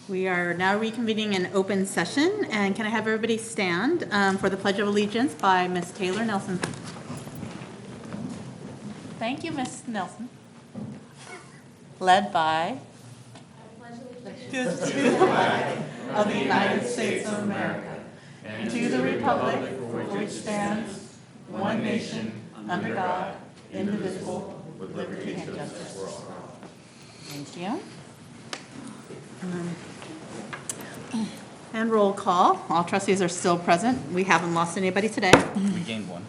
We are now reconvening an open session, and can I have everybody stand for the Pledge of Allegiance by Ms. Taylor Nelson? Thank you, Ms. Nelson. Led by to the flag of the United States of America and to the republic for which stands one nation under God, indivisible, with liberty and justice for all. Thank you. And roll call. All trustees are still present. We haven't lost anybody today. We gained one.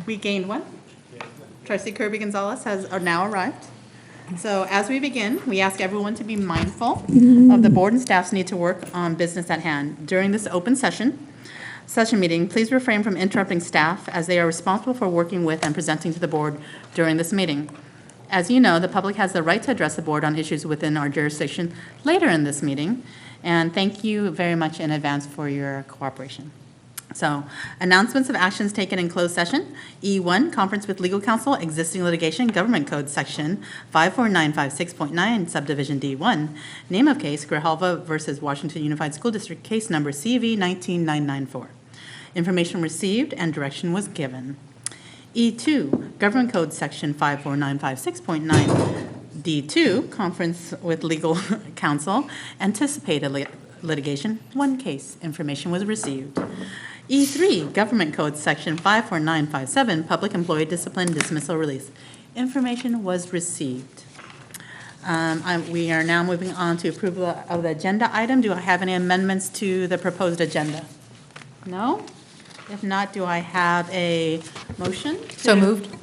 We gained one. Trustee Kirby Gonzalez has now arrived. So as we begin, we ask everyone to be mindful of the board and staff's need to work on business at hand. During this open session meeting, please refrain from interrupting staff as they are responsible for working with and presenting to the board during this meeting. As you know, the public has the right to address the board on issues within our jurisdiction later in this meeting, and thank you very much in advance for your cooperation. So, announcements of actions taken in closed session. E1, conference with legal counsel, existing litigation, government code section 54956.9, subdivision D1. Name of case, Grijalva versus Washington Unified School District, case number CV 19994. Information received and direction was given. E2, Government Code Section 54956.9, D2, Conference with Legal Counsel, Anticipated Litigation, one case, information was received. E3, Government Code Section 54957, Public Employee Discipline, Dismissal, Release, information was received. We are now moving on to approval of the agenda item. Do I have any amendments to the proposed agenda? No? If not, do I have a motion? So moved.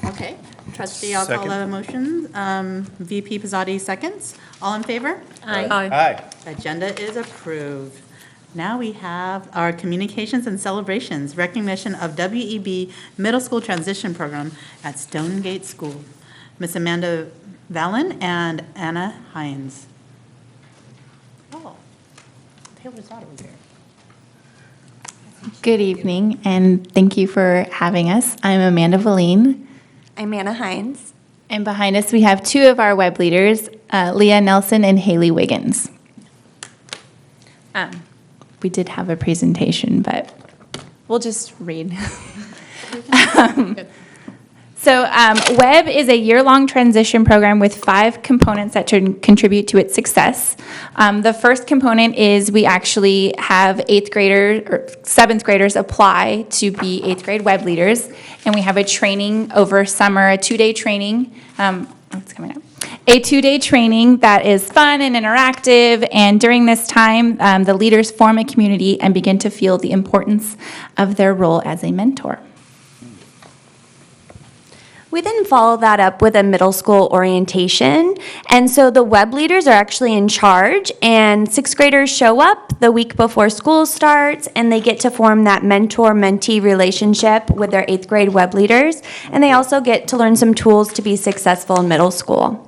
Okay. Trustee, I'll call a motion. VP Pizzotti seconds. All in favor? Aye. Aye. Agenda is approved. Now we have our communications and celebrations, recognition of WEB Middle School Transition Program at Stonegate School. Ms. Amanda Vallon and Anna Hines. Oh, Taylor's daughter was here. Good evening, and thank you for having us. I'm Amanda Valine. I'm Anna Hines. And behind us, we have two of our web leaders, Leah Nelson and Haley Wiggins. We did have a presentation, but we'll just read. So WEB is a year-long transition program with 5 components that contribute to its success. The first component is we actually have 8th graders or 7th graders apply to be 8th grade web leaders, and we have a training over summer, a 2-day training. It's coming up. A 2-day training that is fun and interactive, and during this time, the leaders form a community and begin to feel the importance of their role as a mentor. We then follow that up with a middle school orientation. And so the web leaders are actually in charge, and 6th graders show up the week before school starts, and they get to form that mentor-mentee relationship with their 8th grade web leaders. And they also get to learn some tools to be successful in middle school.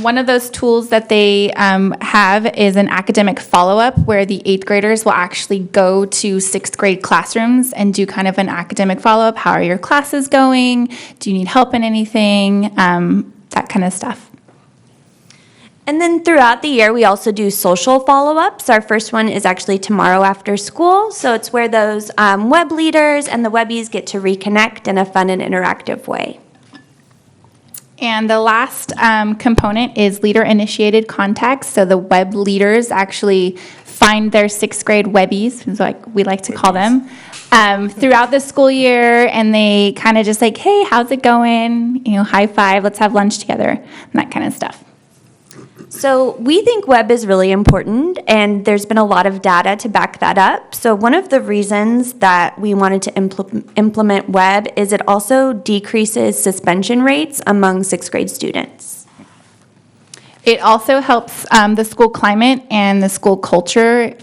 One of those tools that they have is an academic follow-up where the 8th graders will actually go to 6th grade classrooms and do kind of an academic follow-up. How are your classes going? Do you need help in anything? That kind of stuff. And then throughout the year, we also do social follow-ups. Our first one is actually tomorrow after school. So it's where those web leaders and the webbies get to reconnect in a fun and interactive way. And the last component is leader-initiated contacts. So the web leaders actually find their 6th grade webbies, is like we like to call them, throughout the school year, and they kind of just like, hey, how's it going? You know, high five, let's have lunch together, and that kind of stuff. So we think web is really important, and there's been a lot of data to back that up. So one of the reasons that we wanted to implement web is it also decreases suspension rates among 6th grade students. It also helps the school climate and the school culture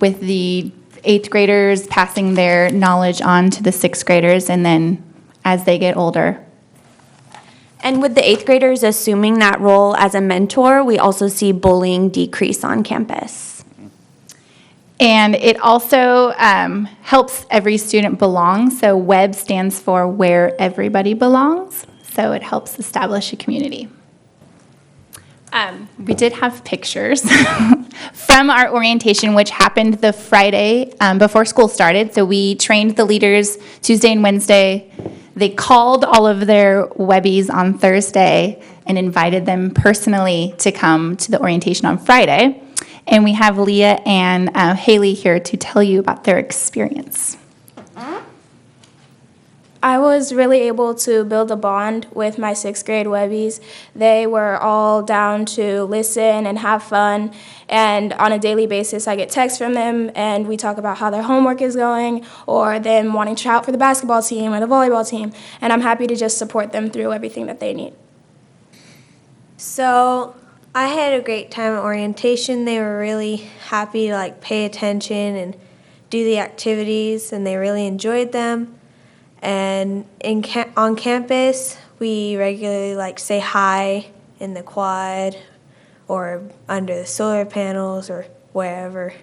with the 8th graders passing their knowledge on to the 6th graders, and then as they get older. And with the 8th graders assuming that role as a mentor, we also see bullying decrease on campus. And it also helps every student belong. So WEB stands for Where Everybody Belongs. So it helps establish a community. We did have pictures from our orientation, which happened the Friday before school started. So we trained the leaders Tuesday and Wednesday. They called all of their Webbies on Thursday and invited them personally to come to the orientation on Friday. And we have Leah and Haley here to tell you about their experience. I was really able to build a bond with my 6th grade Webbies. They were all down to listen and have fun, and on a daily basis I get texts from them and we talk about how their homework is going or them wanting to try out for the basketball team or the volleyball team, and I'm happy to just support them through everything that they need. So I had a great time at orientation. They were really happy to pay attention and do the activities, and they really enjoyed them. And on campus, we regularly say hi in the quad or under the solar panels or wherever.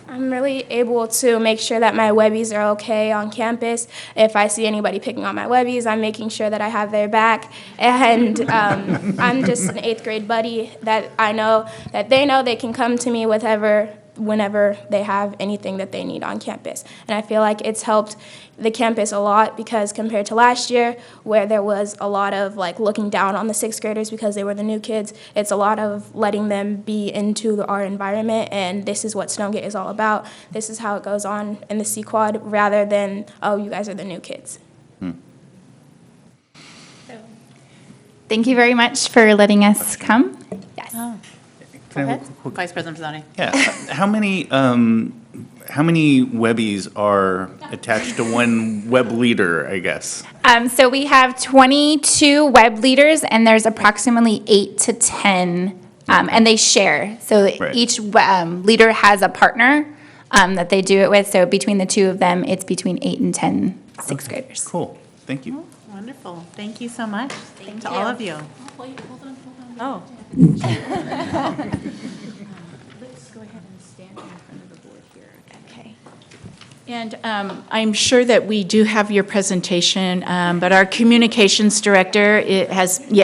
I'm really able to make sure that my Webbies are okay on campus. If I see anybody picking on my Webbies, I'm making sure that I have their back. And I'm just an 8th grade buddy that I know that they know they can come to me whenever they have anything that they need on campus. And I feel like it's helped the campus a lot because compared to last year where there was a lot of looking down on the 6th graders because they were the new kids, it's a lot of letting them be into our environment, and this is what Stonegate is all about. This is how it goes on in the C-Quad rather than, oh, you guys are the new kids. Thank you very much for letting us come. Yes. Oh. Go ahead. Vice President Pizzani. Yeah. How many Webbies are attached to one web leader, I guess? So we have 22 web leaders, and there's approximately 8 to 10, and they share. So Right. each leader has a partner that they do it with. So between the two of them, it's between 8 and 10 sixth graders. Cool. Thank you. Wonderful. Thank you so much. To all of you. Wait, hold on. Oh. Let's go ahead and stand in front of the board here. Okay. And I'm sure that we do have your presentation, but our communications director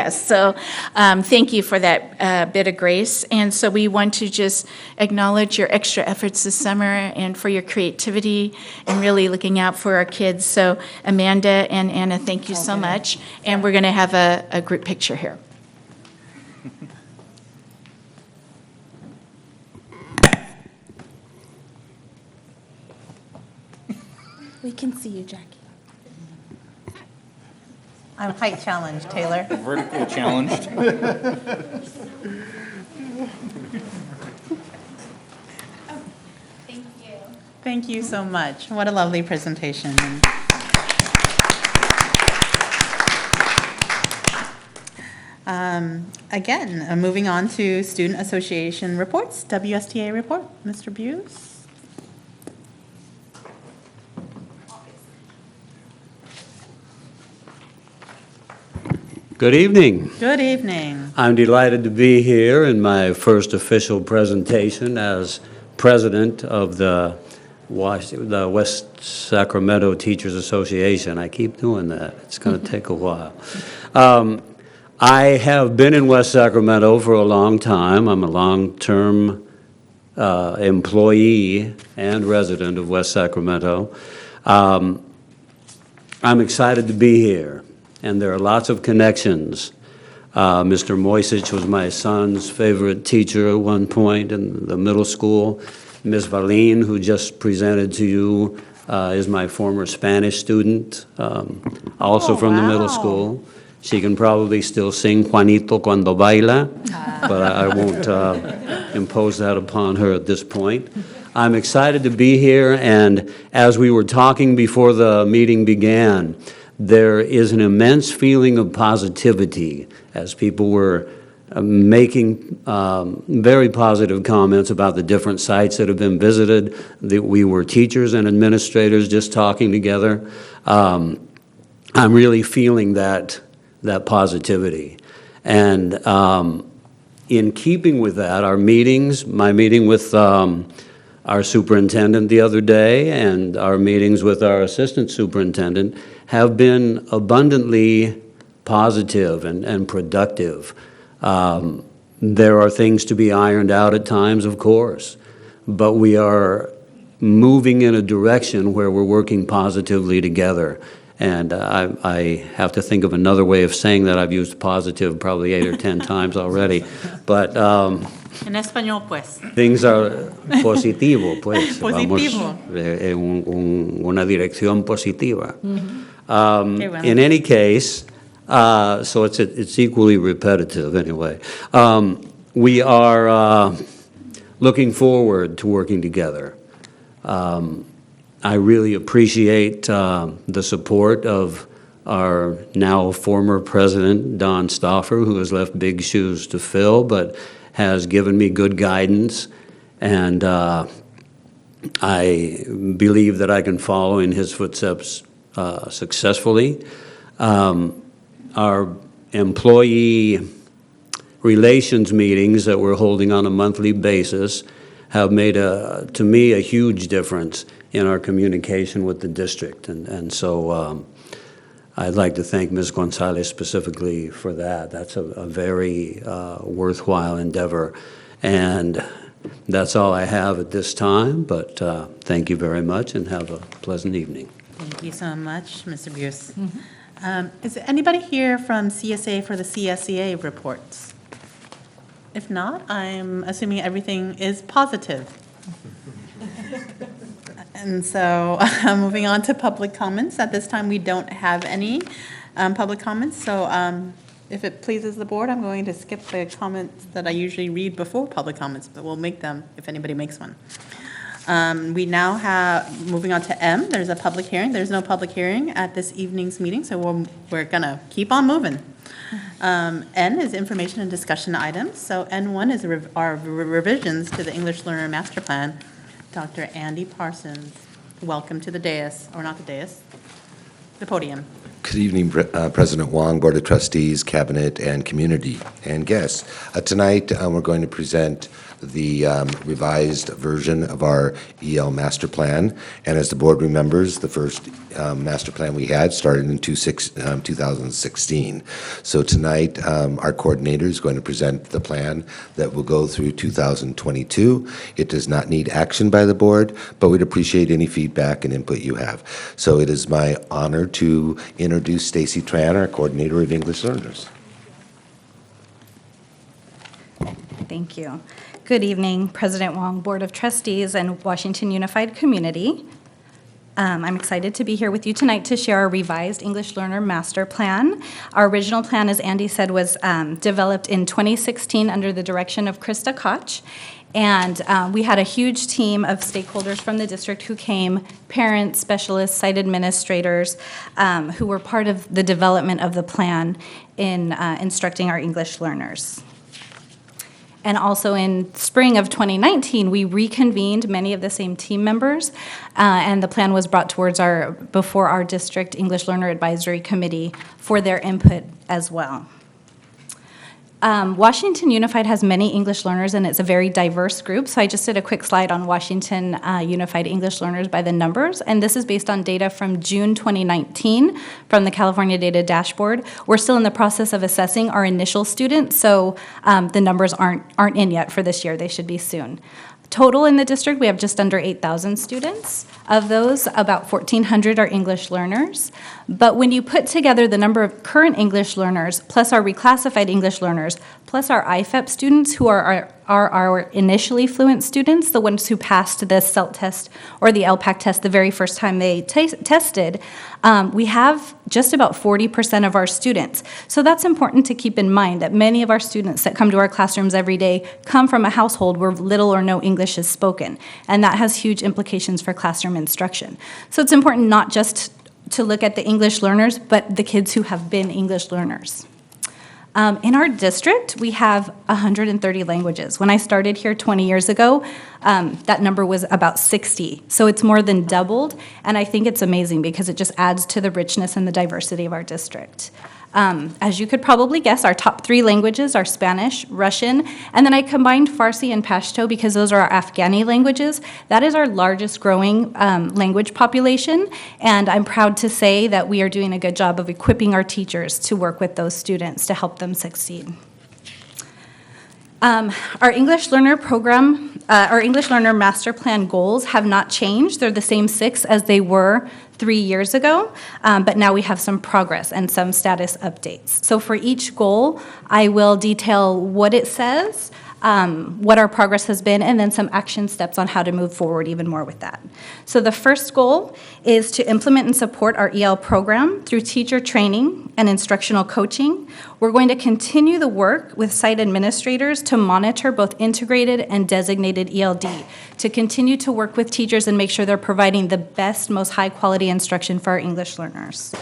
so thank you for that bit of grace. And so we want to just acknowledge your extra efforts this summer and for your creativity and really looking out for our kids. So Amanda and Anna, thank you so much. And we're going to have a group picture here. We can see you, Jackie. I'm height challenged, Taylor. Vertically challenged. Thank you. Thank you so much. What a lovely presentation. Again, moving on to Student Association reports, WSTA report. Mr. Buse? Good evening. Good evening. I'm delighted to be here in my first official presentation as president of the West Sacramento Teachers Association. I keep doing that. It's going to take a while. I have been in West Sacramento for a long time. I'm a long-term employee and resident of West Sacramento. I'm excited to be here. And there are lots of connections. Mr. Moisich was my son's favorite teacher at one point in the middle school. Ms. Valine, who just presented to you, is my former Spanish student, also from the middle school. She can probably still sing Juanito Cuando Baila, but I won't impose that upon her at this point. I'm excited to be here, and as we were talking before the meeting began, there is an immense feeling of positivity as people were making very positive comments about the different sites that have been visited. We were teachers and administrators just talking together. I'm really feeling that positivity. And in keeping with that, my meeting with our superintendent the other day and our meetings with our assistant superintendent have been abundantly positive and productive. There are things to be ironed out at times, of course, but we are moving in a direction where we're working positively together. And I have to think of another way of saying that. I've used positive probably 8 or 10 times already. But En español, pues. things are positivo, pues. Positivo. Vamos en una dirección positiva. Qué bueno. In any case, so it's equally repetitive anyway. We are looking forward to working together. I really appreciate the support of our now former president, Don Stauffer, who has left big shoes to fill, but has given me good guidance, and I believe that I can follow in his footsteps successfully. Our employee relations meetings that we're holding on a monthly basis have made, to me, a huge difference in our communication with the district. And so I'd like to thank Ms. Gonzalez specifically for that. That's a very worthwhile endeavor. And that's all I have at this time, but thank you very much and have a pleasant evening. Thank you so much, Mr. Bruce. Is there anybody here from CSA for the CSEA reports? If not, I'm assuming everything is positive. And so, moving on to public comments. At this time, we don't have any public comments. So, if it pleases the board, I'm going to skip the comments that I usually read before public comments, but we'll make them if anybody makes one. We now have, moving on to M, there's a public hearing. There's no public hearing at this evening's meeting, so we're going to keep on moving. N is information and discussion items. So N1 is our revisions to the English Learner Master Plan. Dr. Andy Parsons, welcome to the dais, or not the dais, the podium. Good evening, President Wong, Board of Trustees, Cabinet, and community, and guests. Tonight, we're going to present the revised version of our EL Master Plan. And as the board remembers, the first master plan we had started in 2016. So tonight, our coordinator is going to present the plan that will go through 2022. It does not need action by the board, but we'd appreciate any feedback and input you have. So it is my honor to introduce Stacy Tran, our coordinator of English learners. Thank you. Good evening, President Wong, Board of Trustees, and Washington Unified Community. I'm excited to be here with you tonight to share our revised English Learner Master Plan. Our original plan, as Andy said, was developed in 2016 under the direction of Krista Koch. And we had a huge team of stakeholders from the district who came, parents, specialists, site administrators, who were part of the development of the plan in instructing our English learners. And also in spring of 2019, we reconvened many of the same team members, and the plan was brought before our district English Learner Advisory Committee for their input as well. Washington Unified has many English learners, and it's a very diverse group. So I just did a quick slide on Washington Unified English learners by the numbers, and this is based on data from June 2019 from the California Data Dashboard. We're still in the process of assessing our initial students, so the numbers aren't in yet for this year. They should be soon. Total in the district, we have just under 8,000 students. Of those, about 1,400 are English learners. But when you put together the number of current English learners, plus our reclassified English learners, plus our IFEP students who are our initially fluent students, the ones who passed the CELT test or the LPAC test the very first time they tested, we have just about 40% of our students. So that's important to keep in mind, that many of our students that come to our classrooms every day come from a household where little or no English is spoken, and that has huge implications for classroom instruction. So it's important not just to look at the English learners, but the kids who have been English learners. In our district, we have 130 languages. When I started here 20 years ago, that number was about 60. So it's more than doubled, and I think it's amazing because it just adds to the richness and the diversity of our district. As you could probably guess, our top 3 languages are Spanish, Russian, and then I combined Farsi and Pashto because those are our Afghani languages. That is our largest growing language population, and I'm proud to say that we are doing a good job of equipping our teachers to work with those students to help them succeed. Our English Learner program, our English Learner Master Plan goals have not changed. They're the same 6 as they were 3 years ago, but now we have some progress and some status updates. So for each goal, I will detail what it says, what our progress has been, and then some action steps on how to move forward even more with that. So the first goal is to implement and support our EL program through teacher training and instructional coaching. We're going to continue the work with site administrators to monitor both integrated and designated ELD, to continue to work with teachers and make sure they're providing the best, most high-quality instruction for our English learners.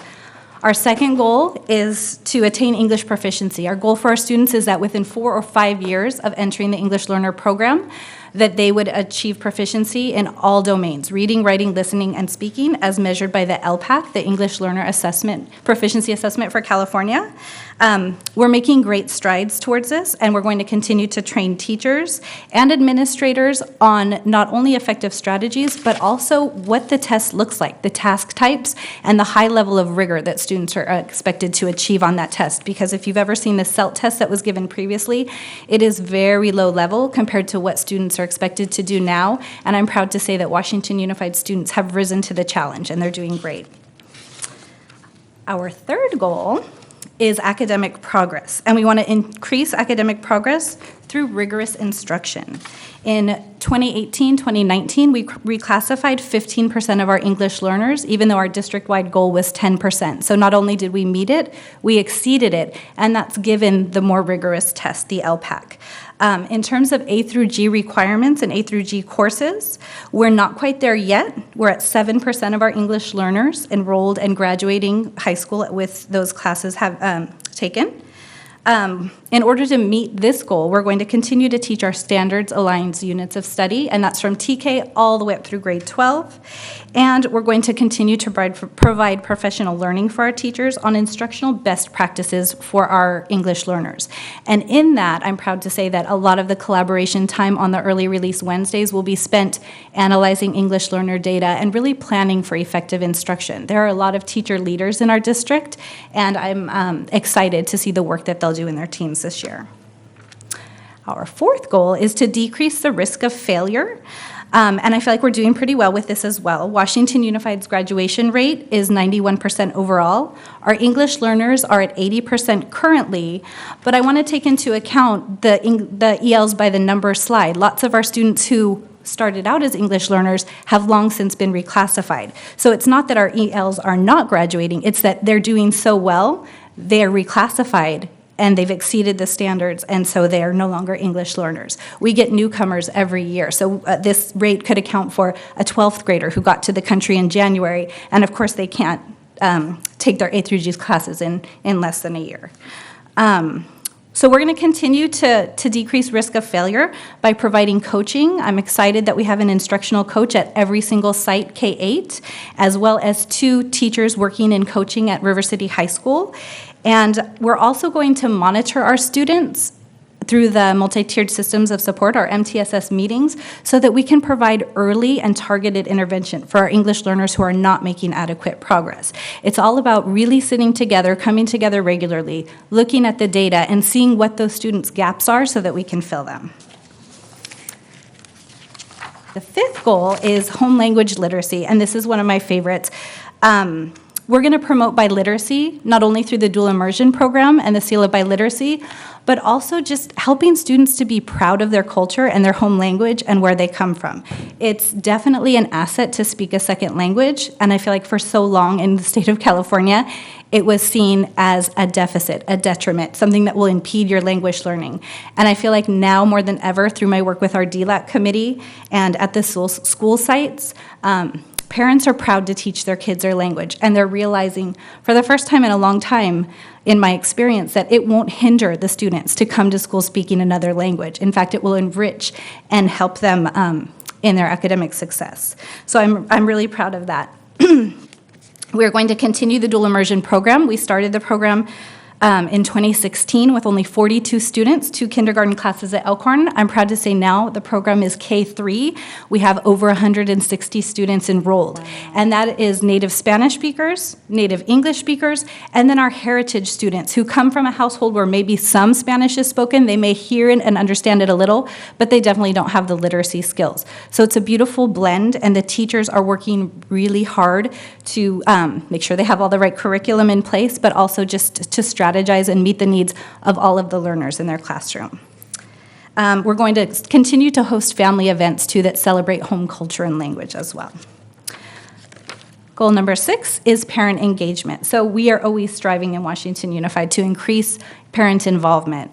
Our second goal is to attain English proficiency. Our goal for our students is that within 4 or 5 years of entering the English Learner program, that they would achieve proficiency in all domains, reading, writing, listening, and speaking, as measured by the LPAC, the English Learner Assessment, Proficiency Assessment for California. We're making great strides towards this, and we're going to continue to train teachers and administrators on not only effective strategies, but also what the test looks like, the task types, and the high level of rigor that students are expected to achieve on that test. Because if you've ever seen the CELT test that was given previously, it is very low level compared to what students are expected to do now, and I'm proud to say that Washington Unified students have risen to the challenge, and they're doing great. Our third goal is academic progress, and we want to increase academic progress through rigorous instruction. In 2018-2019, we reclassified 15% of our English learners, even though our district-wide goal was 10%. So not only did we meet it, we exceeded it, and that's given the more rigorous test, the LPAC. In terms of A through G requirements and A through G courses, we're not quite there yet. We're at 7% of our English learners enrolled and graduating high school with those classes have taken. In order to meet this goal, we're going to continue to teach our standards-aligned units of study, and that's from TK all the way up through grade 12. And we're going to continue to provide professional learning for our teachers on instructional best practices for our English learners. And in that, I'm proud to say that a lot of the collaboration time on the early release Wednesdays will be spent analyzing English learner data and really planning for effective instruction. There are a lot of teacher leaders in our district, and I'm excited to see the work that they'll do in their teams this year. Our fourth goal is to decrease the risk of failure. And I feel like we're doing pretty well with this as well. Washington Unified's graduation rate is 91% overall. Our English learners are at 80% currently, but I want to take into account the ELs by the number slide. Lots of our students who started out as English learners have long since been reclassified. So it's not that our ELs are not graduating, it's that they're doing so well, they're reclassified, and they've exceeded the standards, and so they are no longer English learners. We get newcomers every year, so this rate could account for a 12th grader who got to the country in January, and of course they can't take their A through G classes in less than a year. So we're going to continue to decrease risk of failure by providing coaching. I'm excited that we have an instructional coach at every single site, K-8, as well as 2 teachers working in coaching at River City High School. And we're also going to monitor our students through the multi-tiered systems of support, our MTSS meetings, so that we can provide early and targeted intervention for our English learners who are not making adequate progress. It's all about really sitting together, coming together regularly, looking at the data, and seeing what those students' gaps are so that we can fill them. The fifth goal is home language literacy, and this is one of my favorites. We're going to promote biliteracy, not only through the dual immersion program and the Seal of Biliteracy, but also just helping students to be proud of their culture and their home language and where they come from. It's definitely an asset to speak a second language, and I feel like for so long in the state of California, it was seen as a deficit, a detriment, something that will impede your language learning. And I feel like now more than ever, through my work with our DLAC committee and at the school sites, parents are proud to teach their kids their language, and they're realizing for the first time in a long time, in my experience, that it won't hinder the students to come to school speaking another language. In fact, it will enrich and help them in their academic success. So I'm really proud of that. We're going to continue the dual immersion program. We started the program in 2016 with only 42 students, 2 kindergarten classes at Elkhorn. I'm proud to say now the program is K-3. We have over 160 students enrolled. And that is native Spanish speakers, native English speakers, and then our heritage students who come from a household where maybe some Spanish is spoken. They may hear it and understand it a little, but they definitely don't have the literacy skills. So it's a beautiful blend, and the teachers are working really hard to make sure they have all the right curriculum in place, but also just to strategize and meet the needs of all of the learners in their classroom. We're going to continue to host family events, too, that celebrate home culture and language as well. Goal number 6 is parent engagement. So we are always striving in Washington Unified to increase parent involvement.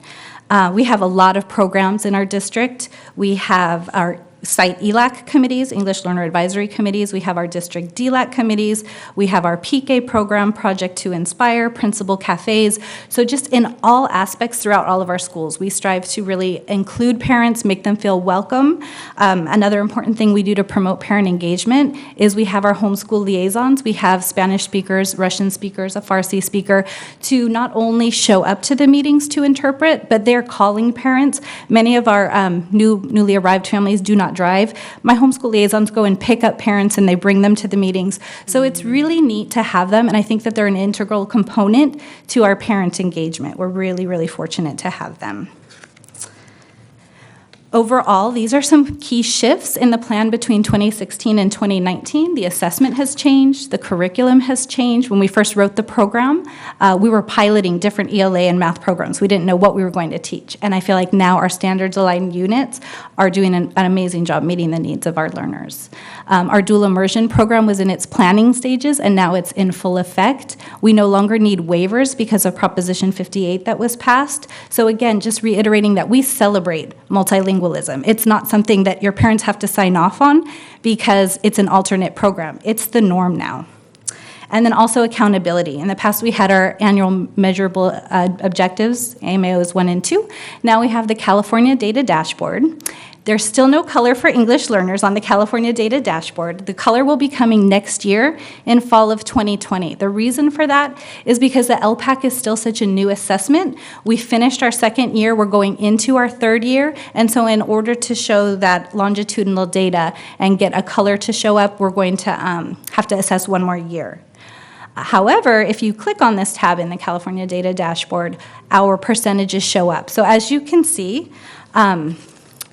We have a lot of programs in our district. We have our site ELAC committees, English Learner Advisory Committees. We have our district DLAC committees. We have our PK program, Project to Inspire, Principal Cafes. So just in all aspects throughout all of our schools, we strive to really include parents, make them feel welcome. Another important thing we do to promote parent engagement is we have our homeschool liaisons. We have Spanish speakers, Russian speakers, a Farsi speaker to not only show up to the meetings to interpret, but they're calling parents. Many of our newly arrived families do not drive. My homeschool liaisons go and pick up parents and they bring them to the meetings. So it's really neat to have them, and I think that they're an integral component to our parent engagement. We're really, really fortunate to have them. Overall, these are some key shifts in the plan between 2016 and 2019. The assessment has changed, the curriculum has changed. When we first wrote the program, we were piloting different ELA and math programs. We didn't know what we were going to teach. And I feel like now our standards-aligned units are doing an amazing job meeting the needs of our learners. Our dual immersion program was in its planning stages, and now it's in full effect. We no longer need waivers because of Proposition 58 that was passed. So again, just reiterating that we celebrate multilingualism. It's not something that your parents have to sign off on because it's an alternate program. It's the norm now. And then also accountability. In the past, we had our annual measurable objectives, AMAOs 1 and 2. Now we have the California Data Dashboard. There's still no color for English learners on the California Data Dashboard. The color will be coming next year in fall of 2020. The reason for that is because the LPAC is still such a new assessment. We finished our second year, we're going into our third year, and so in order to show that longitudinal data and get a color to show up, we're going to have to assess one more year. However, if you click on this tab in the California Data Dashboard, our percentages show up. So as you can see,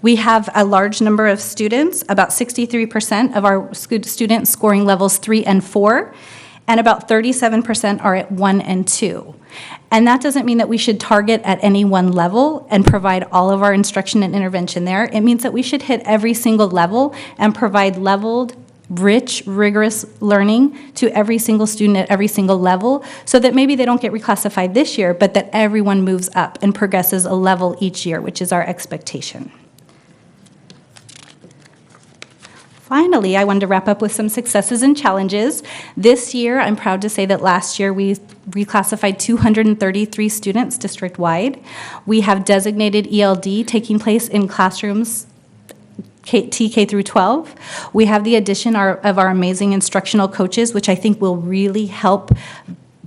we have a large number of students, about 63% of our students scoring levels 3 and 4, and about 37% are at 1 and 2. And that doesn't mean that we should target at any one level and provide all of our instruction and intervention there. It means that we should hit every single level and provide leveled, rich, rigorous learning to every single student at every single level so that maybe they don't get reclassified this year, but that everyone moves up and progresses a level each year, which is our expectation. Finally, I wanted to wrap up with some successes and challenges. This year, I'm proud to say that last year we reclassified 233 students district-wide. We have designated ELD taking place in classrooms TK through 12. We have the addition of our amazing instructional coaches, which I think will really help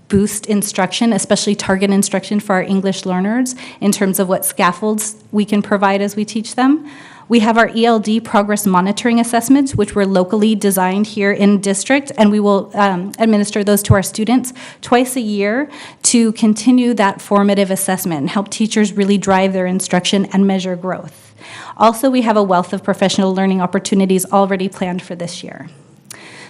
boost instruction, especially target instruction for our English learners in terms of what scaffolds we can provide as we teach them. We have our ELD progress monitoring assessments, which were locally designed here in district, and we will administer those to our students twice a year to continue that formative assessment and help teachers really drive their instruction and measure growth. Also, we have a wealth of professional learning opportunities already planned for this year.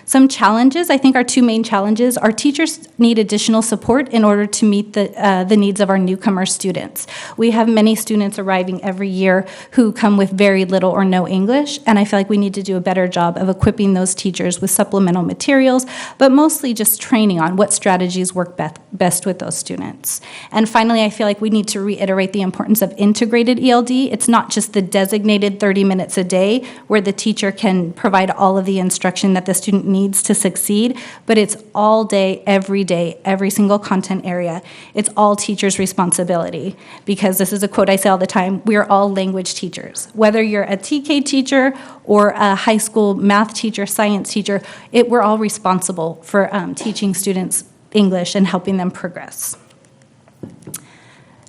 Some challenges, I think our two main challenges, our teachers need additional support in order to meet the needs of our newcomer students. We have many students arriving every year who come with very little or no English, and I feel like we need to do a better job of equipping those teachers with supplemental materials, but mostly just training on what strategies work best with those students. And finally, I feel like we need to reiterate the importance of integrated ELD. It's not just the designated 30 minutes a day where the teacher can provide all of the instruction that the student needs to succeed, but it's all day, every single content area. It's all teachers' responsibility, because this is a quote I say all the time, we are all language teachers. Whether you're a TK teacher or a high school math teacher, science teacher, we're all responsible for teaching students English and helping them progress.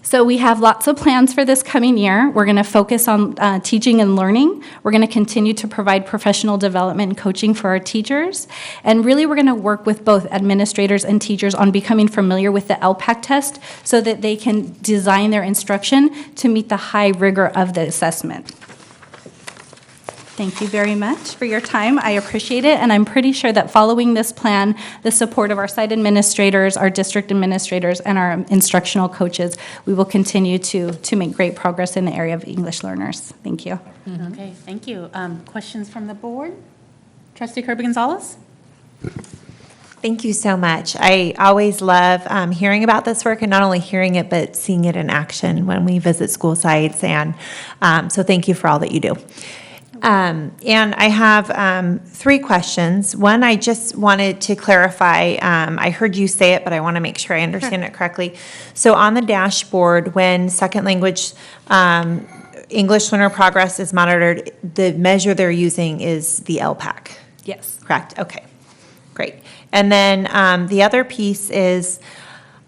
So we have lots of plans for this coming year. We're going to focus on teaching and learning. We're going to continue to provide professional development and coaching for our teachers. And really, we're going to work with both administrators and teachers on becoming familiar with the LPAC test so that they can design their instruction to meet the high rigor of the assessment. Thank you very much for your time. I appreciate it, and I'm pretty sure that following this plan, the support of our site administrators, our district administrators, and our instructional coaches, we will continue to make great progress in the area of English learners. Thank you. Okay, thank you. Questions from the board? Trustee Kirby Gonzalez? Thank you so much. I always love hearing about this work, and not only hearing it, but seeing it in action when we visit school sites. And so thank you for all that you do. And I have 3 questions. One, I just wanted to clarify. I heard you say it, but I want to make sure I understand it correctly. So on the dashboard, when second language English learner progress is monitored, the measure they're using is the LPAC. Yes. Correct. Okay. Great. And then the other piece is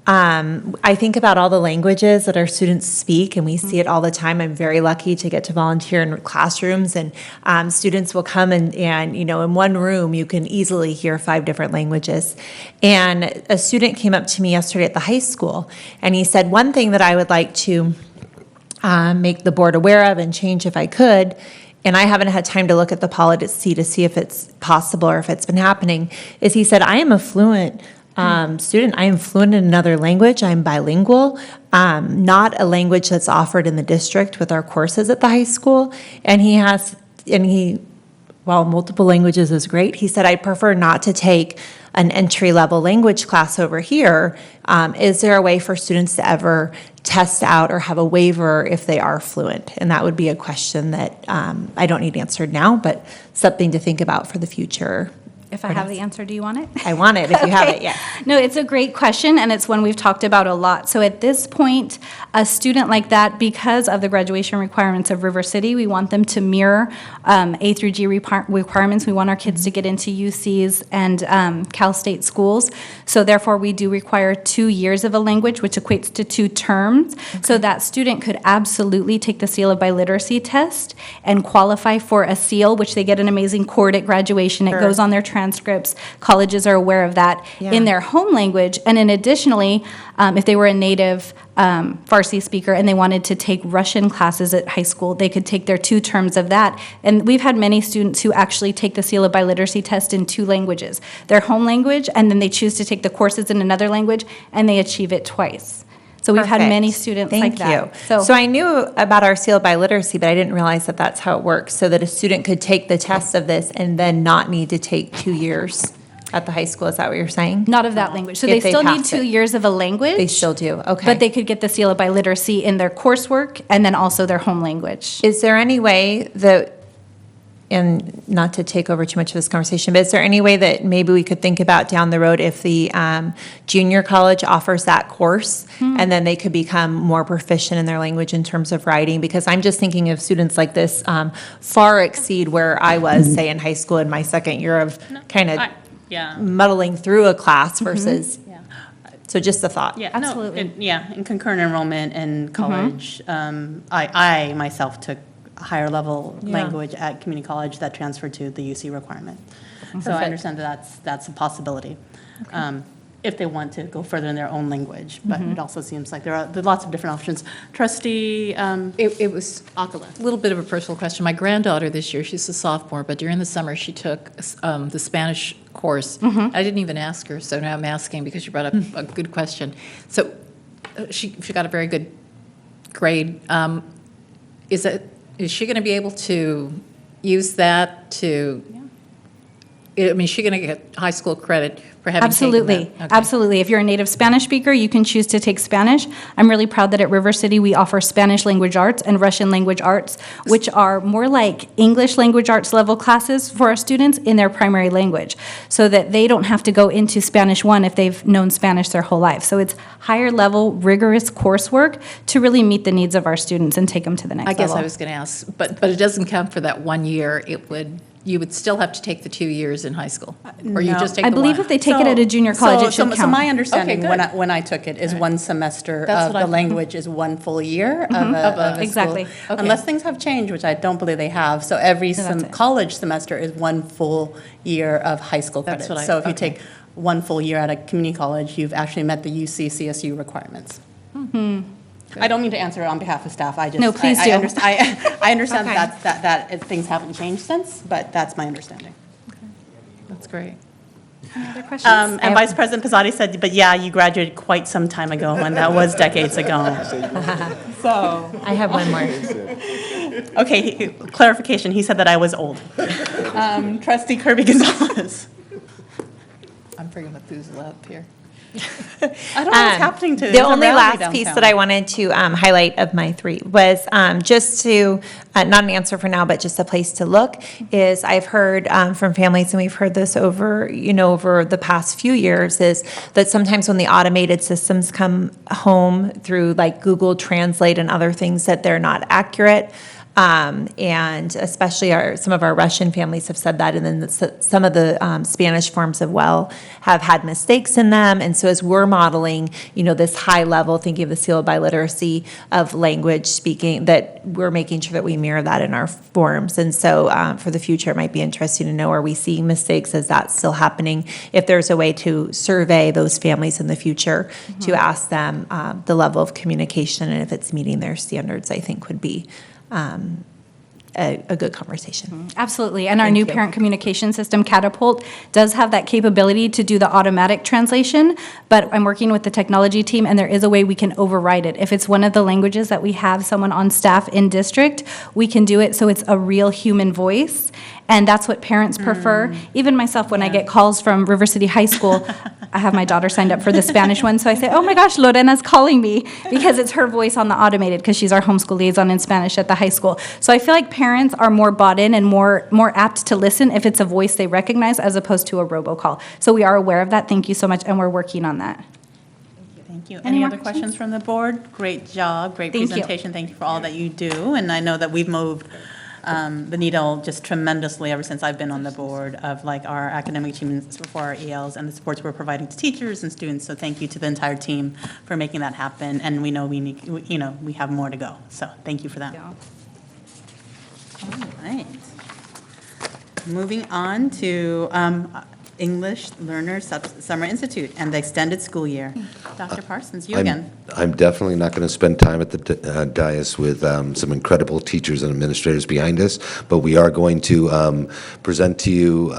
I think about all the languages that our students speak, and we see it all the time. I'm very lucky to get to volunteer in classrooms, and students will come and in one room you can easily hear 5 different languages. And a student came up to me yesterday at the high school, and he said, one thing that I would like to make the board aware of and change if I could, and I haven't had time to look at the policy to see if it's possible or if it's been happening, is he said, I am a fluent student. I am fluent in another language. I'm bilingual, not a language that's offered in the district with our courses at the high school. And while multiple languages is great, he said, I prefer not to take an entry-level language class over here. Is there a way for students to ever test out or have a waiver if they are fluent? And that would be a question that I don't need answered now, but something to think about for the future. If I have the answer, do you want it? I want it if you have it, yeah. No, it's a great question, and it's one we've talked about a lot. So at this point, a student like that, because of the graduation requirements of River City, we want them to mirror A through G requirements. We want our kids to get into UCs and Cal State schools. So therefore, we do require 2 years of a language, which equates to 2 terms. Okay. So that student could absolutely take the Seal of Biliteracy test and qualify for a seal, which they get an amazing cord at graduation. Sure. It goes on their transcripts. Colleges are aware of that in their home language. And then additionally, if they were a native Farsi speaker and they wanted to take Russian classes at high school, they could take their 2 terms of that. And we've had many students who actually take the Seal of Biliteracy test in 2 languages, their home language, and then they choose to take the courses in another language, and they achieve it twice. So we've had many students like that. Thank you. So I knew about our Seal of Biliteracy, but I didn't realize that that's how it works, so that a student could take the test of this and then not need to take 2 years at the high school. Is that what you're saying? Not of that language. So they still need 2 years of a language. They still do, okay. But they could get the Seal of Biliteracy in their coursework and then also their home language. Is there any way that, and not to take over too much of this conversation, but is there any way that maybe we could think about down the road if the junior college offers that course and then they could become more proficient in their language in terms of writing? Because I'm just thinking of students like this far exceed where I was, say, in high school in my second year of kind of muddling through a class versus, so just a thought. Yeah, absolutely. In concurrent enrollment in college, I myself took higher level language at community college that transferred to the UC requirement. So I understand that that's a possibility. If they want to go further in their own language, but it also seems like there are lots of different options. Trustee It was Akala. a little bit of a personal question. My granddaughter this year, she's a sophomore, but during the summer she took the Spanish course. I didn't even ask her, so now I'm asking because you brought up a good question. So she got a very good grade. Is she going to be able to use that to? I mean, is she going to get high school credit for having Absolutely. taken that? Okay. Absolutely. If you're a native Spanish speaker, you can choose to take Spanish. I'm really proud that at River City we offer Spanish language arts and Russian language arts, which are more like English language arts level classes for our students in their primary language, so that they don't have to go into Spanish 1 if they've known Spanish their whole life. So it's higher level, rigorous coursework to really meet the needs of our students and take them to the next level. I guess I was going to ask, but it doesn't count for that 1 year. It would. you would still have to take the 2 years in high school? Or you No. just take I the believe one? if they take it at a junior college, it should So count. my understanding, Okay, when good. when I took it, is one semester That's of what the I- language is one full year of a school. Exactly. Okay. Unless things have changed, which I don't believe they have. So every that's it. college semester is one full year of high school That's credits. what I- So if you okay. take one full year at a community college, you've actually met the UC CSU requirements. I don't mean to answer on behalf of staff, I just. No, please I do. I understand Okay. that things haven't changed since, but that's my understanding. That's great. Other questions? And Vice President Pizzotti said, but yeah, you graduated quite some time ago, and that was decades ago. So, I have one more. okay, clarification, he said that I was old. Trustee Kirby Gonzalez. I'm bringing Methuselah up here. I don't know what's happening to The only last piece that I wanted to highlight of my three was just to, not an answer for now, but just a place to look, is I've heard from families, and we've heard this over, over the past few years, is that sometimes when the automated systems come home through like Google Translate and other things, that they're not accurate. And especially some of our Russian families have said that, and then some of the Spanish forms as well have had mistakes in them. And so as we're modeling, this high level, thinking of the seal of biliteracy of language speaking, that we're making sure that we mirror that in our forms. And so for the future, it might be interesting to know, are we seeing mistakes? Is that still happening? If there's a way to survey those families in the future to ask them the level of communication, and if it's meeting their standards, I think would be a good conversation. Absolutely, and our Thank new you. parent communication system, Catapult, does have that capability to do the automatic translation, but I'm working with the technology team, and there is a way we can override it. If it's one of the languages that we have someone on staff in district, we can do it so it's a real human voice, and that's what parents prefer. Even myself, when I get calls from River City High School, I have my daughter signed up for the Spanish one, so I say, oh my gosh, Lorena's calling me, because it's her voice on the automated, because she's our homeschool liaison in Spanish at the high school. So I feel like parents are more bought in and more apt to listen if it's a voice they recognize as opposed to a robocall. So we are aware of that. Thank you so much, and we're working on that. Thank you. Any Any more other questions from the board? Great job, great Thank you. presentation. Thank you for all that you do. And I know that we've moved the needle just tremendously ever since I've been on the board of like our academic achievements for our ELs and the supports we're providing to teachers and students. So thank you to the entire team for making that happen. And we know we have more to go. So thank you for that. All right. Moving on to English Learners Summer Institute and the extended school year. Dr. Parsons, you again. I'm definitely not going to spend time at the dais with some incredible teachers and administrators behind us, but we are going to present to you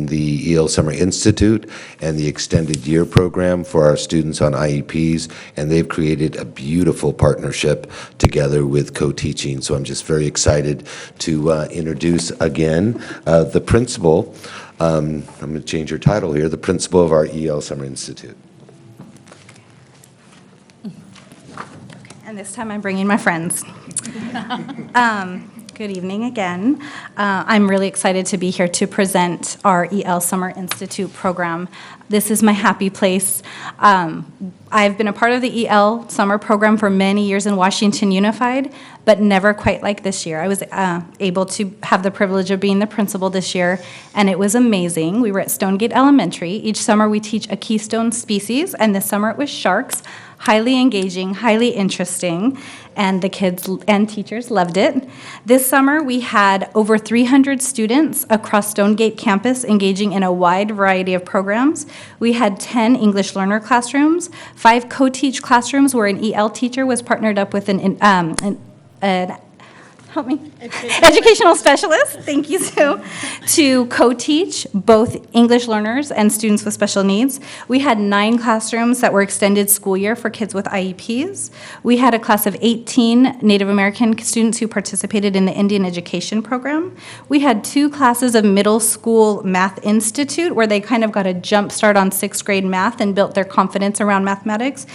the EL Summer Institute and the extended year program for our students on IEPs, and they've created a beautiful partnership together with co-teaching. So I'm just very excited to introduce again the principal. I'm going to change your title here, the principal of our EL Summer Institute. And this time I'm bringing my friends. Good evening again. I'm really excited to be here to present our EL Summer Institute program. This is my happy place. I've been a part of the EL Summer program for many years in Washington Unified, but never quite like this year. I was able to have the privilege of being the principal this year, and it was amazing. We were at Stonegate Elementary. Each summer we teach a keystone species, and this summer it was sharks. Highly engaging, highly interesting, and the kids and teachers loved it. This summer, we had over 300 students across Stonegate campus engaging in a wide variety of programs. We had 10 English learner classrooms, 5 co-teach classrooms where an EL teacher was partnered up with an help me, educational specialist, thank you, Sue, to co-teach both English learners and students with special needs. We had 9 classrooms that were extended school year for kids with IEPs. We had a class of 18 Native American students who participated in the Indian Education Program. We had 2 classes of Middle School Math Institute where they kind of got a jump start on 6th grade math and built their confidence around mathematics.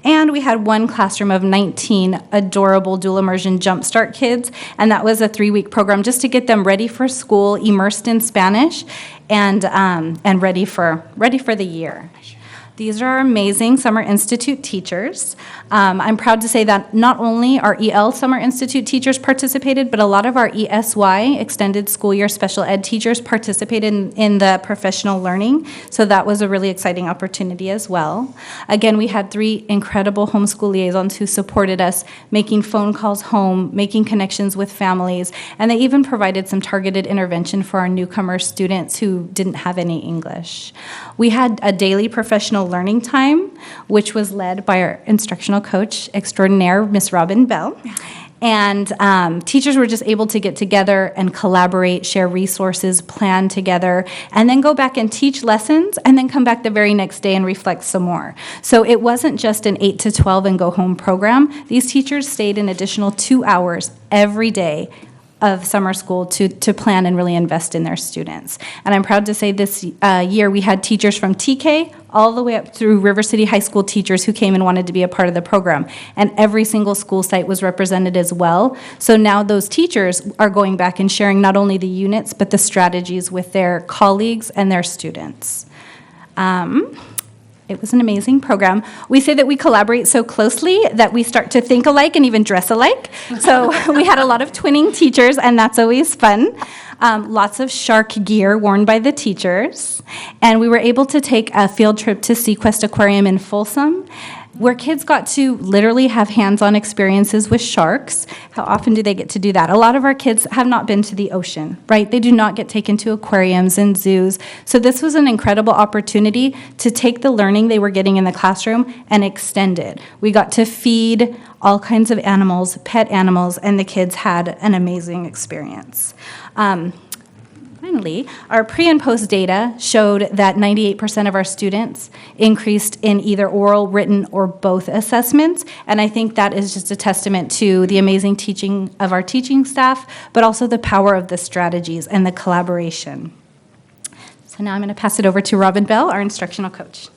And we had 1 classroom of 19 adorable dual immersion jumpstart kids, and that was a 3-week program just to get them ready for school, immersed in Spanish, and ready for the year. These are our amazing Summer Institute teachers. I'm proud to say that not only our EL Summer Institute teachers participated, but a lot of our ESY, Extended School Year Special Ed teachers, participated in the professional learning. So that was a really exciting opportunity as well. Again, we had 3 incredible homeschool liaisons who supported us, making phone calls home, making connections with families, and they even provided some targeted intervention for our newcomer students who didn't have any English. We had a daily professional learning time, which was led by our instructional coach extraordinaire, Miss Robin Bell. And teachers were just able to get together and collaborate, share resources, plan together, and then go back and teach lessons, and then come back the very next day and reflect some more. So it wasn't just an 8 to 12 and go home program. These teachers stayed an additional 2 hours every day of summer school to plan and really invest in their students. And I'm proud to say this year we had teachers from TK all the way up through River City High School teachers who came and wanted to be a part of the program. And every single school site was represented as well. So now those teachers are going back and sharing not only the units, but the strategies with their colleagues and their students. It was an amazing program. We say that we collaborate so closely that we start to think alike and even dress alike. So we had a lot of twinning teachers, and that's always fun. Lots of shark gear worn by the teachers. And we were able to take a field trip to Sequest Aquarium in Folsom, where kids got to literally have hands-on experiences with sharks. How often do they get to do that? A lot of our kids have not been to the ocean, right? They do not get taken to aquariums and zoos. So this was an incredible opportunity to take the learning they were getting in the classroom and extend it. We got to feed all kinds of animals, pet animals, and the kids had an amazing experience. Finally, our pre and post data showed that 98% of our students increased in either oral, written, or both assessments, and I think that is just a testament to the amazing teaching of our teaching staff, but also the power of the strategies and the collaboration. So now I'm going to pass it over to Robin Bell, our instructional coach.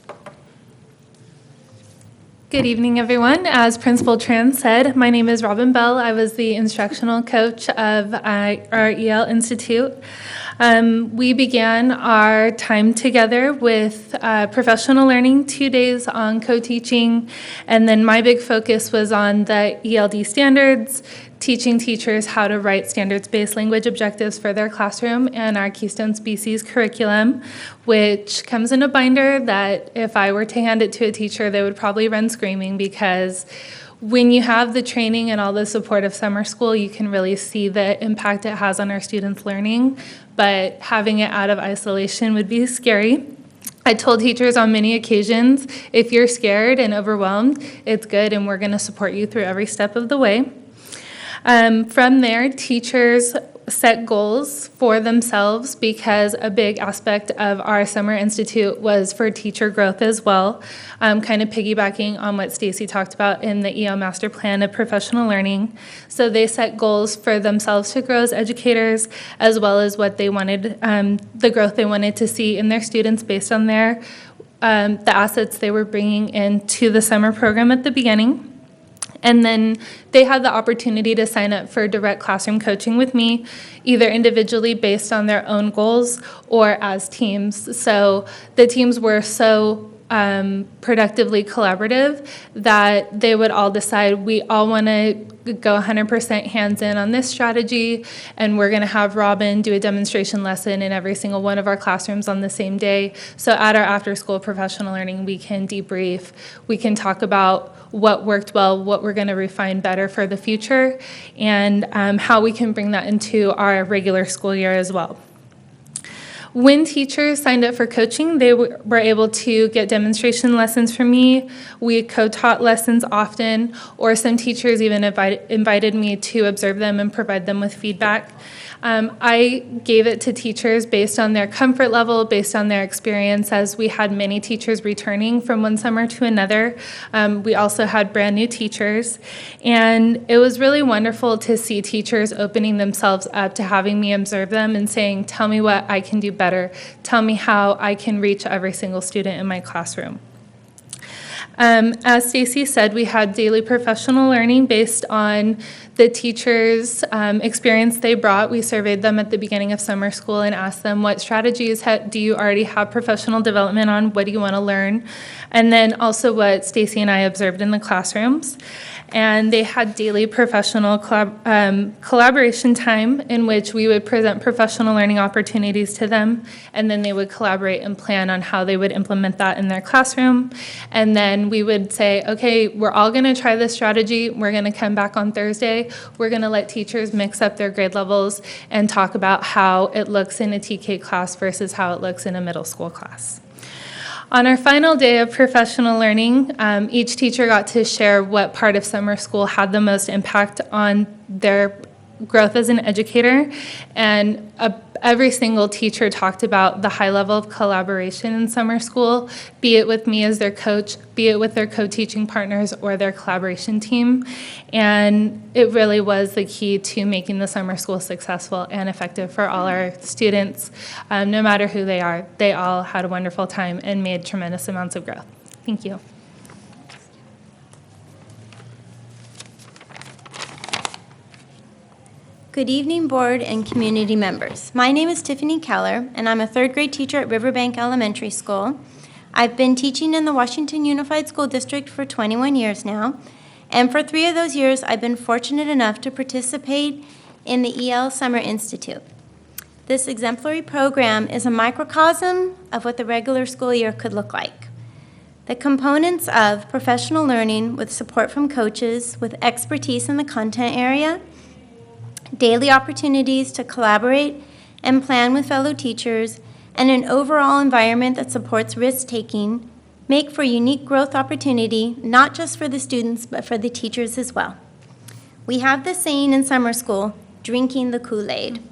Good evening, everyone. As Principal Tran said, my name is Robin Bell. I was the instructional coach of our EL Institute. We began our time together with professional learning, 2 days on co-teaching, and then my big focus was on the ELD standards, teaching teachers how to write standards-based language objectives for their classroom, and our Keystone Species curriculum, which comes in a binder that if I were to hand it to a teacher, they would probably run screaming, because when you have the training and all the support of summer school, you can really see the impact it has on our students' learning, but having it out of isolation would be scary. I told teachers on many occasions, if you're scared and overwhelmed, it's good, and we're going to support you through every step of the way. From there, teachers set goals for themselves, because a big aspect of our Summer Institute was for teacher growth as well, kind of piggybacking on what Stacy talked about in the EL Master Plan of Professional Learning. So they set goals for themselves to grow as educators, as well as what they wanted, the growth they wanted to see in their students based on the assets they were bringing into the summer program at the beginning. And then they had the opportunity to sign up for direct classroom coaching with me, either individually based on their own goals or as teams. So the teams were so productively collaborative that they would all decide, we all want to go 100% hands-in on this strategy, and we're going to have Robin do a demonstration lesson in every single one of our classrooms on the same day. So at our after-school professional learning, we can debrief, we can talk about what worked well, what we're going to refine better for the future, and how we can bring that into our regular school year as well. When teachers signed up for coaching, they were able to get demonstration lessons from me. We co-taught lessons often, or some teachers even invited me to observe them and provide them with feedback. I gave it to teachers based on their comfort level, based on their experience, as we had many teachers returning from one summer to another. We also had brand new teachers, and it was really wonderful to see teachers opening themselves up to having me observe them and saying, tell me what I can do better. Tell me how I can reach every single student in my classroom. As Stacy said, we had daily professional learning based on the teachers' experience they brought. We surveyed them at the beginning of summer school and asked them, what strategies do you already have professional development on? What do you want to learn? And then also what Stacy and I observed in the classrooms. And they had daily professional collaboration time in which we would present professional learning opportunities to them, and then they would collaborate and plan on how they would implement that in their classroom. And then we would say, okay, we're all going to try this strategy. We're going to come back on Thursday. We're going to let teachers mix up their grade levels and talk about how it looks in a TK class versus how it looks in a middle school class. On our final day of professional learning, each teacher got to share what part of summer school had the most impact on their growth as an educator, and every single teacher talked about the high level of collaboration in summer school, be it with me as their coach, be it with their co-teaching partners or their collaboration team. And it really was the key to making the summer school successful and effective for all our students. No matter who they are, they all had a wonderful time and made tremendous amounts of growth. Thank you. Good evening, board and community members. My name is Tiffany Keller, and I'm a third grade teacher at Riverbank Elementary School. I've been teaching in the Washington Unified School District for 21 years now, and for 3 of those years, I've been fortunate enough to participate in the EL Summer Institute. This exemplary program is a microcosm of what the regular school year could look like. The components of professional learning with support from coaches with expertise in the content area, daily opportunities to collaborate and plan with fellow teachers, and an overall environment that supports risk-taking make for unique growth opportunity, not just for the students, but for the teachers as well. We have the saying in summer school, drinking the Kool-Aid.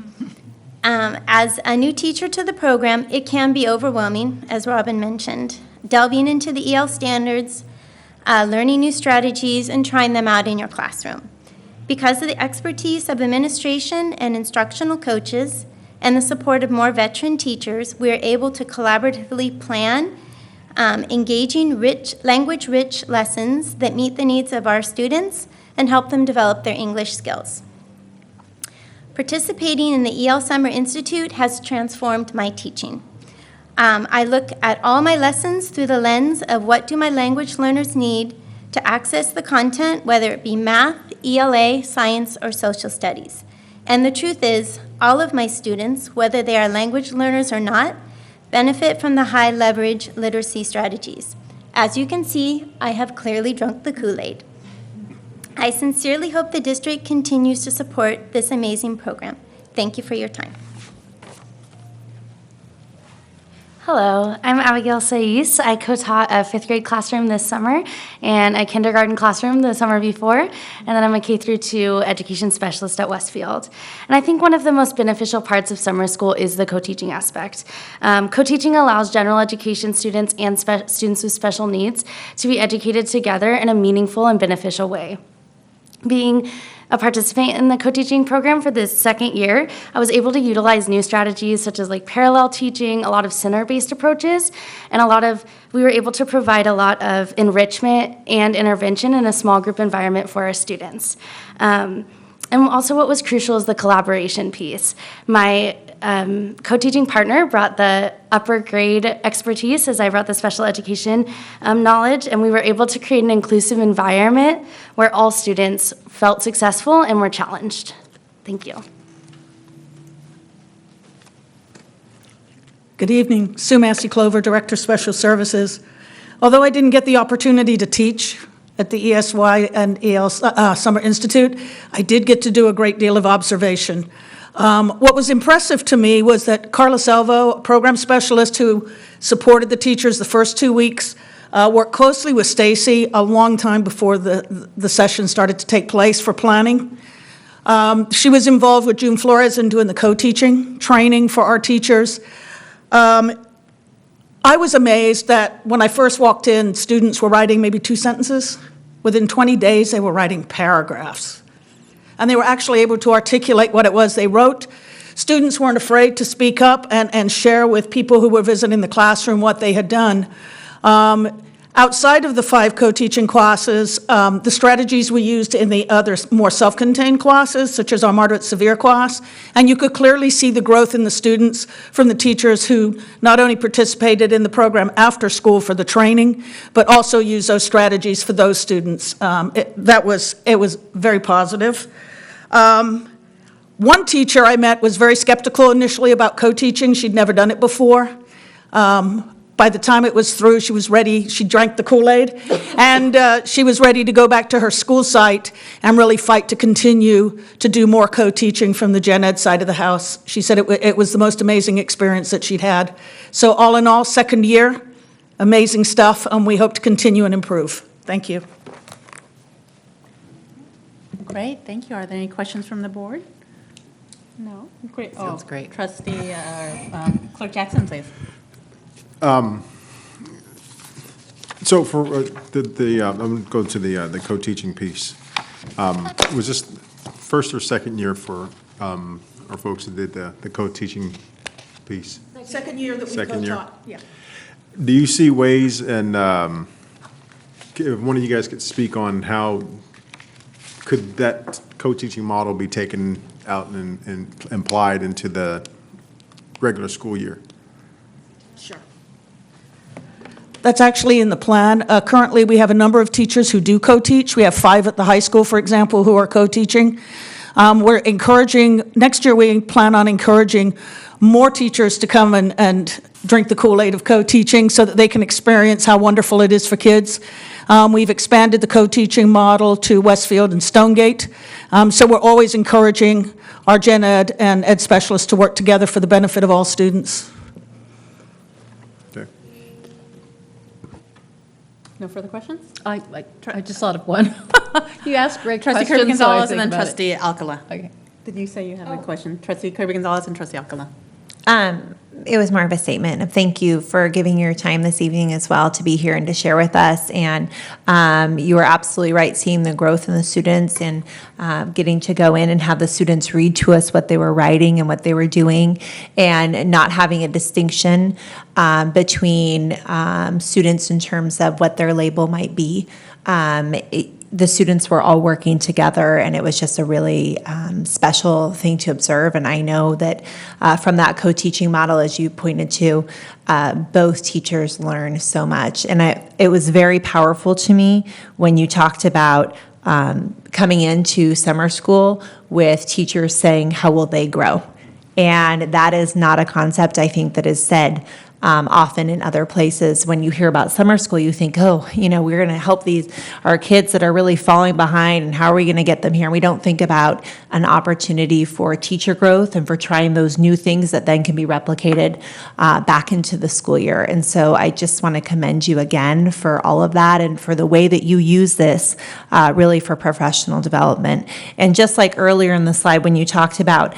As a new teacher to the program, it can be overwhelming, as Robin mentioned, delving into the EL standards, learning new strategies, and trying them out in your classroom. Because of the expertise of administration and instructional coaches and the support of more veteran teachers, we are able to collaboratively plan engaging, language-rich lessons that meet the needs of our students and help them develop their English skills. Participating in the EL Summer Institute has transformed my teaching. I look at all my lessons through the lens of what do my language learners need to access the content, whether it be math, ELA, science, or social studies. And the truth is, all of my students, whether they are language learners or not, benefit from the high leverage literacy strategies. As you can see, I have clearly drunk the Kool-Aid. I sincerely hope the district continues to support this amazing program. Thank you for your time. Hello, I'm Abigail Sais. I co-taught a 5th grade classroom this summer and a kindergarten classroom the summer before, and then I'm a K-2 education specialist at Westfield. And I think one of the most beneficial parts of summer school is the co-teaching aspect. Co-teaching allows general education students and students with special needs to be educated together in a meaningful and beneficial way. Being a participant in the co-teaching program for this second year, I was able to utilize new strategies such as like parallel teaching, a lot of center-based approaches, and we were able to provide a lot of enrichment and intervention in a small group environment for our students. And also what was crucial is the collaboration piece. My co-teaching partner brought the upper grade expertise as I brought the special education knowledge, and we were able to create an inclusive environment where all students felt successful and were challenged. Thank you. Good evening. Sue Massey-Clover, Director of Special Services. Although I didn't get the opportunity to teach at the ESY and EL Summer Institute, I did get to do a great deal of observation. What was impressive to me was that Carla Salvo, a program specialist who supported the teachers the first 2 weeks, worked closely with Stacy a long time before the session started to take place for planning. She was involved with June Flores in doing the co-teaching training for our teachers. I was amazed that when I first walked in, students were writing maybe 2 sentences. Within 20 days, they were writing paragraphs. And they were actually able to articulate what it was they wrote. Students weren't afraid to speak up and share with people who were visiting the classroom what they had done. Outside of the 5 co-teaching classes, the strategies we used in the other more self-contained classes, such as our moderate severe class, and you could clearly see the growth in the students from the teachers who not only participated in the program after school for the training, but also used those strategies for those students. It was very positive. One teacher I met was very skeptical initially about co-teaching. She'd never done it before. By the time it was through, she was ready. She drank the Kool-Aid, and she was ready to go back to her school site and really fight to continue to do more co-teaching from the gen ed side of the house. She said it was the most amazing experience that she'd had. So all in all, second year, amazing stuff, and we hope to continue and improve. Thank you. Great, thank you. Are there any questions from the board? No? Great. Sounds great. Trustee, Clerk Jackson, please. So for I'm going to go to the co-teaching piece. Was this first or second year for our folks that did the co-teaching piece? Second year that we Second year. co-taught, yeah. Do you see ways, and if one of you guys could speak on how could that co-teaching model be taken out and applied into the regular school year? Sure. That's actually in the plan. Currently, we have a number of teachers who do co-teach. We have 5 at the high school, for example, who are co-teaching. We're encouraging, next year we plan on encouraging more teachers to come and drink the Kool-Aid of co-teaching so that they can experience how wonderful it is for kids. We've expanded the co-teaching model to Westfield and Stonegate. So we're always encouraging our gen ed and ed specialists to work together for the benefit of all students. No further questions? I just thought of one. You asked great Trustee questions. Kirby-Gonzalez so I and then think about Trustee Alcala. Okay. Did you say you had a question? Trustee Kirby-Gonzalez and Trustee Alcala. It was more of a statement of thank you for giving your time this evening as well to be here and to share with us. And you are absolutely right, seeing the growth in the students and getting to go in and have the students read to us what they were writing and what they were doing, and not having a distinction between students in terms of what their label might be. The students were all working together, and it was just a really special thing to observe. And I know that from that co-teaching model, as you pointed to, both teachers learned so much. And it was very powerful to me when you talked about coming into summer school with teachers saying, how will they grow? And that is not a concept, I think, that is said often in other places. When you hear about summer school, you think, oh, we're going to help our kids that are really falling behind, and how are we going to get them here? We don't think about an opportunity for teacher growth and for trying those new things that then can be replicated back into the school year. And so I just want to commend you again for all of that and for the way that you use this really for professional development. And just like earlier in the slide when you talked about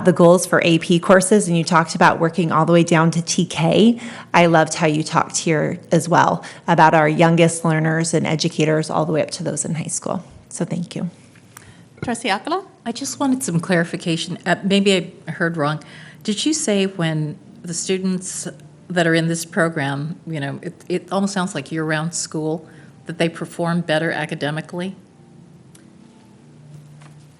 the goals for AP courses and you talked about working all the way down to TK, I loved how you talked here as well about our youngest learners and educators all the way up to those in high school. So thank you. Trustee Alcala? I just wanted some clarification. Maybe I heard wrong. Did you say when the students that are in this program, it almost sounds like year-round school, that they perform better academically?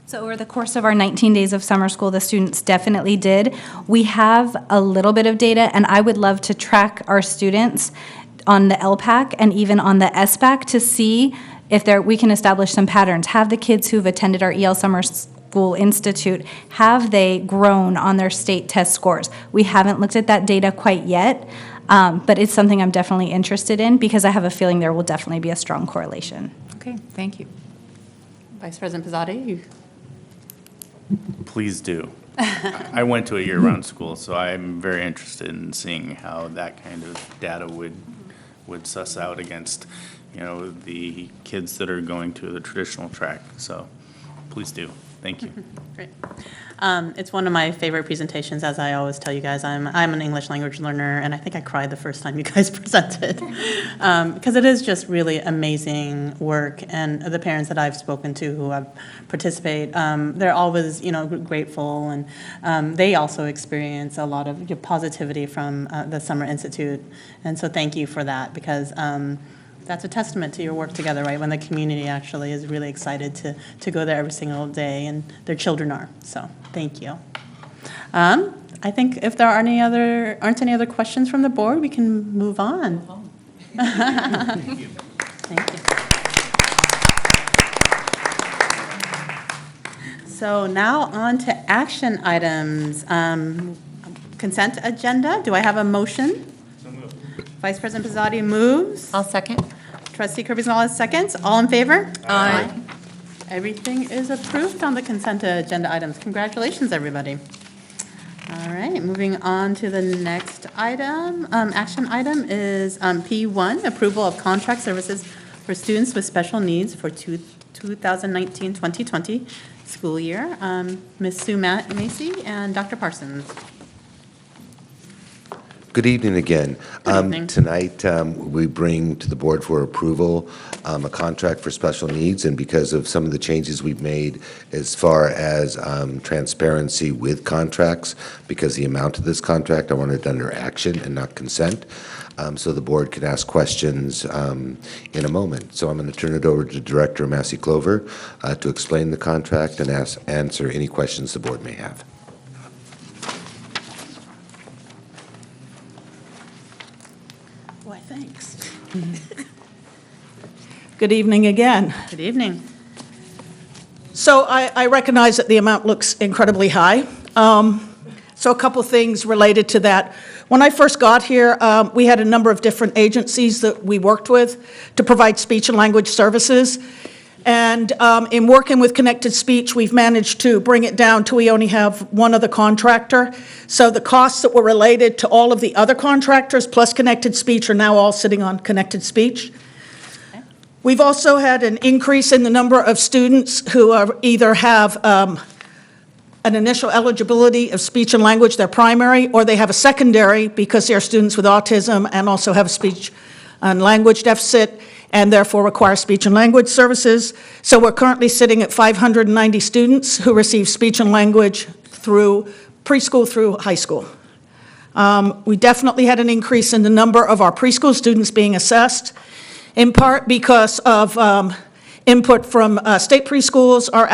So over the course of our 19 days of summer school, the students definitely did. We have a little bit of data, and I would love to track our students on the LPAC and even on the SBAC to see if we can establish some patterns. Have the kids who've attended our EL Summer School Institute, have they grown on their state test scores? We haven't looked at that data quite yet, but it's something I'm definitely interested in because I have a feeling there will definitely be a strong correlation. Okay, thank you. Vice President Pizzotti? Please do. I went to a year-round school, so I'm very interested in seeing how that kind of data would suss out against, the kids that are going to the traditional track. So please do. Thank you. Great. It's one of my favorite presentations, as I always tell you guys. I'm an English language learner, and I think I cried the first time you guys presented because it is just really amazing work. And the parents that I've spoken to who have participate, they're always, grateful, and they also experience a lot of positivity from the Summer Institute. And so thank you for that, because that's a testament to your work together, right? When the community actually is really excited to go there every single day, and their children are. So, thank you. I think if there aren't any other questions from the board, we can move on. Thank you. So now on to action items. Consent agenda. Do I have a motion? So moved. Vice President Pizzotti moves. I'll second. Trustee Kirby Gonzalez seconds. All in favor? Aye. Everything is approved on the consent agenda items. Congratulations, everybody. All right, moving on to the next item. Action item is P1, approval of contract services for students with special needs for 2019-2020 school year. Ms. Sue Macy and Dr. Parsons. Good evening again. Good evening. Tonight, we bring to the board for approval a contract for special needs, and because of some of the changes we've made as far as transparency with contracts, because the amount of this contract, I want it under action and not consent, so the board can ask questions in a moment. So I'm going to turn it over to Director Massey Clover to explain the contract and answer any questions the board may have. Thanks. Good evening again. Good evening. So I recognize that the amount looks incredibly high. So a couple things related to that. When I first got here, we had a number of different agencies that we worked with to provide speech and language services. And in working with Connected Speech, we've managed to bring it down to we only have one other contractor. So the costs that were related to all of the other contractors plus Connected Speech are now all sitting on Connected Speech. Okay. We've also had an increase in the number of students who either have an initial eligibility of speech and language, their primary, or they have a secondary because they are students with autism and also have a speech and language deficit, and therefore require speech and language services. So we're currently sitting at 590 students who receive speech and language through preschool through high school. We definitely had an increase in the number of our preschool students being assessed, in part because of input from state preschools are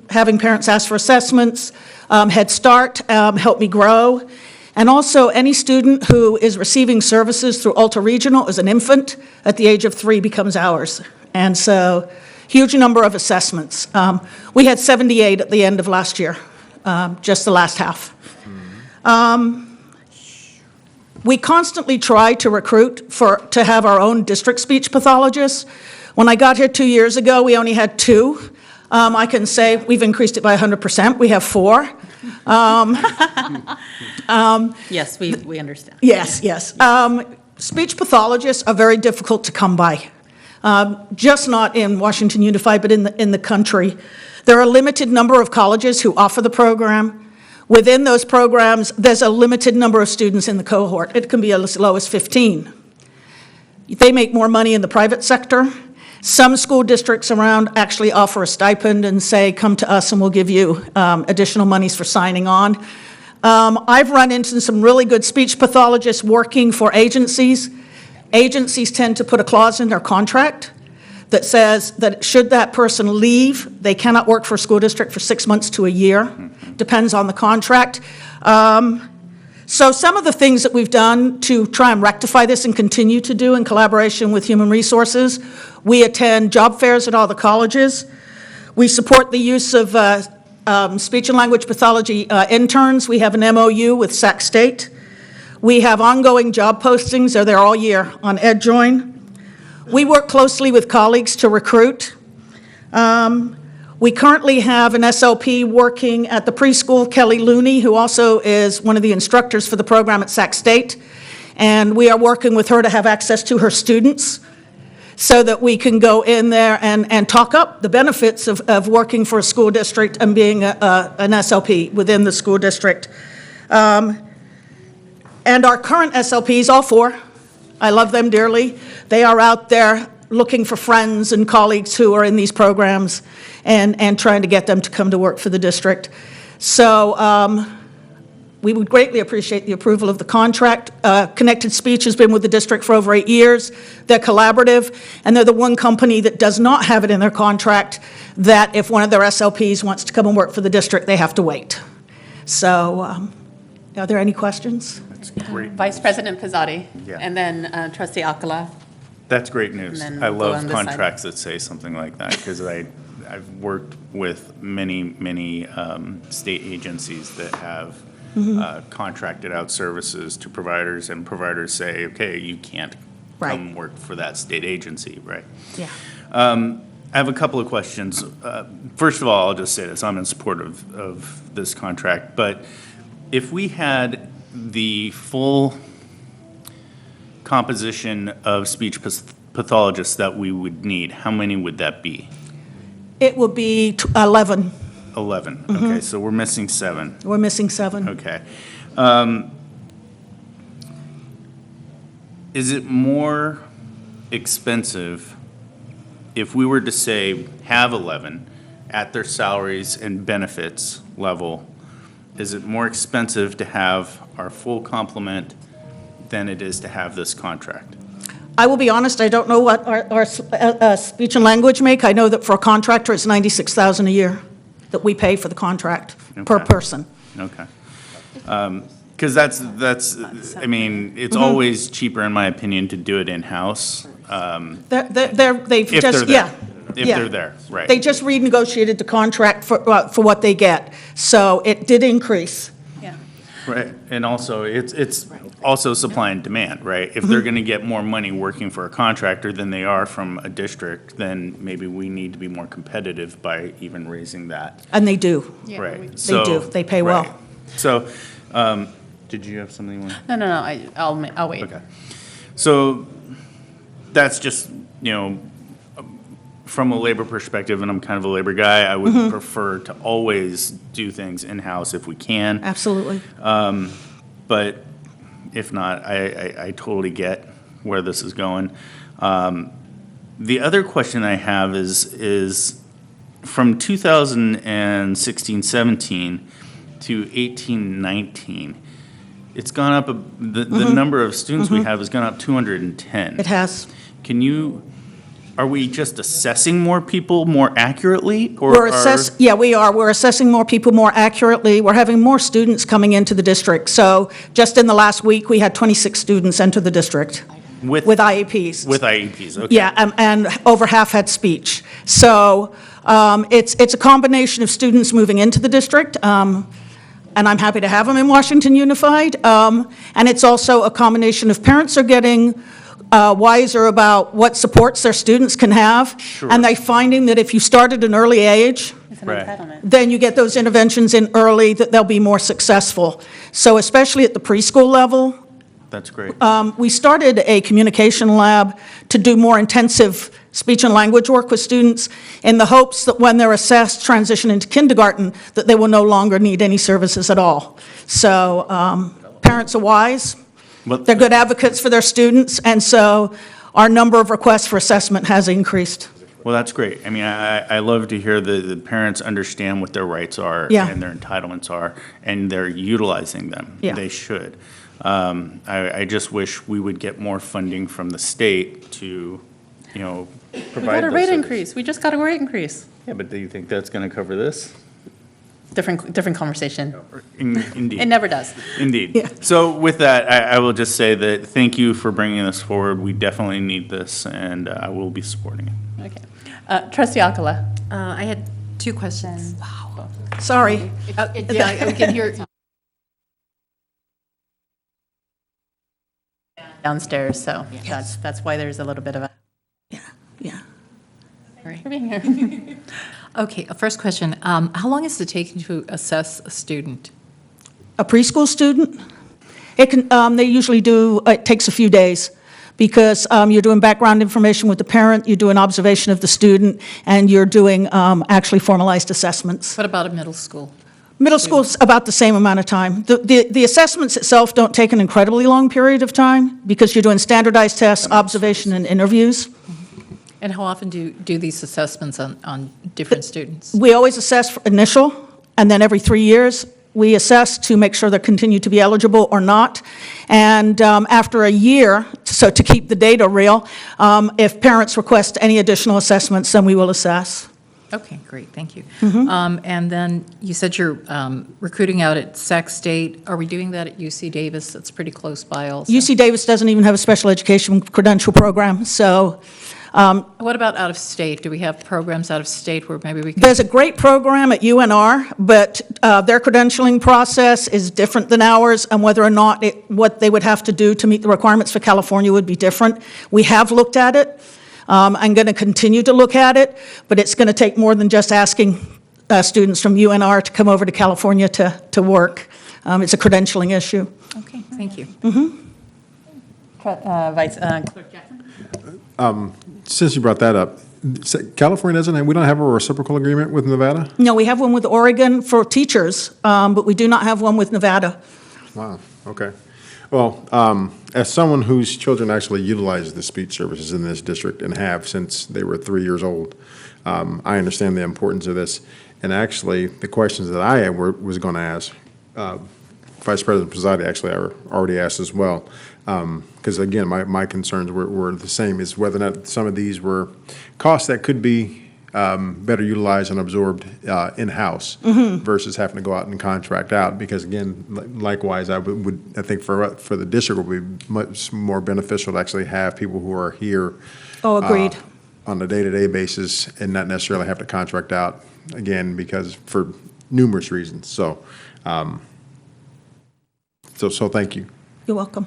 having parents ask for assessments, Head Start, Help Me Grow, and also any student who is receiving services through Ultra Regional as an infant at the age of 3 becomes ours. And so, huge number of assessments. We had 78 at the end of last year, just the last half. We constantly try to recruit to have our own district speech pathologists. When I got here 2 years ago, we only had 2. I can say we've increased it by 100%. We have 4. Yes, we understand. Yes. Speech pathologists are very difficult to come by, just not in Washington Unified, but in the country. There are a limited number of colleges who offer the program. Within those programs, there's a limited number of students in the cohort. It can be as low as 15. They make more money in the private sector. Some school districts around actually offer a stipend and say, come to us and we'll give you additional monies for signing on. I've run into some really good speech pathologists working for agencies. Agencies tend to put a clause in their contract that says that should that person leave, they cannot work for a school district for 6 months to a year. Depends on the contract. So some of the things that we've done to try and rectify this and continue to do in collaboration with Human Resources, we attend job fairs at all the colleges. We support the use of speech and language pathology interns. We have an MOU with Sac State. We have ongoing job postings. They're there all year on EdJoin. We work closely with colleagues to recruit. We currently have an SLP working at the preschool, Kelly Looney, who also is one of the instructors for the program at Sac State. And we are working with her to have access to her students so that we can go in there and talk up the benefits of working for a school district and being an SLP within the school district. And our current SLPs, all 4, I love them dearly. They are out there looking for friends and colleagues who are in these programs and trying to get them to come to work for the district. So we would greatly appreciate the approval of the contract. Connected Speech has been with the district for over 8 years. They're collaborative, and they're the one company that does not have it in their contract that if one of their SLPs wants to come and work for the district, they have to wait. So, are there any questions? That's great. Vice President Pizzotti. Yeah. And then Trustee Alcala. That's great news. And then I we'll go love on this side. contracts that say something like that, because I've worked with many state agencies that have contracted out services to providers, and providers say, okay, you can't come work for that state agency, right? Yeah. I have a couple of questions. First of all, I'll just say this, I'm in support of this contract, but if we had the full composition of speech pathologists that we would need, how many would that be? It will be 11. 11, okay, so we're missing 7. We're missing 7. Okay. Is it more expensive if we were to say have 11 at their salaries and benefits level? Is it more expensive to have our full complement than it is to have this contract? I will be honest, I don't know what our speech and language make. I know that for a contractor, it's $96,000 a year that we pay for the contract per Okay. person. Okay. Because that's, I mean, it's always cheaper, in my opinion, to do it in-house. They've If just, they're yeah. there. If yeah. they're there, right. They just renegotiated the contract for what they get. So it did increase. Right, and also, it's also supply and demand, right? If they're gonna get more money working for a contractor than they are from a district, then maybe we need to be more competitive by even raising that. And they do. Right. They do. They pay well. Right. So, did you have something you want? No, I'll wait. Okay. So, that's just, from a labor perspective, and I'm kind of a labor guy, I would prefer to always do things in-house if we can. Absolutely. But if not, I totally get where this is going. The other question I have is from 2016-17 to 18-19, it's gone up, the number of students we have has gone up 210. It has. Are we just assessing more people more accurately? Or we are. We're assessing more people more accurately. We're having more students coming into the district. So just in the last week, we had 26 students enter the district with IEPs. With IEPs, okay. Yeah, and over half had speech. So it's a combination of students moving into the district, and I'm happy to have them in Washington Unified. And it's also a combination of parents are getting wiser about what supports their students can have. Sure. And they're finding that if you start at an early age, It's an Right. entitlement. then you get those interventions in early, that they'll be more successful. So especially at the preschool level, That's great. we started a communication lab to do more intensive speech and language work with students in the hopes that when they're assessed, transition into kindergarten, that they will no longer need any services at all. So parents are wise. But- They're good advocates for their students, and so our number of requests for assessment has increased. Well, that's great. I mean, I love to hear the parents understand what their rights are Yeah. and their entitlements are, and they're utilizing them. Yeah. They should. I just wish we would get more funding from the state to, provide We got a those rate services. increase. We just got a rate increase. Yeah, but do you think that's going to cover this? Different conversation. Indeed. It never does. Indeed. Yeah. So with that, I will just say that thank you for bringing this forward. We definitely need this, and I will be supporting it. Okay. Trustee Alcala. I had 2 questions. Wow. Sorry. Yeah, I can hear. Downstairs, so that's why there's a little bit of a. Yeah. Sorry for being here. Okay, first question. How long is it taking to assess a student? A preschool student, it can, they usually do, it takes a few days, because you're doing background information with the parent, you're doing observation of the student, and you're doing actually formalized assessments. What about a middle school? Middle school's about the same amount of time. The assessments itself don't take an incredibly long period of time, because you're doing standardized tests, observation, and interviews. And how often do you do these assessments on different students? We always assess for initial, and then every 3 years, we assess to make sure they continue to be eligible or not. And after a year, so to keep the data real, if parents request any additional assessments, then we will assess. Okay, great, thank you. Mm-hmm. And then you said you're recruiting out at Sac State. Are we doing that at UC Davis? That's pretty close by also. UC Davis doesn't even have a special education credential program, so. What about out of state? Do we have programs out of state where maybe we can? There's a great program at UNR, but their credentialing process is different than ours, and whether or not what they would have to do to meet the requirements for California would be different. We have looked at it. I'm going to continue to look at it, but it's going to take more than just asking students from UNR to come over to California to work. It's a credentialing issue. Okay, thank you. Vice Clerk Jackson. Since you brought that up, California we don't have a reciprocal agreement with Nevada? No, we have one with Oregon for teachers, but we do not have one with Nevada. Wow, okay. Well, as someone whose children actually utilize the speech services in this district and have since they were 3 years old, I understand the importance of this. And actually, the questions that I was going to ask, Vice President Pizzati actually already asked as well. Because again, my concerns were the same, is whether or not some of these were costs that could be better utilized and absorbed in-house versus having to go out and contract out. Because again, likewise, I think for the district, it would be much more beneficial to actually have people who are here. Oh, agreed. On a day-to-day basis and not necessarily have to contract out, again, because for numerous reasons. So thank you. You're welcome.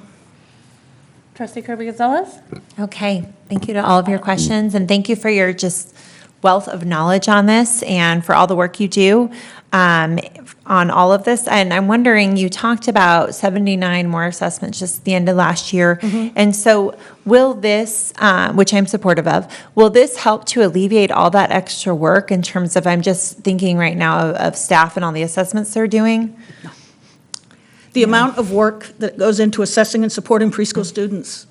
Trustee Kirby Gonzalez? Okay, thank you to all of your questions, and thank you for your just wealth of knowledge on this and for all the work you do on all of this. And I'm wondering, you talked about 79 more assessments just at the end of last year. And so will this, which I'm supportive of, will this help to alleviate all that extra work in terms of, I'm just thinking right now of staff and all the assessments they're doing? The amount of work that goes into assessing and supporting preschool students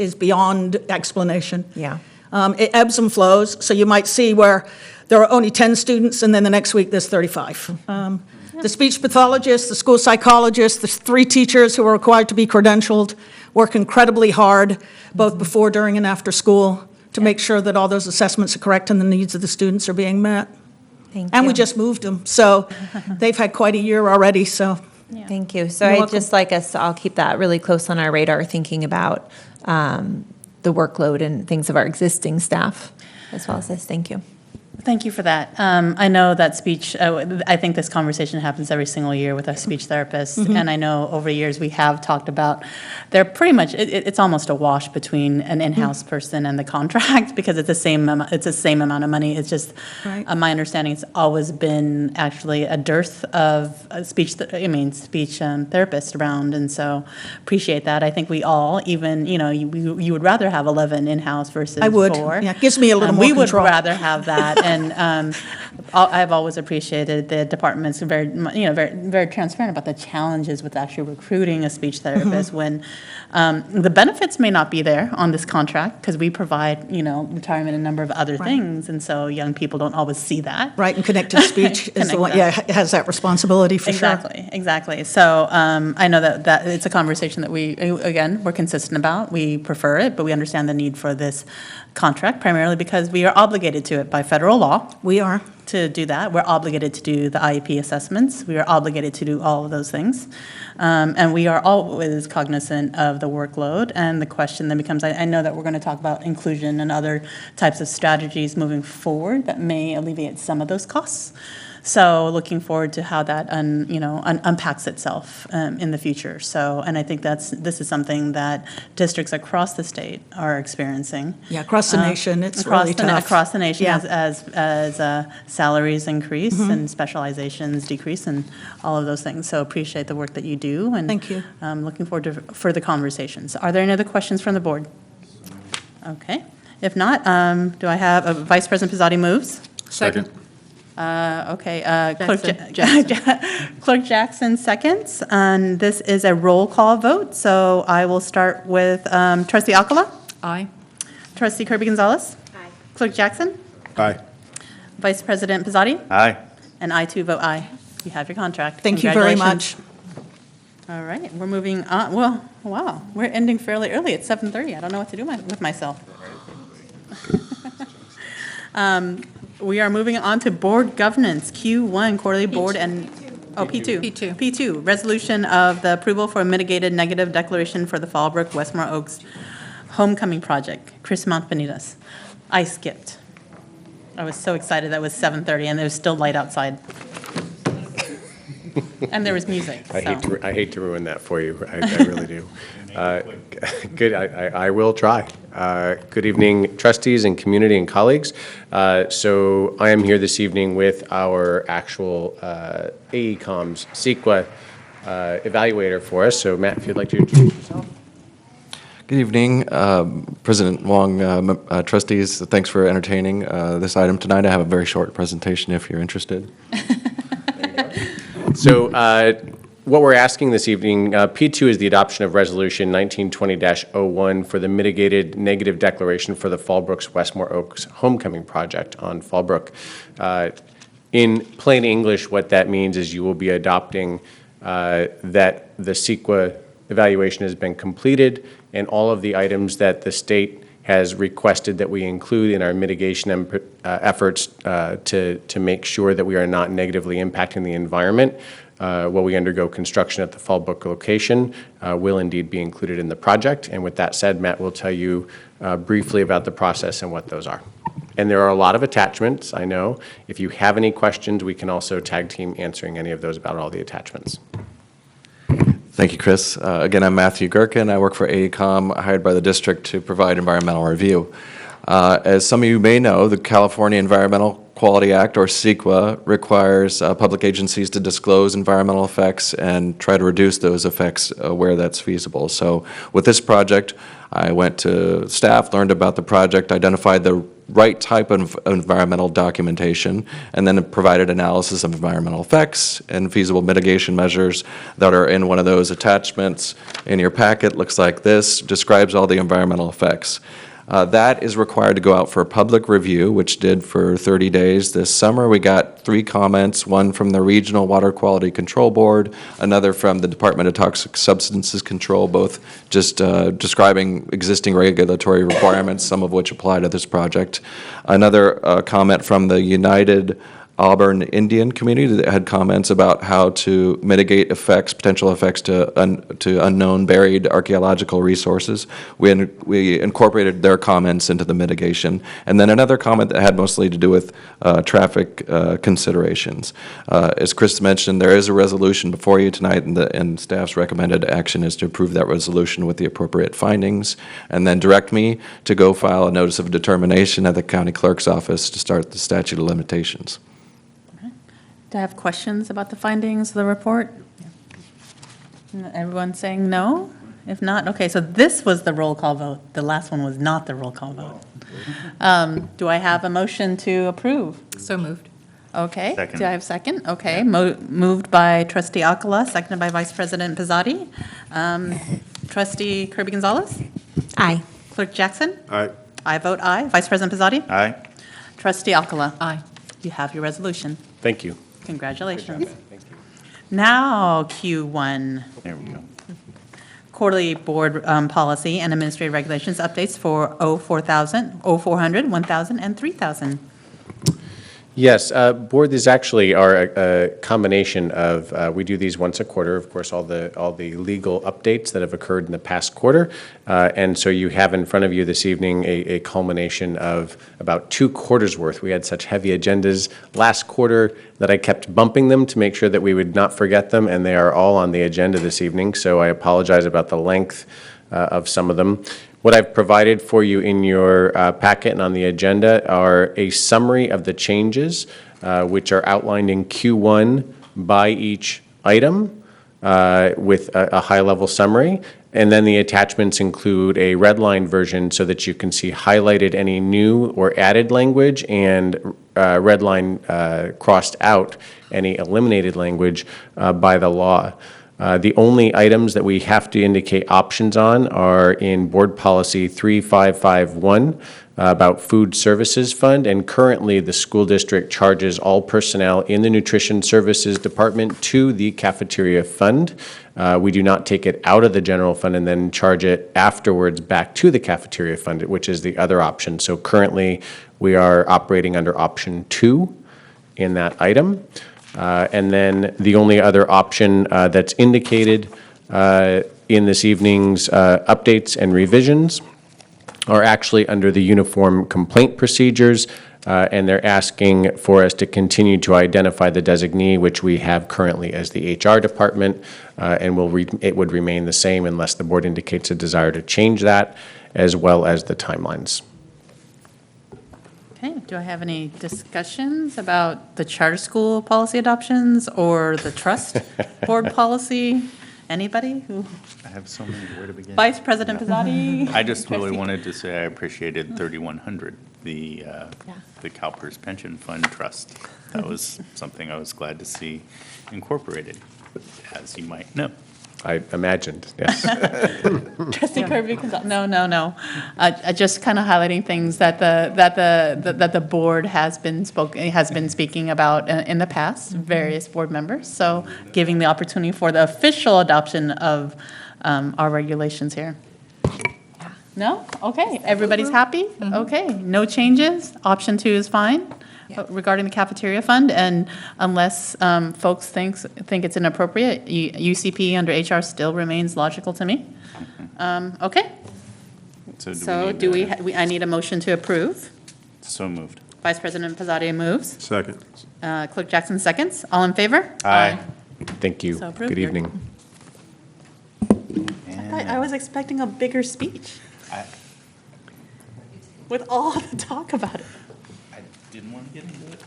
is beyond explanation. Yeah. It ebbs and flows, so you might see where there are only 10 students, and then the next week there's 35. The speech pathologist, the school psychologist, the 3 teachers who are required to be credentialed work incredibly hard, both before, during, and after school, to make sure that all those assessments are correct and the needs of the students are being met. Thank And you. we just moved them, so they've had quite a year already, so. Thank you. So You're I'd welcome. just like us, I'll keep that really close on our radar, thinking about the workload and things of our existing staff as well as this. Thank you. Thank you for that. I know that speech, I think this conversation happens every single year with our speech therapists, and I know over the years we have talked about, they're pretty much, it's almost a wash between an in-house person and the contract, because it's the same amount of money. It's just, my understanding, it's always been actually a dearth of speech therapists around, and so appreciate that. I think we all, even, you would rather have 11 in-house versus 4. I would. Yeah, it gives me a little more We would control. rather have that. And I've always appreciated the department's very very transparent about the challenges with actually recruiting a speech therapist when the benefits may not be there on this contract, because we provide, retirement and a number of other things, and so young people don't always see that. Right, and connected speech is the one, it has that responsibility for sure. Exactly. So I know that it's a conversation that we're consistent about. We prefer it, but we understand the need for this contract, primarily because we are obligated to it by federal law. We are. To do that. We're obligated to do the IEP assessments. We are obligated to do all of those things. And we are always cognizant of the workload. And the question then becomes, I know that we're going to talk about inclusion and other types of strategies moving forward that may alleviate some of those costs. So looking forward to how that unpacks itself in the future. So, and I think this is something that districts across the state are experiencing. Yeah, across the nation, it's really tough. Across the nation, Yeah. as salaries increase and specializations decrease and all of those things. So appreciate the work that you do. And thank you. Looking forward to further conversations. Are there any other questions from the board? Okay. If not, do I have Vice President Pizzati moves? Second. Clerk Jackson seconds, and this is a roll call vote, so I will start with Trustee Alcala. Aye. Trustee Kirby Gonzalez. Aye. Clerk Jackson. Aye. Vice President Pizzati. Aye. And I too vote aye. You have your contract. Thank you very Congratulations. All right, we're moving on. Well, wow, we're ending fairly early at 7:30. I don't know what to do with myself. We are moving on to board governance, Q1, quarterly board and, P2. P2, resolution of the approval for a mitigated negative declaration for the Fallbrook Westmore Oaks Homecoming Project. Chris Montpanitas. I skipped. I was so excited that it was 7:30 and it was still light outside. And there was music. I hate to ruin that for you. I really do. Good. I will try. Good evening, trustees and community and colleagues. So I am here this evening with our actual AECOM's CEQA evaluator for us. So Matt, if you'd like to introduce yourself. Good evening, President Wong, trustees. Thanks for entertaining this item tonight. I have a very short presentation if you're interested. So what we're asking this evening, P2 is the adoption of Resolution 1920-01 for the mitigated negative declaration for the Fallbrook's Westmore Oaks Homecoming Project on Fallbrook. In plain English, what that means is you will be adopting that the CEQA evaluation has been completed and all of the items that the state has requested that we include in our mitigation efforts to make sure that we are not negatively impacting the environment while we undergo construction at the Fallbrook location will indeed be included in the project. And with that said, Matt will tell you briefly about the process and what those are. And there are a lot of attachments, I know. If you have any questions, we can also tag team answering any of those about all the attachments. Thank you, Chris. Again, I'm Matthew Gherkin. I work for AECOM, hired by the district to provide environmental review. As some of you may know, the California Environmental Quality Act, or CEQA, requires public agencies to disclose environmental effects and try to reduce those effects where that's feasible. So with this project, I went to staff, learned about the project, identified the right type of environmental documentation, and then provided analysis of environmental effects and feasible mitigation measures that are in one of those attachments in your packet. Looks like this, describes all the environmental effects. That is required to go out for a public review, which did for 30 days this summer. We got 3 comments, one from the Regional Water Quality Control Board, another from the Department of Toxic Substances Control, both just describing existing regulatory requirements, some of which apply to this project. Another comment from the United Auburn Indian community that had comments about how to mitigate effects, potential effects to unknown buried archaeological resources. We incorporated their comments into the mitigation. And then another comment that had mostly to do with traffic considerations. As Chris mentioned, there is a resolution before you tonight, and staff's recommended action is to approve that resolution with the appropriate findings, and then direct me to go file a notice of determination at the county clerk's office to start the statute of limitations. Do I have questions about the findings of the report? Everyone saying no? If not, okay, so this was the roll call vote. The last one was not the roll call vote. Do I have a motion to approve? So moved. Okay. Second. Do I have a second? Okay, moved by trustee Alcala, seconded by vice president Pizzotti. Trustee Kirby Gonzalez? Aye. Clerk Jackson? Aye. I vote aye. Vice president Pizzotti? Aye. Trustee Alcala? Aye. You have your resolution. Thank you. Congratulations. Thank you. Now, Q1, There we go. quarterly board policy and administrative regulations updates for 0400, 1000, and 3000. Yes, board, these actually are a combination of, we do these once a quarter, of course, all the legal updates that have occurred in the past quarter. And so you have in front of you this evening a culmination of about 2 quarters worth. We had such heavy agendas last quarter that I kept bumping them to make sure that we would not forget them, and they are all on the agenda this evening. So I apologize about the length of some of them. What I've provided for you in your packet and on the agenda are a summary of the changes, which are outlined in Q1 by each item with a high-level summary. And then the attachments include a redline version so that you can see highlighted any new or added language and redline crossed out any eliminated language by the law. The only items that we have to indicate options on are in Board Policy 3551 about Food Services Fund, and currently the school district charges all personnel in the Nutrition Services Department to the Cafeteria Fund. We do not take it out of the general fund and then charge it afterwards back to the Cafeteria Fund, which is the other option. So currently, we are operating under option 2 in that item. And then the only other option that's indicated in this evening's updates and revisions are actually under the uniform complaint procedures, and they're asking for us to continue to identify the designee, which we have currently as the HR department, and it would remain the same unless the board indicates a desire to change that, as well as the timelines. Okay, do I have any discussions about the charter school policy adoptions or the trust board policy? Anybody who? I have so many, where to begin? Vice President Pizzotti? I just really wanted to say I appreciated 3100, the CalPERS Pension Fund Trust. That was something I was glad to see incorporated, as you might know. I imagined, yes. Trustee Kirby, no. Just kind of highlighting things that the board has been speaking about in the past, various board members. So giving the opportunity for the official adoption of our regulations here. No? Okay, everybody's happy? Okay, no changes? Option 2 is fine? Regarding the cafeteria fund, and unless folks think it's inappropriate, UCP under HR still remains logical to me. Okay. So I need a motion to approve. So moved. Vice President Pizzotti moves. Second. Clerk Jackson seconds. All in favor? Aye. Thank you. So approved. Good evening. I was expecting a bigger speech with all the talk about it. Didn't want to get into it.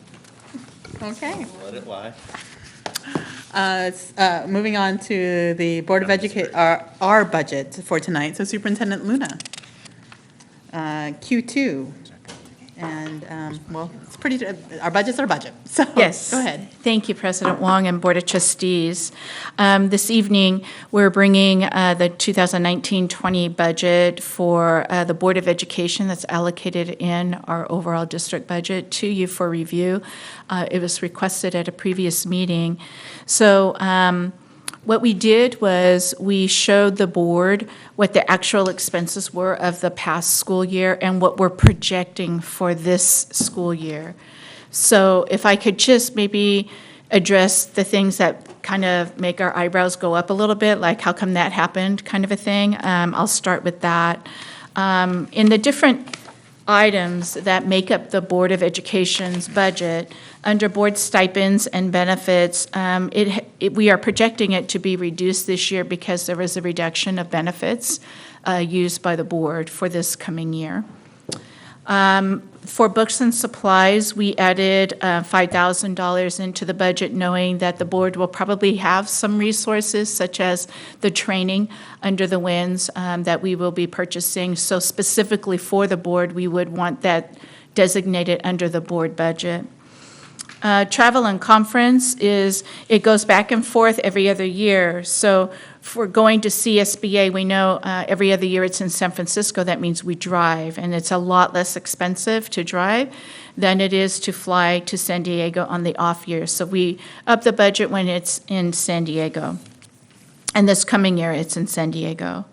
Okay. Let it lie. Moving on to the Board of Education, our budget for tonight. So Superintendent Luna, Q2. And, well, it's pretty, our budget's our budget. So Yes. go ahead. Thank you, President Wong and Board of Trustees. This evening, we're bringing the 2019-20 budget for the Board of Education that's allocated in our overall district budget to you for review. It was requested at a previous meeting. So what we did was we showed the board what the actual expenses were of the past school year and what we're projecting for this school year. So if I could just maybe address the things that kind of make our eyebrows go up a little bit, like how come that happened kind of a thing, I'll start with that. In the different items that make up the Board of Education's budget, under board stipends and benefits, we are projecting it to be reduced this year because there was a reduction of benefits used by the board for this coming year. For books and supplies, we added $5,000 into the budget, knowing that the board will probably have some resources, such as the training under the winds that we will be purchasing. So specifically for the board, we would want that designated under the board budget. Travel and conference it goes back and forth every other year. So for going to CSBA, we know every other year it's in San Francisco. That means we drive, and it's a lot less expensive to drive than it is to fly to San Diego on the off year. So we up the budget when it's in San Diego. And this coming year, it's in San Diego.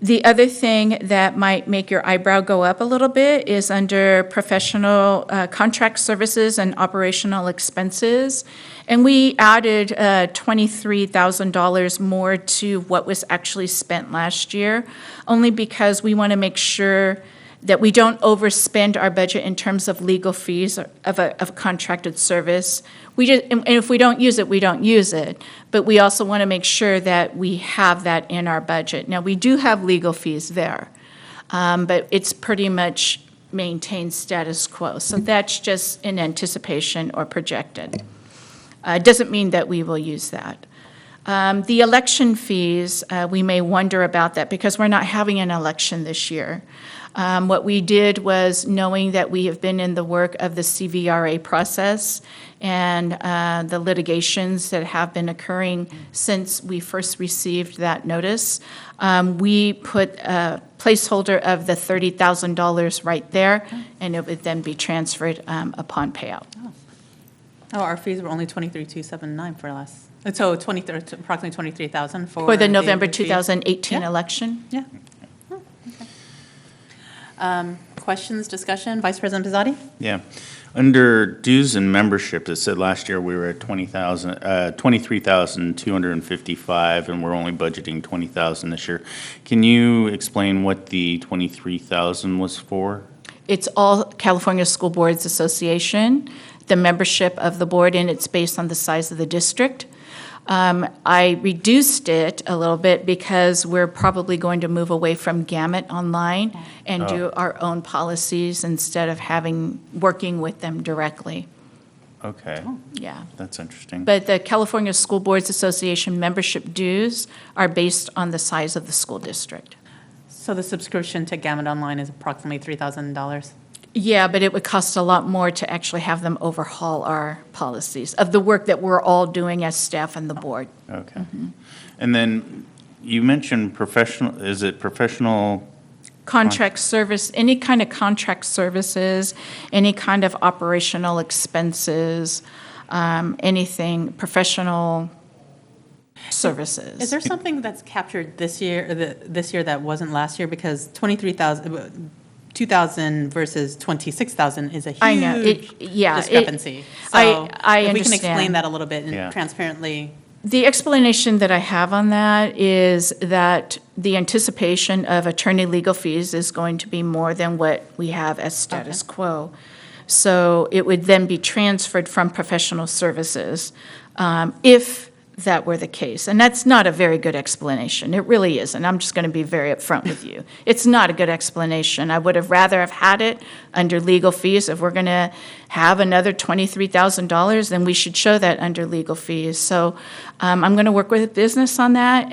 The other thing that might make your eyebrow go up a little bit is under professional contract services and operational expenses. And we added $23,000 more to what was actually spent last year, only because we want to make sure that we don't overspend our budget in terms of legal fees of contracted service. And if we don't use it, we don't use it. But we also want to make sure that we have that in our budget. Now, we do have legal fees there, but it's pretty much maintained status quo. So that's just in anticipation or projected. It doesn't mean that we will use that. The election fees, we may wonder about that because we're not having an election this year. What we did was, knowing that we have been in the work of the CVRA process and the litigations that have been occurring since we first received that notice. We put a placeholder of the $30,000 right there, and it would then be transferred upon payout. Oh, our fees were only 23,279 for last, so approximately 23,000 For the November fees. 2018 Yeah. election? Yeah. Oh, okay. Questions, discussion? Vice President Pizzotti? Yeah. Under dues and membership, it said last year we were at 23,255, and we're only budgeting 20,000 this year. Can you explain what the 23,000 was for? It's all California School Boards Association, the membership of the board, and it's based on the size of the district. I reduced it a little bit because we're probably going to move away from Gamut Online and do our own policies instead of working with them directly. Okay. Yeah. That's interesting. But the California School Boards Association membership dues are based on the size of the school district. So the subscription to Gamut Online is approximately $3,000? Yeah, but it would cost a lot more to actually have them overhaul our policies of the work that we're all doing as staff and the board. Okay. And then you mentioned professional, is it professional? Contract service, any kind of contract services, any kind of operational expenses, anything, professional services. Is there something that's captured this year that wasn't last year? Because 2,000 versus 26,000 is a I know, huge discrepancy. I If we can understand. explain that a little bit and transparently. The explanation that I have on that is that the anticipation of attorney legal fees is going to be more than what we have as status quo. So it would then be transferred from professional services if that were the case. And that's not a very good explanation. It really isn't. I'm just going to be very upfront with you. It's not a good explanation. I would have rather have had it under legal fees. If we're going to have another $23,000, then we should show that under legal fees. So I'm going to work with business on that.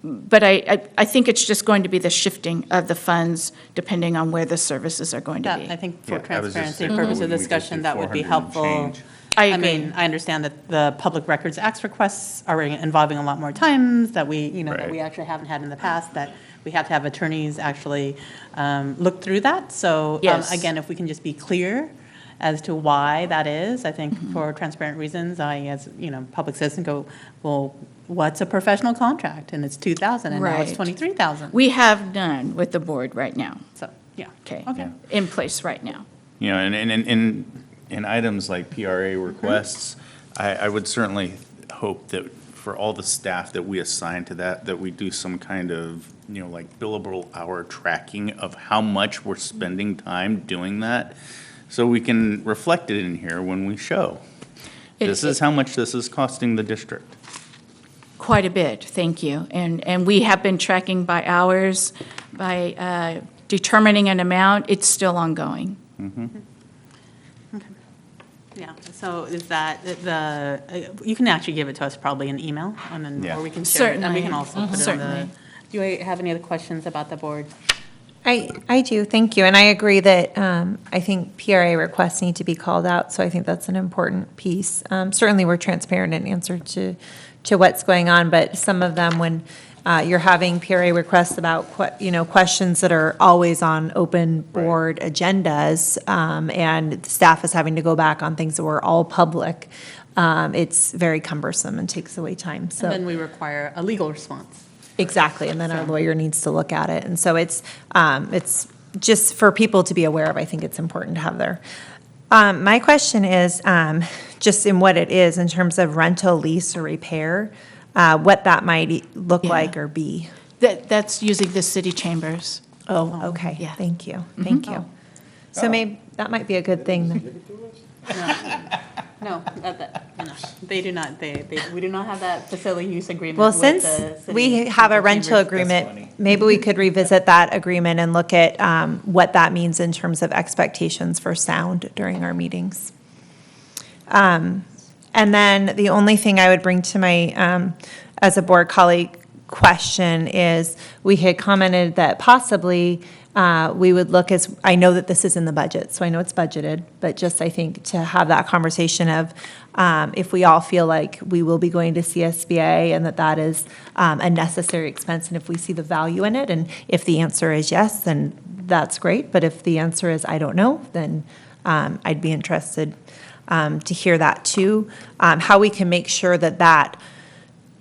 But I think it's just going to be the shifting of the funds depending on where the services are going to be. I think for transparency purposes of discussion, that would be helpful. I mean, I understand that the Public Records Act's requests are involving a lot more times that we actually haven't had in the past, that we have to have attorneys actually look through that. So Yes. again, if we can just be clear as to why that is, I think for transparent reasons, I, as, public citizen go, well, what's a professional contract? And it's 2,000 and now it's Right. 23,000. We have none with the board right now. So, yeah. Okay. Okay. In place right now. And in items like PRA requests, I would certainly hope that for all the staff that we assign to that we do some kind of, like billable hour tracking of how much we're spending time doing that, so we can reflect it in here when we show. This is how much this is costing the district. Quite a bit, thank you. And we have been tracking by hours, by determining an amount. It's still ongoing. Yeah, so is that you can actually give it to us probably in email, and then, or we can share it, and we can also put it on the. Certainly. Do you have any other questions about the board? I do, thank you. And I agree that I think PRA requests need to be called out, so I think that's an important piece. Certainly, we're transparent in answer to what's going on, but some of them, when you're having PRA requests about, questions that are always on open board agendas, and staff is having to go back on things that were all public, it's very cumbersome and takes away time, so. And then we require a legal response. Exactly, and then our lawyer needs to look at it. And so it's just for people to be aware of, I think it's important to have there. My question is, just in what it is, in terms of rental, lease, or repair, what that might look like or be. That's using the city chambers. Oh, okay, thank you, thank you. So maybe, that might be a good thing. No, they do not, we do not have that facility use agreement Well, with the since city. we have a rental agreement, maybe we could revisit that agreement and look at what that means in terms of expectations for sound during our meetings. And then the only thing I would bring to my, as a board colleague, question is, we had commented that possibly we would look as, I know that this is in the budget, so I know it's budgeted, but just I think to have that conversation of if we all feel like we will be going to CSBA and that is a necessary expense, and if we see the value in it, and if the answer is yes, then that's great, but if the answer is I don't know, then I'd be interested to hear that too. How we can make sure that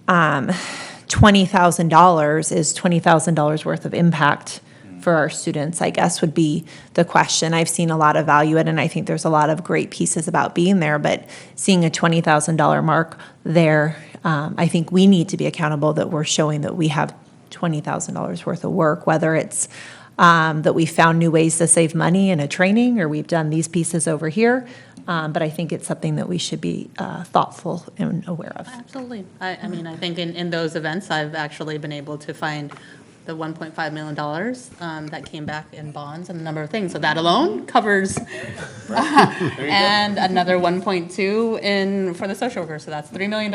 $20,000 is $20,000 worth of impact for our students, I guess, would be the question. I've seen a lot of value in it, and I think there's a lot of great pieces about being there, but seeing a $20,000 mark there, I think we need to be accountable that we're showing that we have $20,000 worth of work, whether it's that we found new ways to save money in a training, or we've done these pieces over here. But I think it's something that we should be thoughtful and aware of. Absolutely. I mean, I think in those events, I've actually been able to find the $1.5 million that came back in bonds and a number of things. So that alone covers, and another 1.2 for the social worker. So that's $3 million.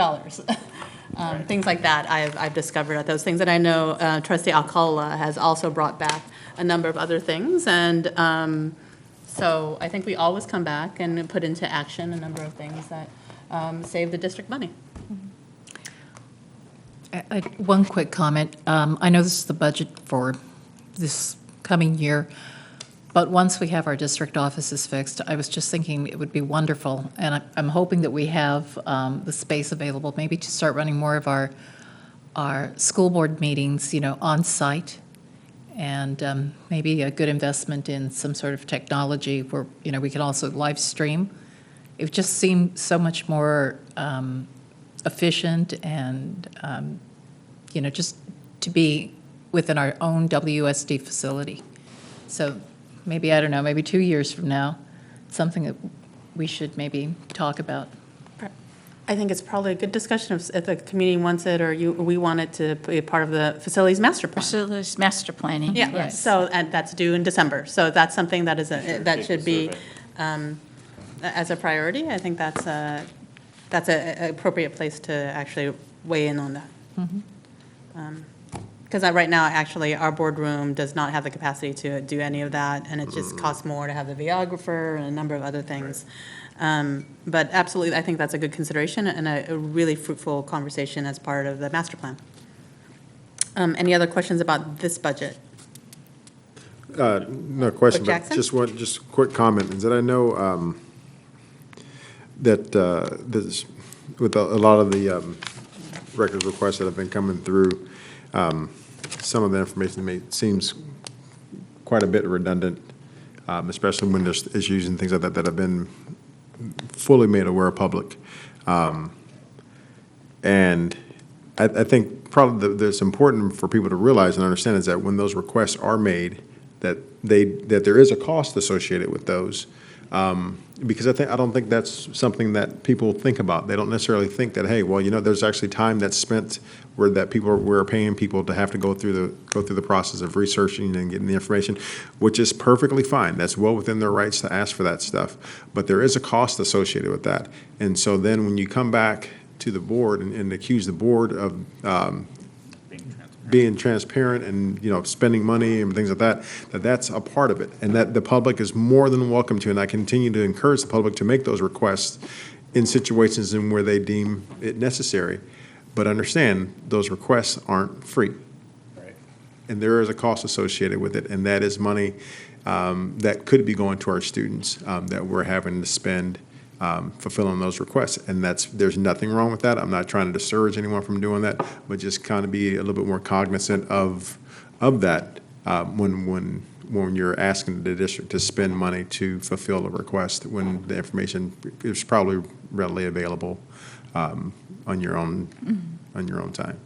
Things like that I've discovered at those things. And I know Trustee Alcala has also brought back a number of other things. And so I think we always come back and put into action a number of things that save the district money. One quick comment. I know this is the budget for this coming year, but once we have our district offices fixed, I was just thinking it would be wonderful, and I'm hoping that we have the space available, maybe to start running more of our school board meetings, on site, and maybe a good investment in some sort of technology where, we can also live stream. It just seemed so much more efficient and, just to be within our own WSD facility. So maybe, I don't know, maybe 2 years from now, something that we should maybe talk about. I think it's probably a good discussion if the community wants it, or we want it to be part of the facilities master plan. Facilities master planning. Yeah, Yes. so, and that's due in December. So that's something that that should be as a priority. I think that's an appropriate place to actually weigh in on that. Because right now, actually, our boardroom does not have the capacity to do any of that, and it just costs more to have the videographer and a number of other things. But absolutely, I think that's a good consideration and a really fruitful conversation as part of the master plan. Any other questions about this budget? No question, but Jackson? just a quick comment, is that I know that this, with a lot of the records requests that have been coming through, some of the information seems quite a bit redundant, especially when there's issues and things like that that have been fully made aware of public. And I think probably that's important for people to realize and understand is that when those requests are made, that there is a cost associated with those. Because I don't think that's something that people think about. They don't necessarily think that, hey, well, there's actually time that's spent where we're paying people to have to go through the process of researching and getting the information, which is perfectly fine. That's well within their rights to ask for that stuff. But there is a cost associated with that. And so then when you come back to the board and accuse the board of being transparent and, spending money and things like that's a part of it. And that the public is more than welcome to, and I continue to encourage the public to make those requests in situations in where they deem it necessary. But understand, those requests aren't free. Right. And there is a cost associated with it, and that is money that could be going to our students that we're having to spend fulfilling those requests. And there's nothing wrong with that. I'm not trying to discourage anyone from doing that, but just kind of be a little bit more cognizant of that when you're asking the district to spend money to fulfill a request, when the information is probably readily available on your own time.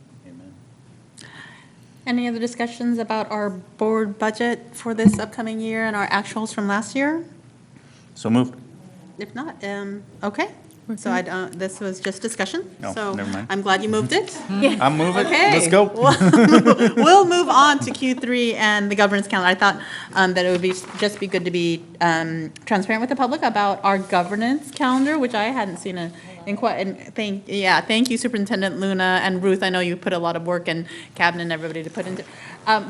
Any other discussions about our board budget for this upcoming year and our actuals from last year? So moved. If not, okay. So this was just discussion. No, So never mind. I'm glad you moved it. I'm moving. Okay. Let's go. We'll move on to Q3 and the governance calendar. I thought that it would be good to be transparent with the public about our governance calendar, which I hadn't seen Thank you, Superintendent Luna and Ruth. I know you put a lot of work and Cabinet and everybody to put into.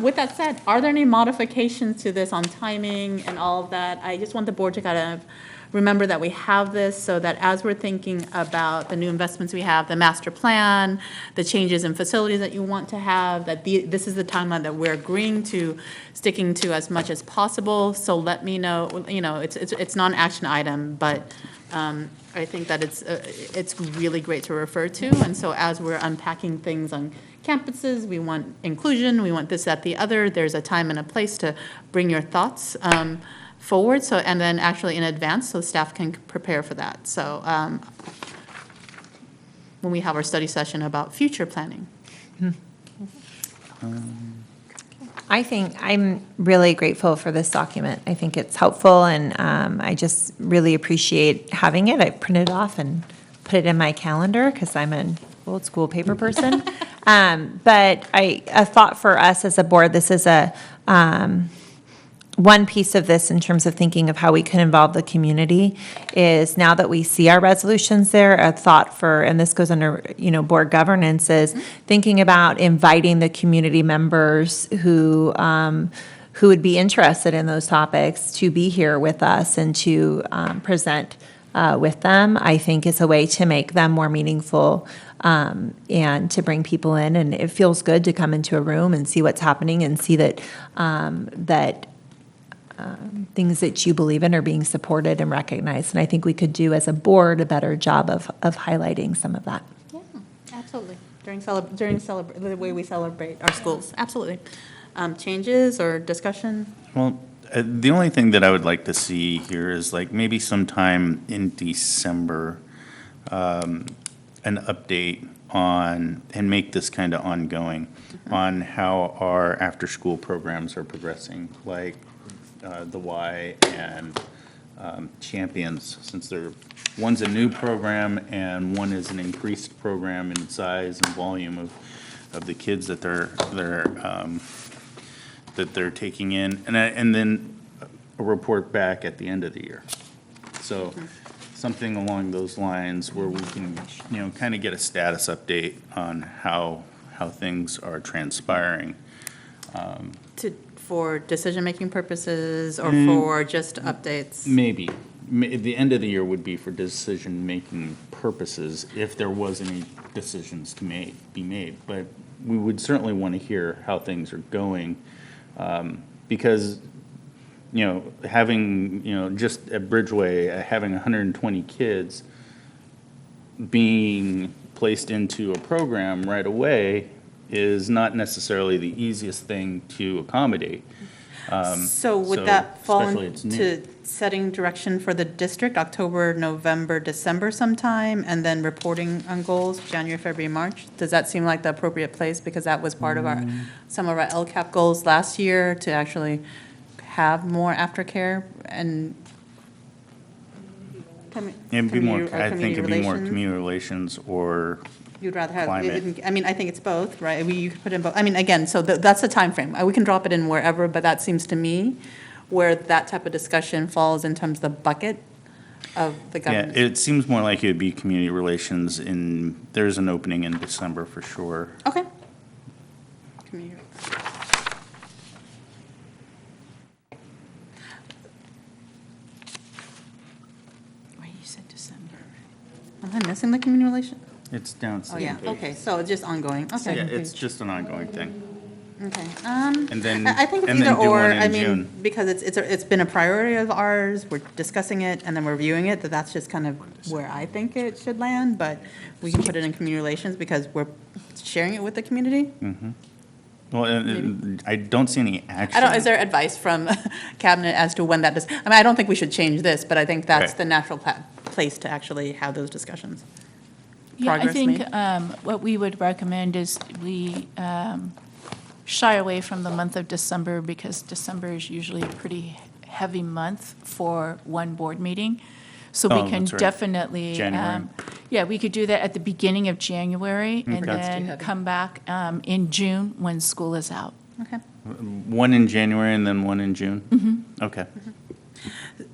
With that said, are there any modifications to this on timing and all of that? I just want the board to kind of remember that we have this so that as we're thinking about the new investments we have, the master plan, the changes in facilities that you want to have, that this is the timeline that we're agreeing to, sticking to as much as possible. So let me know, it's not an action item, but I think that it's really great to refer to. And so as we're unpacking things on campuses, we want inclusion, we want this, that, the other, there's a time and a place to bring your thoughts forward, so, and then actually in advance, so staff can prepare for that. So when we have our study session about future planning. I think I'm really grateful for this document. I think it's helpful, and I just really appreciate having it. I printed it off and put it in my calendar because I'm an old school paper person. But a thought for us as a board, this is one piece of this in terms of thinking of how we can involve the community is now that we see our resolutions there, a thought for, and this goes under, board governance, is thinking about inviting the community members who would be interested in those topics to be here with us and to present with them, I think is a way to make them more meaningful and to bring people in. And it feels good to come into a room and see what's happening and see that things that you believe in are being supported and recognized. And I think we could do as a board a better job of highlighting some of that. Yeah, absolutely. During the way we celebrate our schools, absolutely. Changes or discussion? Well, the only thing that I would like to see here is like maybe sometime in December, an update on, and make this kind of ongoing, on how our after-school programs are progressing, like the Y and Champions, since one's a new program and one is an increased program in size and volume of the kids that they're taking in, and then a report back at the end of the year. So something along those lines where we can, kind of get a status update on how things are transpiring. For decision-making purposes or for just updates? Maybe. The end of the year would be for decision-making purposes if there was any decisions to be made. But we would certainly want to hear how things are going because, having, just at Bridgeway, having 120 kids being placed into a program right away is not necessarily the easiest thing to accommodate. So would that fall especially it's new. into setting direction for the district, October, November, December sometime, and then reporting on goals, January, February, March? Does that seem like the appropriate place? Because that was part of some of our LCAP goals last year, to actually have more aftercare and It'd be more, I think it'd be more community relations or you'd rather have, climate. I think it's both, right? You could put in both. Again, so that's the timeframe. We can drop it in wherever, but that seems to me where that type of discussion falls in terms of the bucket of the government. Yeah, it seems more like it would be community relations there's an opening in December for sure. Okay. Wait, you said December. Am I missing the community relation? It's down. Oh, yeah, okay, so it's just ongoing, okay. Yeah, it's just an ongoing thing. Okay. And then, I think it's and then either do or, one in June. because it's been a priority of ours, we're discussing it and then we're reviewing it, that's just kind of where I think it should land, but we can put it in community relations because we're sharing it with the community. Mm-hmm. Well, I don't see any action. Is there advice from Cabinet as to when that does, I don't think we should change this, but I think that's the natural place to actually have those discussions. Yeah, I Progress think made? what we would recommend is we shy away from the month of December because December is usually a pretty heavy month for one board meeting. So we can that's right. January. We could do that at the beginning of January and then come back in June when school is out. Okay. One in January and then one in June? Mm-hmm. Okay.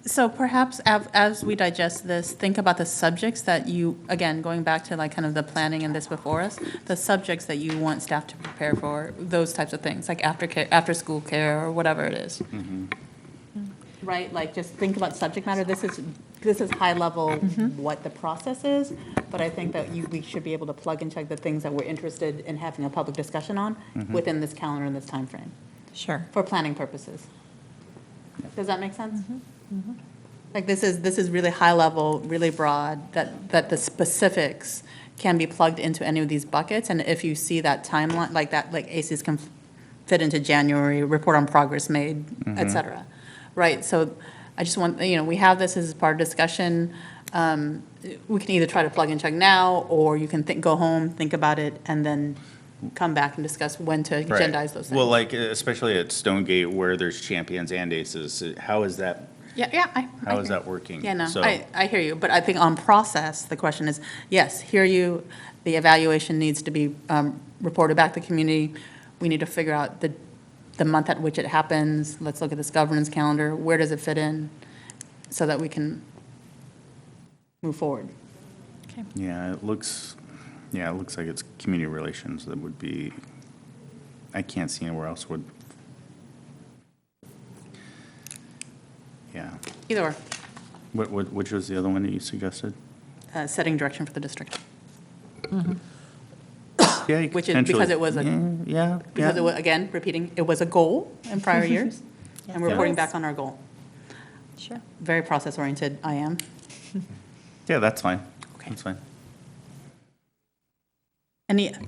So perhaps as we digest this, think about the subjects that you, again, going back to like kind of the planning and this before us, the subjects that you want staff to prepare for, those types of things, like after school care or whatever it is. Right, like just think about subject matter. This is high level what the process is, but I think that we should be able to plug and check the things that we're interested in having a public discussion on within this calendar and this time frame. Sure. For planning purposes. Does that make sense? Like this is really high level, really broad, that the specifics can be plugged into any of these buckets, and if you see that timeline, like that, like ACs can fit into January, report on progress made, et cetera. Right, so I just want, we have this as part of discussion. We can either try to plug and check now, or you can go home, think about it, and then come back and discuss when to agendize those things. Well, like, especially at Stonegate where there's champions and aces, how is that? How is that working? Yeah, no, So- I hear you, but I think on process, the question is, yes, hear you, the evaluation needs to be reported back to the community. We need to figure out the month at which it happens. Let's look at this governance calendar. Where does it fit in so that we can move forward? Yeah, it looks like it's community relations that would be, I can't see anywhere else would. Yeah. Either or. Which was the other one that you suggested? Setting direction for the district. Yeah, you could Which is because it was yeah. Because it was, again, repeating, it was a goal in prior years, and we're Yeah. reporting back on our goal. Sure. Very process-oriented, I am. Yeah, that's fine. That's fine.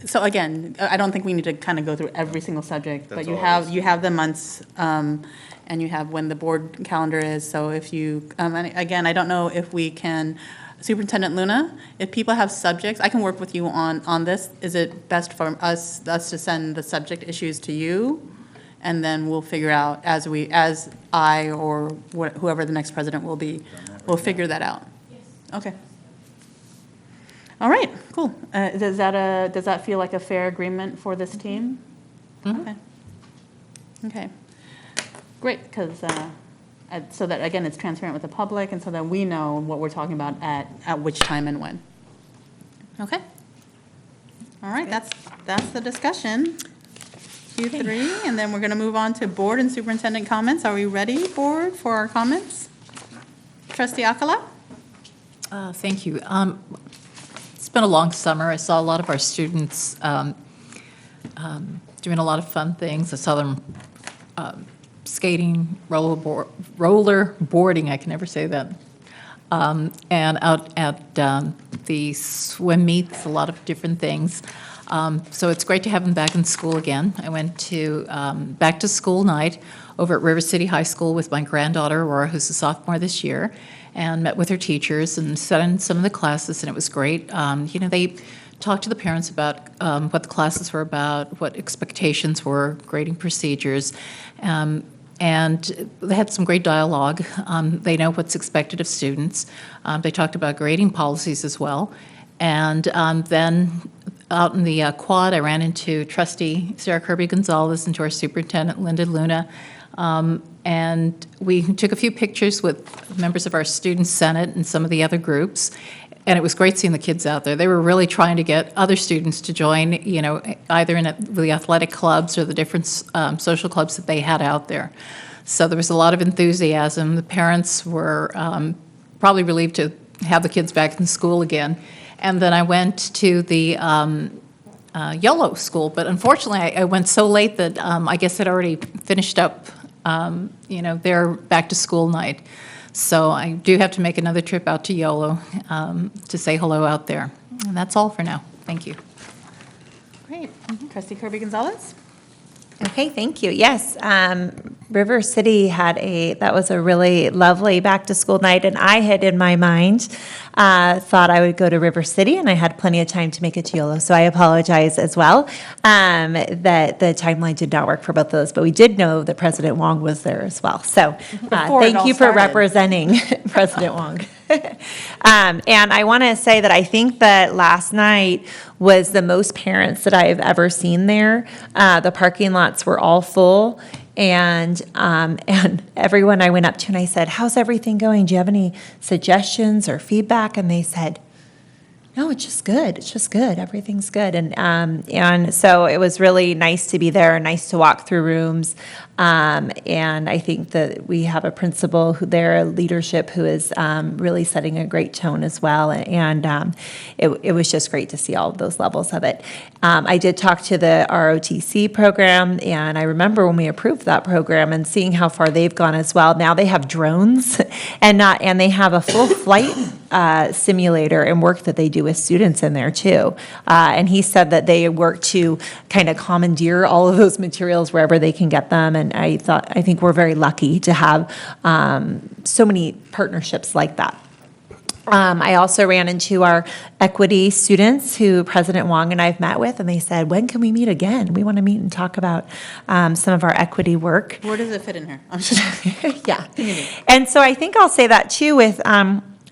So again, I don't think we need to kind of go through every single subject, but That's you all I have the months, and you have when the board calendar is, so if you, and again, I don't know if we can, Superintendent Luna, if people have subjects, I can work with you on this. Is it best for us to send the subject issues to you? And then we'll figure out as I or whoever the next president will be, we'll figure that out. Okay. All right, cool. Does that feel like a fair agreement for this team? Okay. Okay. Great, because so that, again, it's transparent with the public, and so that we know what we're talking about at which time and when. Okay? All right, that's the discussion. Q3, and then we're going to move on to board and superintendent comments. Are we ready, board, for our comments? Trustee Akala? Thank you. It's been a long summer. I saw a lot of our students doing a lot of fun things. I saw them skating, roller boarding, I can never say that, and out at the swim meets, a lot of different things. So it's great to have them back in school again. I went to back to school night over at River City High School with my granddaughter, Aurora, who's a sophomore this year, and met with her teachers and sat in some of the classes, and it was great. They talked to the parents about what the classes were about, what expectations were, grading procedures, and they had some great dialogue. They know what's expected of students. They talked about grading policies as well. And then out in the quad, I ran into Trustee Sarah Kirby-Gonzalez and to our Superintendent, Linda Luna. And we took a few pictures with members of our Student Senate and some of the other groups. And it was great seeing the kids out there. They were really trying to get other students to join, either in the athletic clubs or the different social clubs that they had out there. So there was a lot of enthusiasm. The parents were probably relieved to have the kids back in school again. And then I went to the YOLO school, but unfortunately I went so late that I guess I'd already finished up, their back to school night. So I do have to make another trip out to YOLO to say hello out there. And that's all for now. Thank you. Great. Trustee Kirby-Gonzalez? Okay, thank you. Yes, River City that was a really lovely back-to-school night, and I had in my mind thought I would go to River City, and I had plenty of time to make it to YOLO, so I apologize as well that the timeline did not work for both of those, but we did know that President Wong was there as well. So thank you for representing President Wong. And I want to say that I think that last night was the most parents that I have ever seen there. The parking lots were all full, And everyone I went up to and I said, how's everything going? Do you have any suggestions or feedback? And they said, no, it's just good. It's just good. Everything's good. And so it was really nice to be there, nice to walk through rooms. And I think that we have a principal who their leadership who is really setting a great tone as well. And it was just great to see all of those levels of it. I did talk to the ROTC program, and I remember when we approved that program and seeing how far they've gone as well. Now they have drones and they have a full flight simulator and work that they do with students in there too. And he said that they work to kind of commandeer all of those materials wherever they can get them. And I think we're very lucky to have so many partnerships like that. I also ran into our equity students who President Wong and I have met with, and they said, when can we meet again? We want to meet and talk about some of our equity work. Where does it fit in here? I'm just Yeah. And so I think I'll say that too with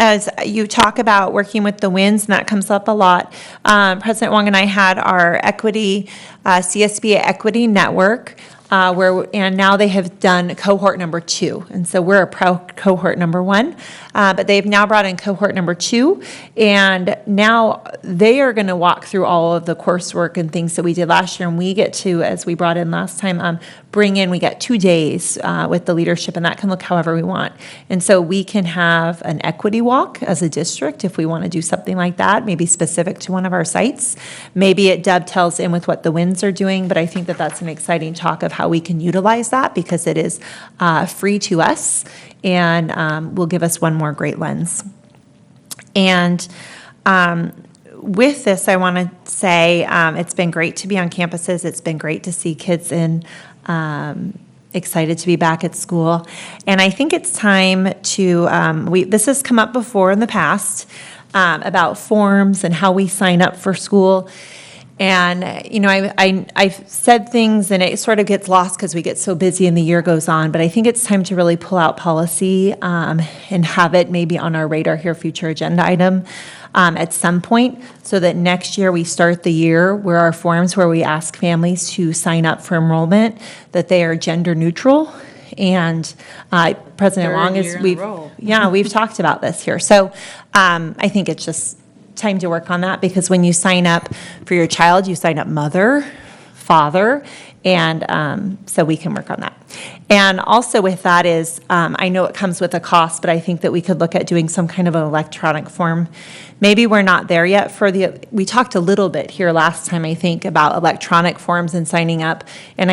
as you talk about working with the WINS, and that comes up a lot. President Wong and I had our equity, CSBA Equity Network, and now they have done cohort number 2. And so we're a cohort number 1, but they've now brought in cohort number 2. And now they are going to walk through all of the coursework and things that we did last year. And we get to, as we brought in last time, we get 2 days with the leadership, and that can look however we want. And so we can have an equity walk as a district if we want to do something like that, maybe specific to one of our sites. Maybe it dovetails in with what the WINS are doing, but I think that that's an exciting talk of how we can utilize that because it is free to us and will give us one more great lens. And with this, I want to say it's been great to be on campuses. It's been great to see kids excited to be back at school. And I think it's time to, this has come up before in the past about forms and how we sign up for school. And, you know, I've said things and it sort of gets lost because we get so busy and the year goes on. But I think it's time to really pull out policy and have it maybe on our radar here, future agenda item at some point, so that next year we start the year where our forms where we ask families to sign up for enrollment, that they are gender neutral. And President Wong is, we've talked about this here. So I think it's just time to work on that, because when you sign up for your child, you sign up mother, father, and so we can work on that. And also with that is, I know it comes with a cost, but I think that we could look at doing some kind of an electronic form. Maybe we're not there yet we talked a little bit here last time, I think, about electronic forms and signing up, and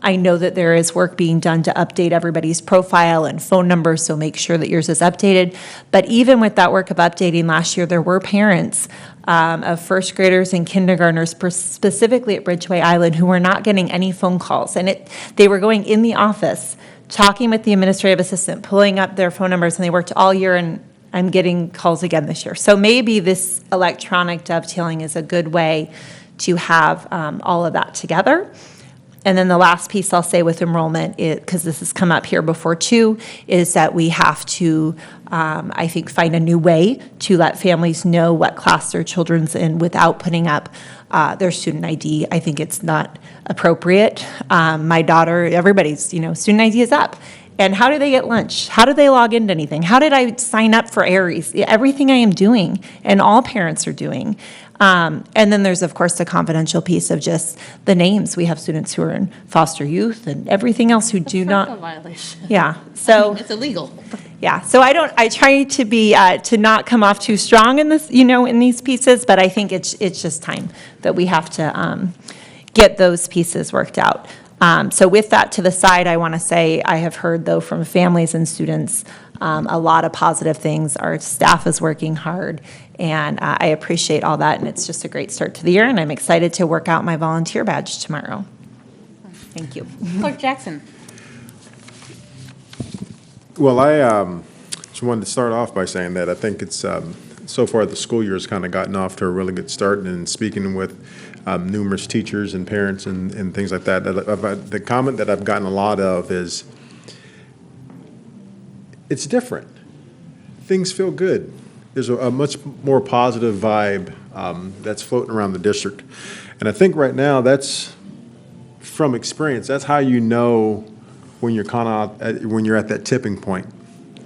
I know that there is work being done to update everybody's profile and phone number, so make sure that yours is updated. But even with that work of updating last year, there were parents of first graders and kindergartners, specifically at Ridgeway Island, who were not getting any phone calls. And they were going in the office, talking with the administrative assistant, pulling up their phone numbers, and they worked all year, and I'm getting calls again this year. So maybe this electronic dovetailing is a good way to have all of that together. And then the last piece I'll say with enrollment, because this has come up here before too, is that we have to, I think, find a new way to let families know what class their children's in without putting up their student ID. I think it's not appropriate. My daughter, everybody's, student ID is up. And how do they get lunch? How do they log into anything? How did I sign up for Aries? Everything I am doing, and all parents are doing. And then there's, of course, the confidential piece of just the names. We have students who are in foster youth and everything else who do not. That's a violation. Yeah. So it's illegal. Yeah. So I try to be, to not come off too strong in this, in these pieces, but I think it's just time that we have to get those pieces worked out. So with that to the side, I want to say I have heard, though, from families and students a lot of positive things. Our staff is working hard, and I appreciate all that, and it's just a great start to the year, and I'm excited to work out my volunteer badge tomorrow. Thank you. Clerk Jackson. Well, I just wanted to start off by saying that I think it's, so far the school year has kind of gotten off to a really good start, and speaking with numerous teachers and parents and things like that, the comment that I've gotten a lot of is, it's different. Things feel good. There's a much more positive vibe that's floating around the district. And I think right now that's from experience, that's how you know when you're when you're at that tipping point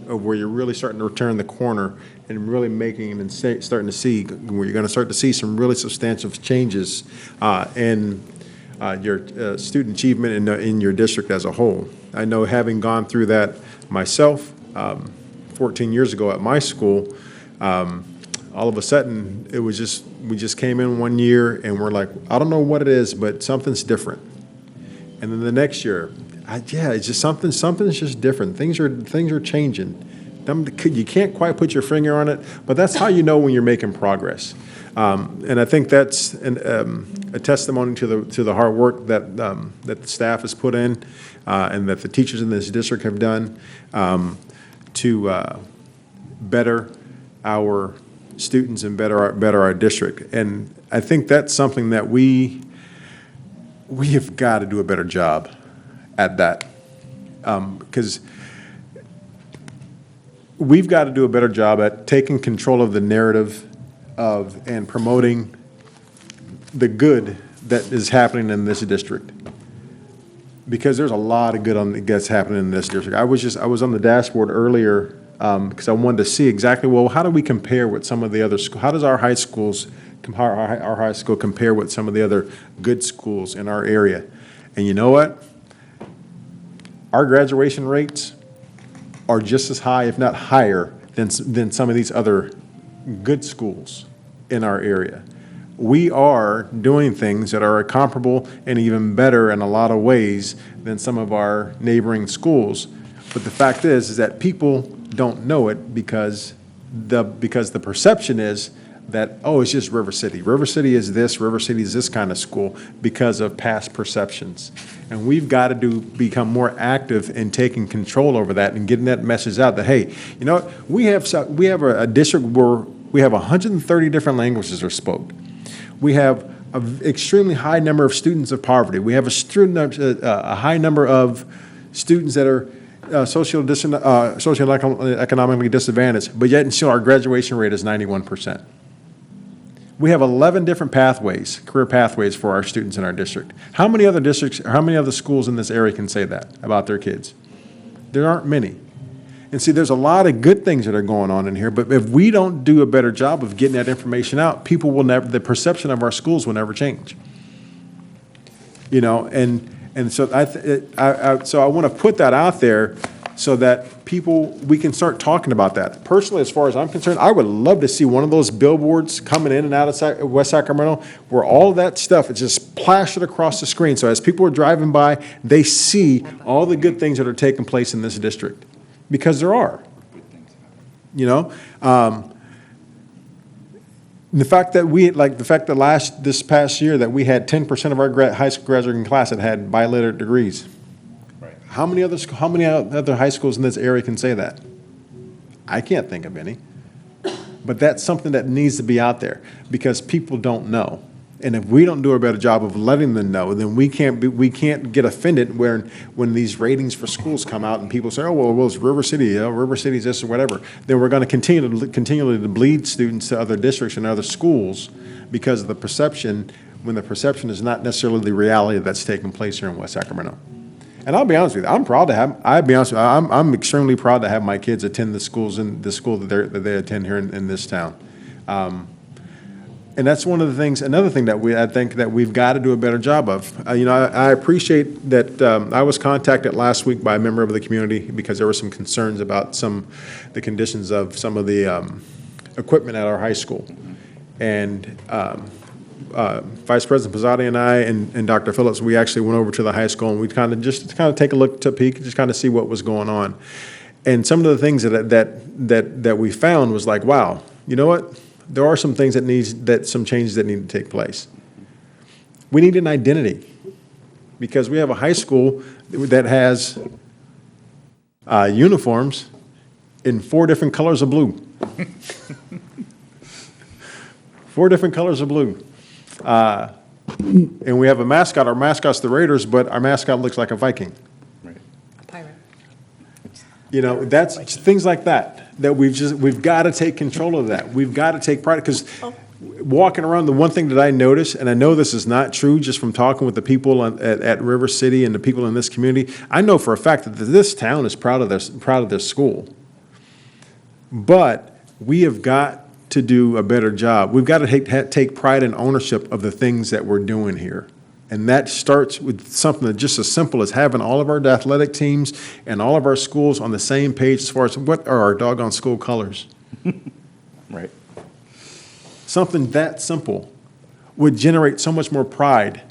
of where you're really starting to turn the corner and really making and starting to see where you're going to start to see some really substantial changes in your student achievement in your district as a whole. I know, having gone through that myself 14 years ago at my school, all of a sudden we just came in one year and we're like, I don't know what it is, but something's different. And then the next year, it's just something's just different. Things are changing. You can't quite put your finger on it, but that's how you know when you're making progress. And I think that's a testimony to the hard work that the staff has put in, and that the teachers in this district have done to better our students and better our district. And I think that's something that we have got to do a better job at that, because we've got to do a better job at taking control of the narrative and promoting the good that is happening in this district, because there's a lot of good that's happening in this district. I was on the dashboard earlier because I wanted to see exactly, well, how do we compare with some of the other schools? How does our high school compare with some of the other good schools in our area? And you know what? Our graduation rates are just as high, if not higher, than some of these other good schools in our area. We are doing things that are comparable and even better in a lot of ways than some of our neighboring schools. But the fact is that people don't know it because the perception is that, oh, it's just River City. River City is this, River City is this kind of school, because of past perceptions. And we've got to become more active in taking control over that and getting that message out that, hey, you know what, we have a district where we have 130 different languages are spoken. We have an extremely high number of students of poverty. We have a high number of students that are socioeconomically disadvantaged, but yet and still our graduation rate is 91%. We have 11 different pathways, career pathways for our students in our district. How many other districts, or how many other schools in this area can say that about their kids? There aren't many. And see, there's a lot of good things that are going on in here, but if we don't do a better job of getting that information out, the perception of our schools will never change. You know, and so I want to put that out there so that we can start talking about that. Personally, as far as I'm concerned, I would love to see one of those billboards coming in and out of West Sacramento where all that stuff is just plastered across the screen. So as people are driving by, they see all the good things that are taking place in this district, because there are. You know, the fact that this past year that we had 10% of our high school graduating class that had biliterate degrees. How many other high schools in this area can say that? I can't think of any. But that's something that needs to be out there because people don't know. And if we don't do a better job of letting them know, then we can't get offended when these ratings for schools come out and people say, oh, well, it's River City, River City's this or whatever. Then we're going to continually to bleed students to other districts and other schools because of the perception, when the perception is not necessarily the reality that's taking place here in West Sacramento. And I'll be honest with you, I'm extremely proud to have my kids attend the school that they attend here in this town. And that's another thing that I think that we've got to do a better job of. I appreciate that I was contacted last week by a member of the community because there were some concerns about the conditions of some of the equipment at our high school. And Vice President Pizzati and I and Dr. Phillips, we actually went over to the high school and we kind of take a peek, just kind of see what was going on. And some of the things that we found was like, wow, you know what? There are some things some changes that need to take place. We need an identity because we have a high school that has uniforms in 4 different colors of blue. 4 different colors of blue. And we have a mascot. Our mascot's the Raiders, but our mascot looks like a Viking. Right. A pirate. You know, that's things like that we've got to take control of that. We've got to take pride because walking around, the one thing that I noticed, and I know this is not true just from talking with the people at River City and the people in this community, I know for a fact that this town is proud of their school. But we have got to do a better job. We've got to take pride and ownership of the things that we're doing here. And that starts with something that just as simple as having all of our athletic teams and all of our schools on the same page as far as what are our doggone school colors. Right. Something that simple would generate so much more pride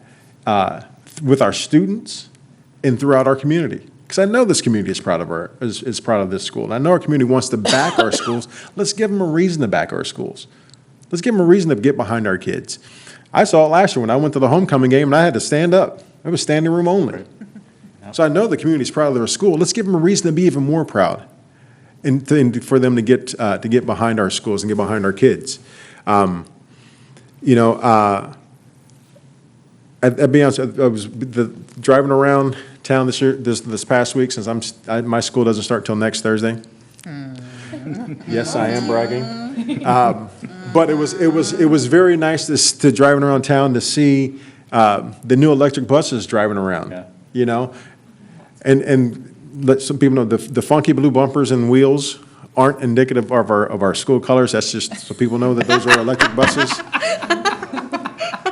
with our students and throughout our community. Because I know this community is proud of this school. And I know our community wants to back our schools. Let's give them a reason to back our schools. Let's give them a reason to get behind our kids. I saw it last year when I went to the homecoming game and I had to stand up. It was standing room only. So I know the community is proud of their school. Let's give them a reason to be even more proud, and for them to get behind our schools and get behind our kids. I'll be honest. I was driving around town this past week since my school doesn't start till next Thursday. Yes, I am bragging. But it was very nice to driving around town to see the new electric buses driving around. Yeah. You know, and let some people know the funky blue bumpers and wheels aren't indicative of our school colors. That's just so people know that those are electric buses.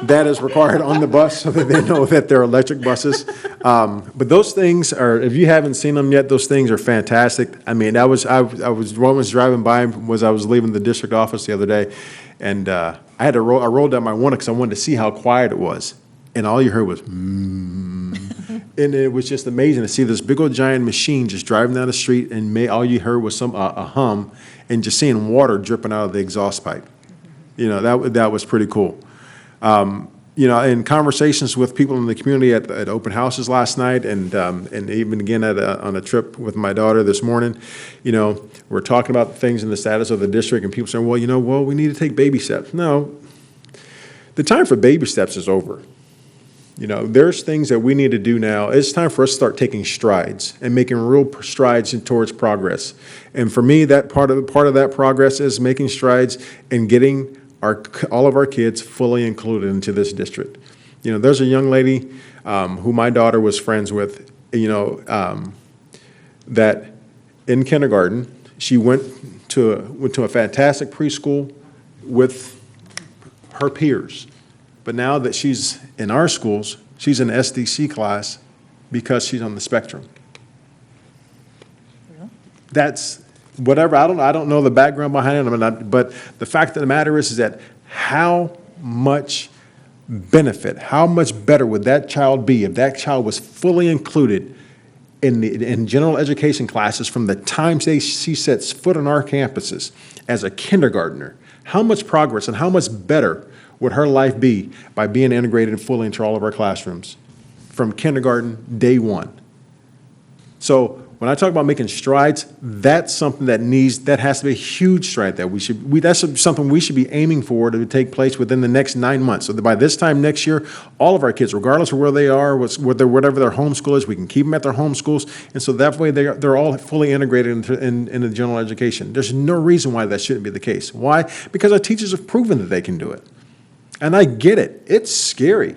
That is required on the bus so that they know that they're electric buses. But those things are, if you haven't seen them yet, those things are fantastic. I mean, I was driving by as I was leaving the district office the other day, and I rolled down my window because I wanted to see how quiet it was. And all you heard was, and it was just amazing to see this big old giant machine just driving down the street, and all you heard was a hum, and just seeing water dripping out of the exhaust pipe. You know, that was pretty cool. In conversations with people in the community at open houses last night, and even again on a trip with my daughter this morning, we're talking about things in the status of the district, and people saying, well, we need to take baby steps. No, the time for baby steps is over. There's things that we need to do now. It's time for us to start taking strides and making real strides towards progress. And for me, that part of that progress is making strides and getting all of our kids fully included into this district. There's a young lady who my daughter was friends with, that in kindergarten, she went to a fantastic preschool with her peers. But now that she's in our schools, she's in SDC class because she's on the spectrum. That's whatever. I don't know the background behind it, but the fact of the matter is that how much benefit, how much better would that child be if that child was fully included in general education classes from the time she sets foot on our campuses as a kindergartner? How much progress and how much better would her life be by being integrated fully into all of our classrooms from kindergarten day one? So when I talk about making strides, that's something that has to be a huge stride that's something we should be aiming for to take place within the next 9 months. So that by this time next year, all of our kids, regardless of where they are, whatever their homeschool is, we can keep them at their homeschools. And so that way they're all fully integrated into general education. There's no reason why that shouldn't be the case. Why? Because our teachers have proven that they can do it. And I get it. It's scary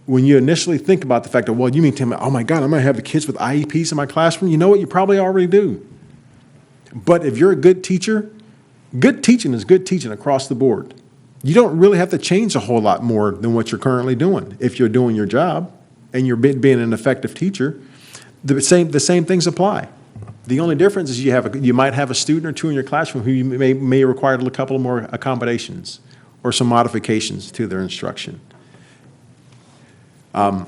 when you initially think about the fact that, well, you mean to me, oh my God, I'm going to have the kids with IEPs in my classroom? You know what? You probably already do. But if you're a good teacher, good teaching is good teaching across the board. You don't really have to change a whole lot more than what you're currently doing. If you're doing your job and you're being an effective teacher, the same things apply. The only difference is you might have a student or two in your classroom who you may require a couple more accommodations or some modifications to their instruction. To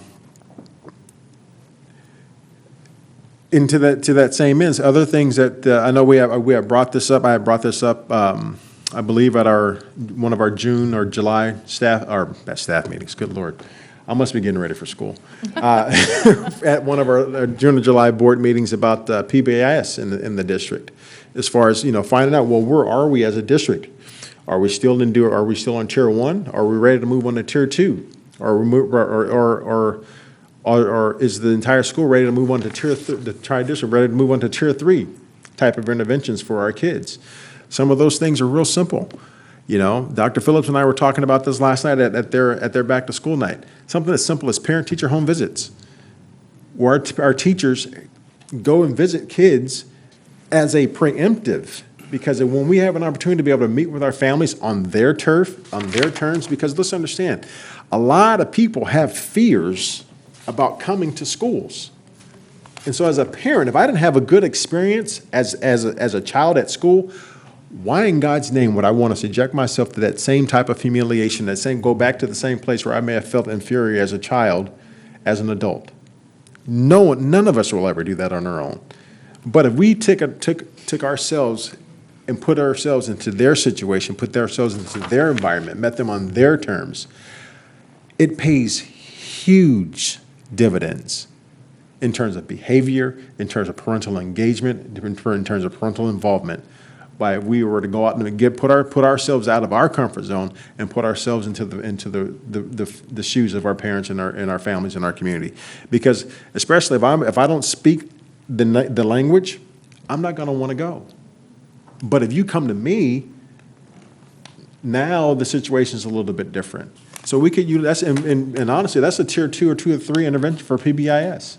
that same end, other things that I know we have brought this up. I have brought this up, I believe, at one of our June or July staff meetings. Good Lord, I must be getting ready for school. At one of our June or July board meetings about PBIS in the district, as far as finding out, well, where are we as a district? Are we still on tier 1? Are we ready to move on to tier 2? Or is the entire school ready to move on to tier 3? The tri-district ready to move on to tier 3 type of interventions for our kids? Some of those things are real simple. You know, Dr. Phillips and I were talking about this last night at their back-to-school night. Something as simple as parent-teacher home visits, where our teachers go and visit kids as a preemptive, because when we have an opportunity to be able to meet with our families on their turf, on their terms, because let's understand, a lot of people have fears about coming to schools. And so as a parent, if I didn't have a good experience as a child at school, why in God's name would I want to subject myself to that same type of humiliation, go back to the same place where I may have felt inferior as a child, as an adult? None of us will ever do that on our own. But if we took ourselves and put ourselves into their situation, put ourselves into their environment, met them on their terms, it pays huge dividends in terms of behavior, in terms of parental engagement, in terms of parental involvement. By if we were to go out and put ourselves out of our comfort zone and put ourselves into the shoes of our parents and our families and our community, because especially if I don't speak the language, I'm not going to want to go. But if you come to me, now the situation is a little bit different. So we could use that's and honestly, that's a tier 2 or tier 3 intervention for PBIS.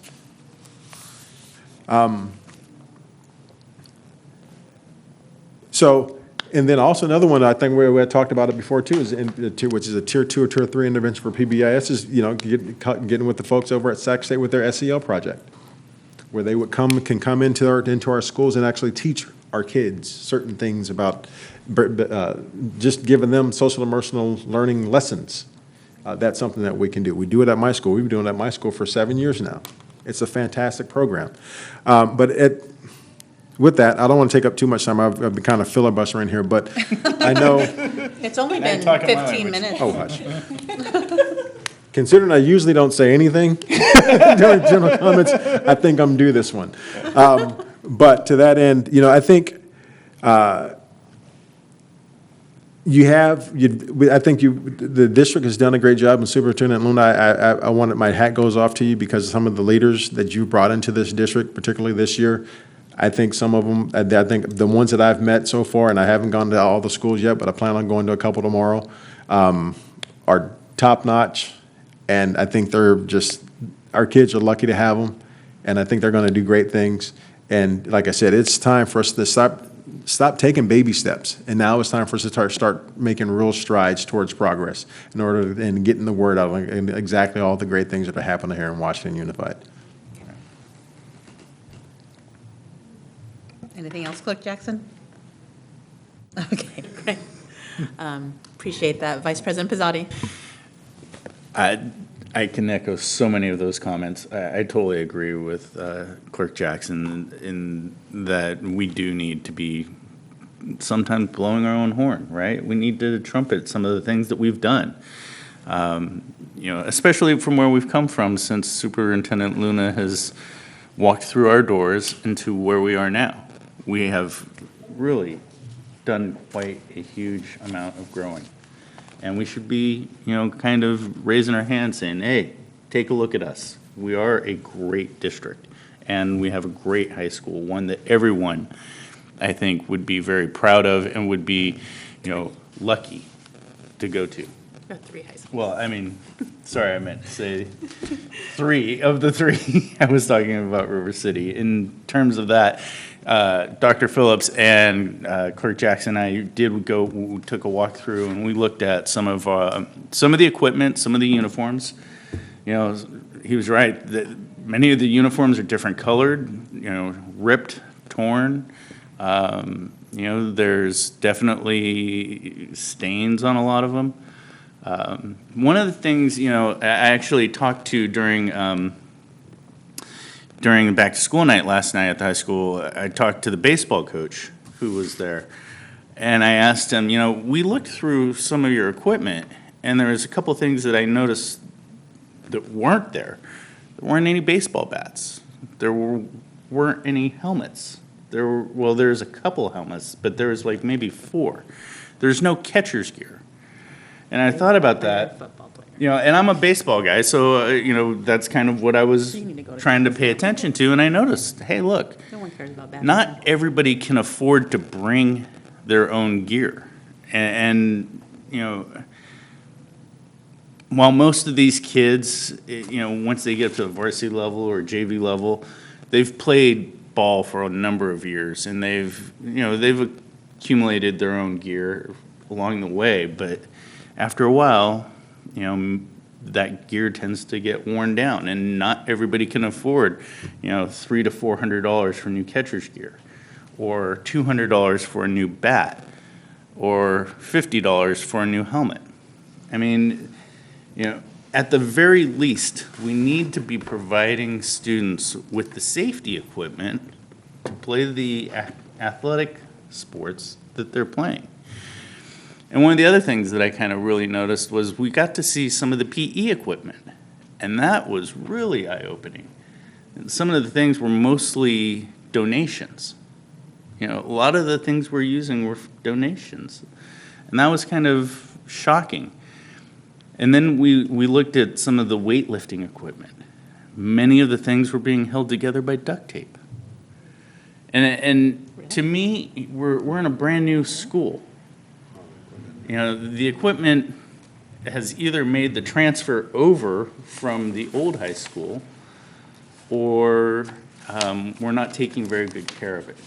So, and then also another one, I think we had talked about it before too, which is a tier 2 or tier 3 intervention for PBIS, is getting with the folks over at Sac State with their SEL project, where they can come into our schools and actually teach our kids certain things about just giving them social emotional learning lessons. That's something that we can do. We do it at my school. We've been doing it at my school for 7 years now. It's a fantastic program. With that, I don't want to take up too much time. I've been kind of filibustering here, but I know. It's only been 15 minutes. Oh, hush. Considering I usually don't say anything during general comments, I think I'm due this one. But to that end, I think the district has done a great job, and Superintendent Luna, I wanted, my hat goes off to you, because some of the leaders that you brought into this district, particularly this year, I think some of them, I think the ones that I've met so far, and I haven't gone to all the schools yet, but I plan on going to a couple tomorrow, are top-notch, and I think our kids are lucky to have them, and I think they're going to do great things. And like I said, it's time for us to stop taking baby steps, and now it's time for us to start making real strides towards progress and getting the word out and exactly all the great things that are happening here in Washington Unified. Anything else, Clerk Jackson? Okay, great. Appreciate that. Vice President Pizzotti. I can echo so many of those comments. I totally agree with Clerk Jackson in that we do need to be sometimes blowing our own horn, right? We need to trumpet some of the things that we've done. Especially from where we've come from since Superintendent Luna has walked through our doors into where we are now. We have really done quite a huge amount of growing. And we should be, kind of raising our hands saying, hey, take a look at us. We are a great district, and we have a great high school, one that everyone, I think, would be very proud of and would be, lucky to go to. Got 3 high schools. Well, I mean, sorry, I meant to say 3 of the 3. I was talking about River City. In terms of that, Dr. Phillips and Clerk Jackson and I took a walk through, and we looked at some of the equipment, some of the uniforms. He was right that many of the uniforms are different colored, ripped, torn. There's definitely stains on a lot of them. One of the things, I actually talked to during the back-to-school night last night at the high school, I talked to the baseball coach who was there, and I asked him, we looked through some of your equipment, and there was a couple things that I noticed that weren't there. There weren't any baseball bats. There weren't any helmets. There's a couple helmets, but there was like maybe 4. There's no catcher's gear. And I thought about that. And I'm a baseball guy, so, that's kind of what I was trying to pay attention to. And I noticed, hey, look, No one cares about that. not everybody can afford to bring their own gear. And while most of these kids, once they get up to the varsity level or JV level, they've played ball for a number of years, and they've accumulated their own gear along the way. But after a while, that gear tends to get worn down, and not everybody can afford, $300 to $400 for new catcher's gear, or $200 for a new bat, or $50 for a new helmet. I mean, at the very least, we need to be providing students with the safety equipment to play the athletic sports that they're playing. And one of the other things that I kind of really noticed was we got to see some of the PE equipment, and that was really eye-opening. And some of the things were mostly donations. A lot of the things we're using were donations, and that was kind of shocking. And then we looked at some of the weightlifting equipment. Many of the things were being held together by duct tape. And to me, we're in a brand new school. The equipment has either made the transfer over from the old high school, or we're not taking very good care of it,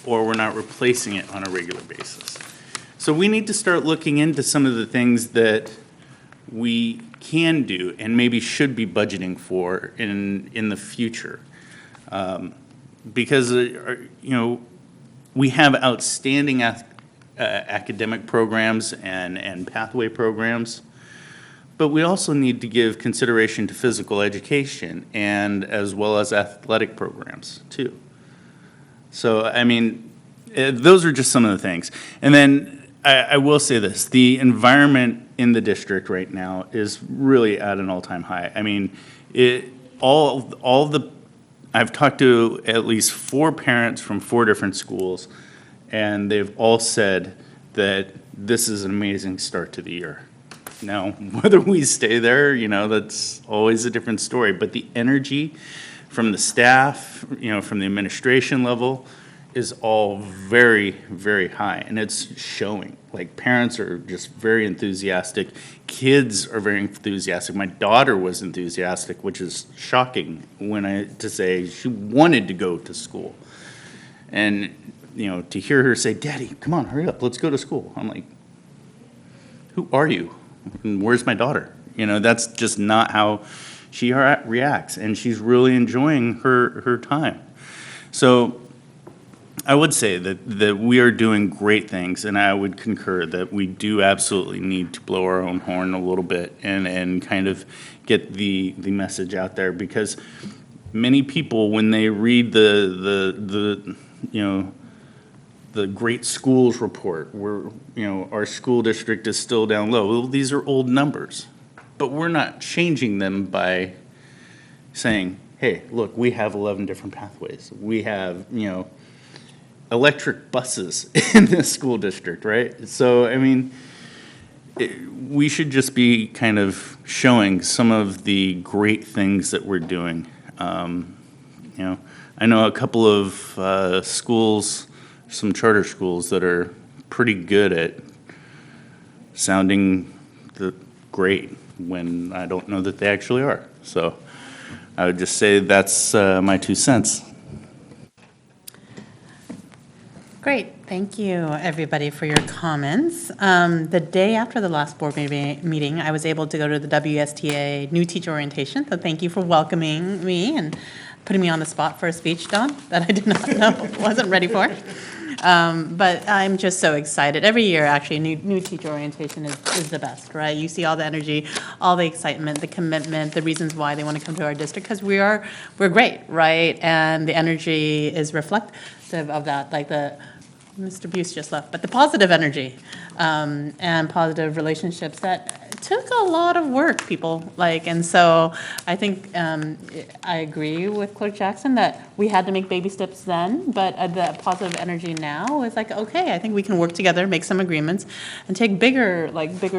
or we're not replacing it on a regular basis. So we need to start looking into some of the things that we can do and maybe should be budgeting for in the future. Because, we have outstanding academic programs and pathway programs, but we also need to give consideration to physical education and as well as athletic programs too. So, I mean, those are just some of the things. And then I will say this, the environment in the district right now is really at an all-time high. I mean, I've talked to at least 4 parents from 4 different schools, and they've all said that this is an amazing start to the year. Now, whether we stay there, that's always a different story, but the energy from the staff, from the administration level, is all very, very high, and it's showing. Like, parents are just very enthusiastic. Kids are very enthusiastic. My daughter was enthusiastic, which is shocking to say she wanted to go to school. And, to hear her say, "Daddy, come on, hurry up, let's go to school." I'm like, who are you? And where's my daughter? That's just not how she reacts, and she's really enjoying her time. So I would say that we are doing great things, and I would concur that we do absolutely need to blow our own horn a little bit and kind of get the message out there, because many people, when they read the Great Schools report, where our school district is still down low. Well, these are old numbers, but we're not changing them by saying, "Hey, look, we have 11 different pathways. We have electric buses in this school district," right? So, I mean, we should just be kind of showing some of the great things that we're doing. I know a couple of schools, some charter schools, that are pretty good at sounding great when I don't know that they actually are. So I would just say that's my 2 cents. Great, thank you, everybody, for your comments. The day after the last board meeting, I was able to go to the WSTA New Teacher Orientation, so thank you for welcoming me and putting me on the spot for a speech, Dawn, that I did not know, wasn't ready for. But I'm just so excited. Every year, actually, new teacher orientation is the best, right? You see all the energy, all the excitement, the commitment, the reasons why they want to come to our district, because we're great, right? And the energy is reflective of that, like Mr. Buse just left, but the positive energy and positive relationships that took a lot of work, people, and so I think I agree with Clerk Jackson that we had to make baby steps then, but the positive energy now is okay, I think we can work together, make some agreements, and take bigger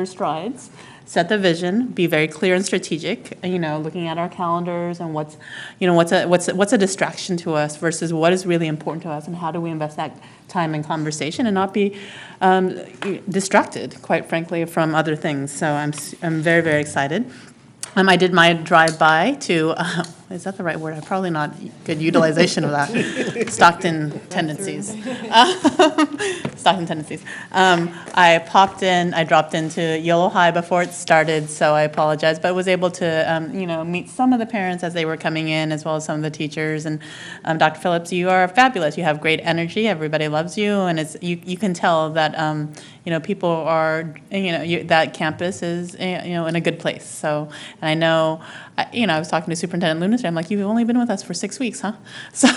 strides set the vision, be very clear and strategic, looking at our calendars and what's a distraction to us versus what is really important to us, and how do we invest that time in conversation and not be distracted, quite frankly, from other things. So I'm very, very excited. I did my drive-by to, is that the right word? Probably not good utilization of that. Stockton tendencies. I dropped into Yolo High before it started, so I apologize, but was able to, meet some of the parents as they were coming in, as well as some of the teachers. And Dr. Phillips, you are fabulous. You have great energy. Everybody loves you, and you can tell that, people are, that campus is, in a good place. So, and I know, I was talking to Superintendent Luna today. I'm like, you've only been with us for 6 weeks, huh? So,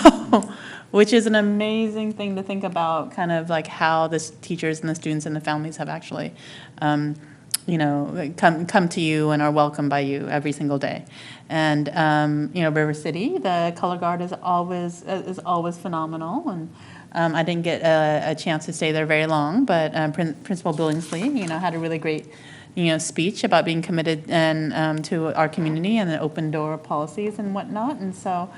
which is an amazing thing to think about, kind of like how the teachers and the students and the families have actually, come to you and are welcomed by you every single day. And, River City, the color guard is always phenomenal. And I didn't get a chance to stay there very long, but Principal Billingsley, had a really great, speech about being committed and to our community and the open door policies and whatnot. And so,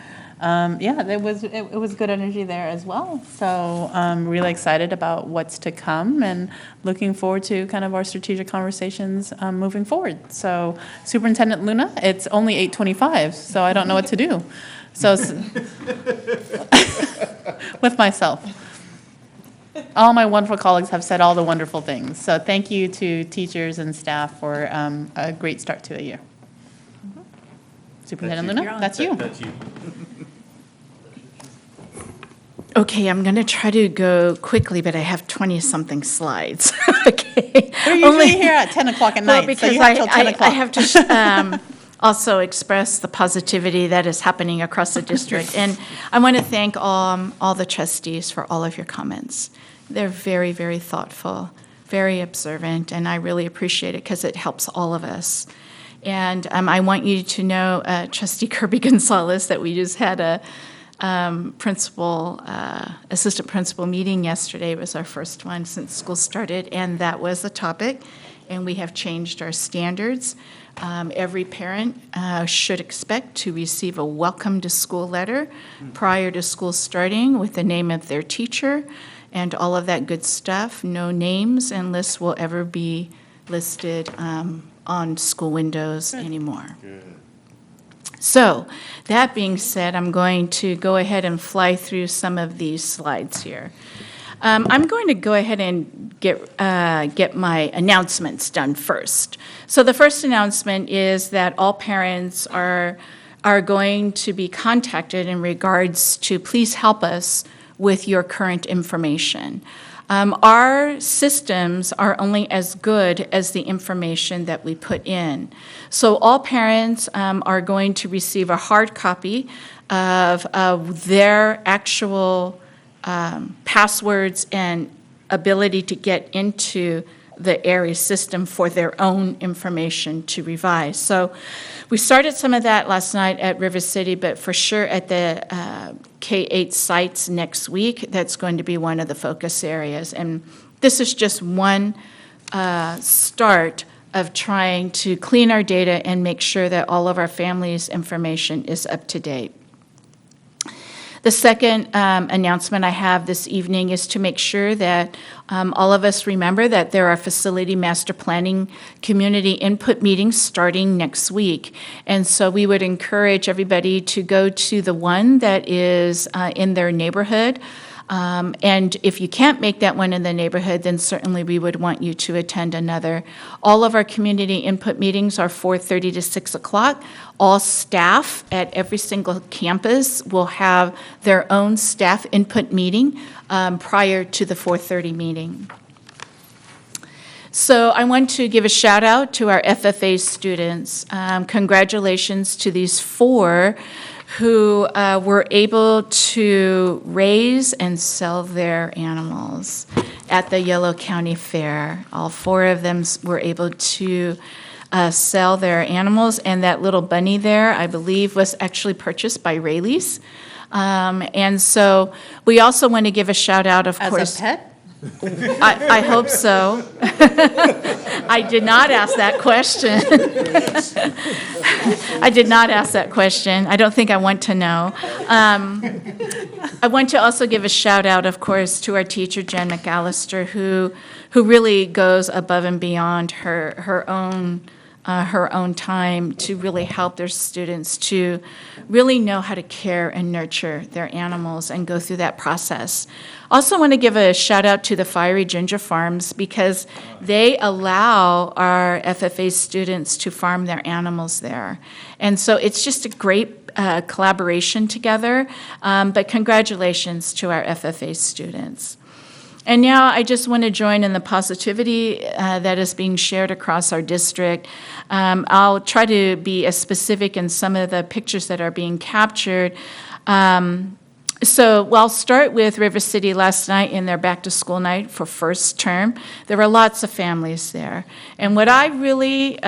it was good energy there as well. So I'm really excited about what's to come and looking forward to kind of our strategic conversations moving forward. So Superintendent Luna, it's only 8:25, so I don't know what to do. So with myself. All my wonderful colleagues have said all the wonderful things. So thank you to teachers and staff for a great start to a year. Superintendent Luna, that's you. That's you. Okay, I'm going to try to go quickly, but I have 20-something slides. Okay. We're usually here at 10 o'clock at night, Well, because so you have till 10 o'clock. I have to also express the positivity that is happening across the district. And I want to thank all the trustees for all of your comments. They're very, very thoughtful, very observant, and I really appreciate it because it helps all of us. And I want you to know, Trustee Kirby Gonzalez, that we just had a assistant principal meeting yesterday. It was our first one since school started, and that was the topic. And we have changed our standards. Every parent should expect to receive a welcome to school letter prior to school starting with the name of their teacher and all of that good stuff. No names and lists will ever be listed on school windows anymore. Good. So, that being said, I'm going to go ahead and fly through some of these slides here. I'm going to go ahead and get my announcements done first. So the first announcement is that all parents are going to be contacted in regards to please help us with your current information. Our systems are only as good as the information that we put in. So all parents are going to receive a hard copy of their actual passwords and ability to get into the area system for their own information to revise. So we started some of that last night at River City, but for sure at the K-8 sites next week, that's going to be one of the focus areas. And this is just one start of trying to clean our data and make sure that all of our families' information is up to date. The second announcement I have this evening is to make sure that all of us remember that there are facility master planning community input meetings starting next week. And so we would encourage everybody to go to the one that is in their neighborhood. And if you can't make that one in the neighborhood, then certainly we would want you to attend another. All of our community input meetings are 4:30 to 6 o'clock. All staff at every single campus will have their own staff input meeting prior to the 4:30 meeting. So I want to give a shout out to our FFA students. Congratulations to these 4 who were able to raise and sell their animals at the Yolo County Fair. All 4 of them were able to sell their animals, and that little bunny there, I believe, was actually purchased by Rayleigh's. And so we also want to give a shout out, of course. As a pet? I hope so. I did not ask that question. I did not ask that question. I don't think I want to know. I want to also give a shout out, of course, to our teacher, Jen McAllister, who really goes above and beyond her own time to really help their students to really know how to care and nurture their animals and go through that process. Also want to give a shout out to the Fiery Ginger Farms because they allow our FFA students to farm their animals there. And so it's just a great collaboration together, but congratulations to our FFA students. And now I just want to join in the positivity that is being shared across our district. I'll try to be as specific in some of the pictures that are being captured. So I'll start with River City last night in their back-to-school night for first term. There were lots of families there. And what I really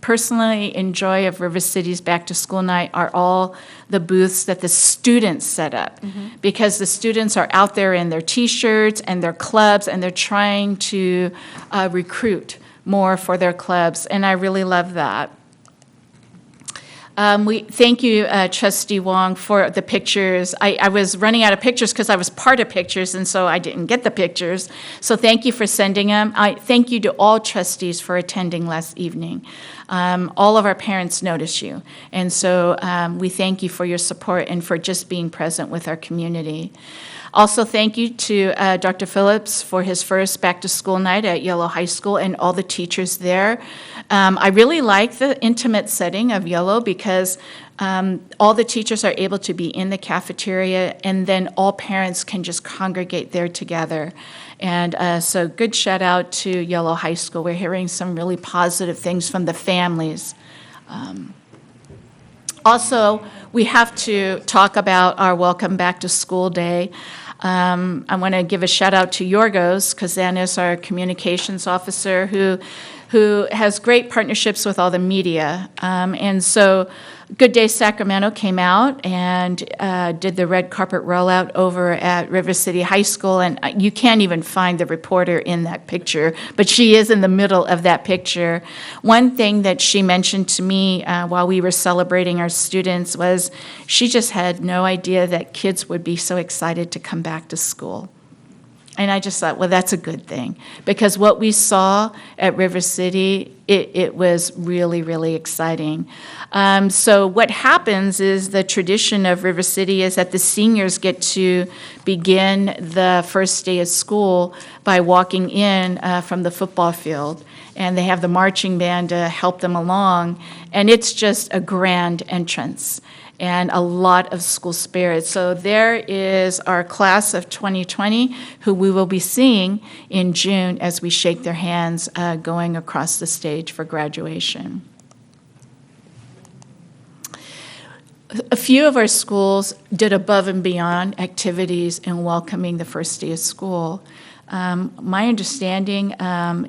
personally enjoy of River City's back-to-school night are all the booths that the students set up. Because the students are out there in their T-shirts and their clubs, and they're trying to recruit more for their clubs. And I really love that. We thank you, Trustee Wong, for the pictures. I was running out of pictures because I was part of pictures, and so I didn't get the pictures. So thank you for sending them. I thank you to all trustees for attending last evening. All of our parents notice you, and so we thank you for your support and for just being present with our community. Also, thank you to Dr. Phillips for his first back-to-school night at Yellow High School and all the teachers there. I really like the intimate setting of Yellow because all the teachers are able to be in the cafeteria, and then all parents can just congregate there together. And so good shout out to Yellow High School. We're hearing some really positive things from the families. Also, we have to talk about our Welcome Back to School Day. I want to give a shout out to Yorgos Kazanis, our communications officer, who has great partnerships with all the media. And so Good Day Sacramento came out and did the red carpet rollout over at River City High School, and you can't even find the reporter in that picture, but she is in the middle of that picture. One thing that she mentioned to me while we were celebrating our students was she just had no idea that kids would be so excited to come back to school. And I just thought, well, that's a good thing, because what we saw at River City, it was really, really exciting. So what happens is the tradition of River City is that the seniors get to begin the first day of school by walking in from the football field, and they have the marching band to help them along, and it's just a grand entrance and a lot of school spirit. So there is our class of 2020, who we will be seeing in June as we shake their hands going across the stage for graduation. A few of our schools did above and beyond activities in welcoming the first day of school. My understanding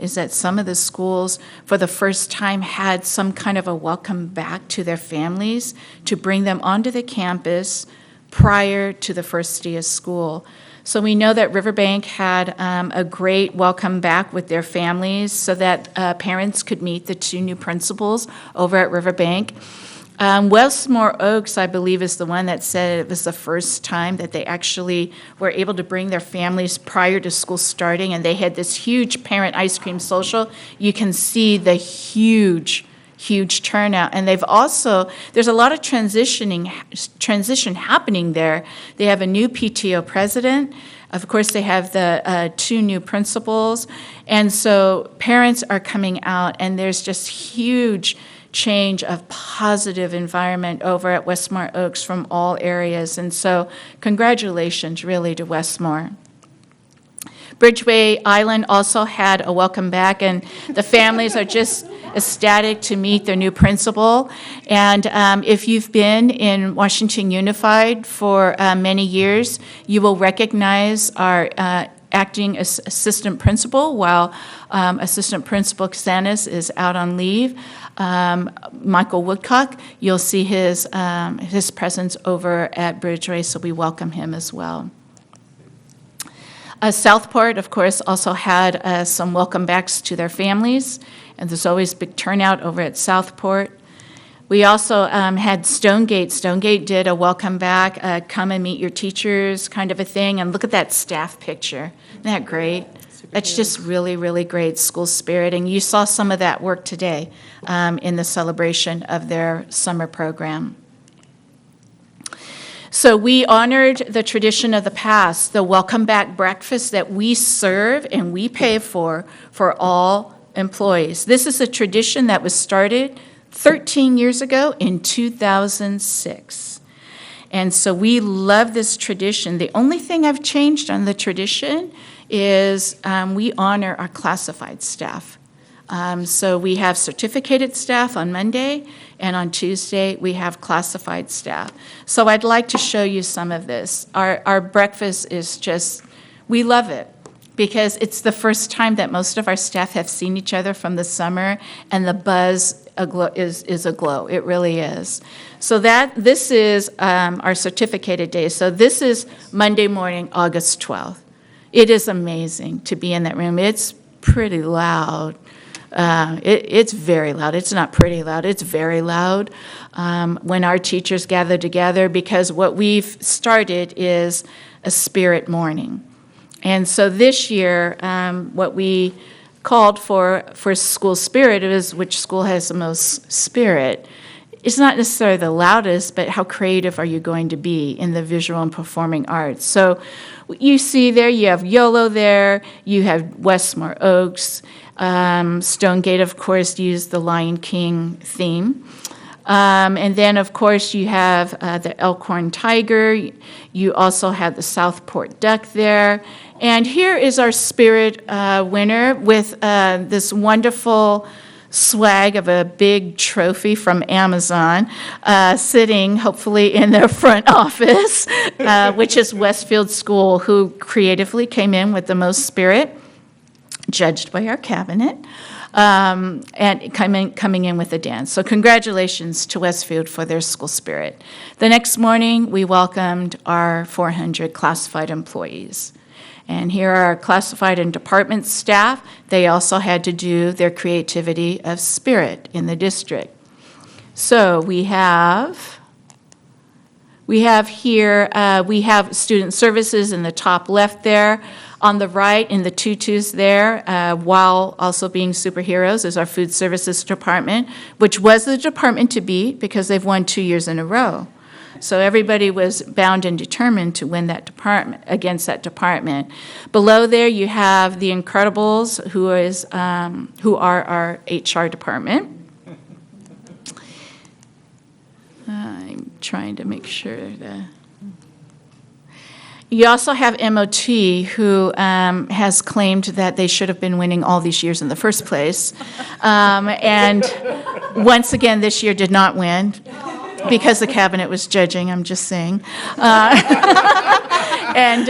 is that some of the schools, for the first time, had some kind of a welcome back to their families to bring them onto the campus prior to the first day of school. So we know that Riverbank had a great welcome back with their families so that parents could meet the two new principals over at Riverbank. Westmore Oaks, I believe, is the one that said it was the first time that they actually were able to bring their families prior to school starting, and they had this huge parent ice cream social. You can see the huge turnout, and they've also, there's a lot of transition happening there. They have a new PTO president. Of course, they have the two new principals, and so parents are coming out, and there's just huge change of positive environment over at Westmore Oaks from all areas. And so congratulations really to Westmore. Bridgeway Island also had a welcome back, and the families are just ecstatic to meet their new principal. And if you've been in Washington Unified for many years, you will recognize our acting assistant principal while Assistant Principal Kazanis is out on leave. Michael Woodcock, you'll see his presence over at Bridgeway, so we welcome him as well. Southport, of course, also had some welcome backs to their families, and there's always big turnout over at Southport. We also had Stonegate. Stonegate did a welcome back, come and meet your teachers kind of a thing, and look at that staff picture. Isn't that great? That's just really, really great school spirit, and you saw some of that work today in the celebration of their summer program. So we honored the tradition of the past, the welcome back breakfast that we serve and we pay for all employees. This is a tradition that was started 13 years ago in 2006. And so we love this tradition. The only thing I've changed on the tradition is we honor our classified staff. So we have certificated staff on Monday, and on Tuesday we have classified staff. So I'd like to show you some of this. Our breakfast is just, we love it, because it's the first time that most of our staff have seen each other from the summer, and the buzz is aglow. It really is. So this is our certificated day. So this is Monday morning, August 12th. It is amazing to be in that room. It's pretty loud. It's very loud. It's not pretty loud. It's very loud when our teachers gather together, because what we've started is a spirit morning. And so this year, what we called for school spirit is which school has the most spirit. It's not necessarily the loudest, but how creative are you going to be in the visual and performing arts? So you see there, you have YOLO there, you have Westmore Oaks, Stonegate, of course, used the Lion King theme. And then, of course, you have the Elkhorn Tiger. You also have the Southport Duck there. And here is our spirit winner with this wonderful swag of a big trophy from Amazon sitting hopefully in their front office, which is Westfield School, who creatively came in with the most spirit, judged by our cabinet, and coming in with a dance. So congratulations to Westfield for their school spirit. The next morning, we welcomed our 400 classified employees. And here are our classified and department staff. They also had to do their creativity of spirit in the district. So we have here, we have student services in the top left there. On the right, in the tutus there, while also being superheroes, is our food services department, which was the department to beat because they've won 2 years in a row. So everybody was bound and determined to win that department, against that department. Below there, you have the Incredibles, who are our HR department. I'm trying to make sure that. You also have MOT, who has claimed that they should have been winning all these years in the first place. And once again, this year did not win because the cabinet was judging, I'm just saying. And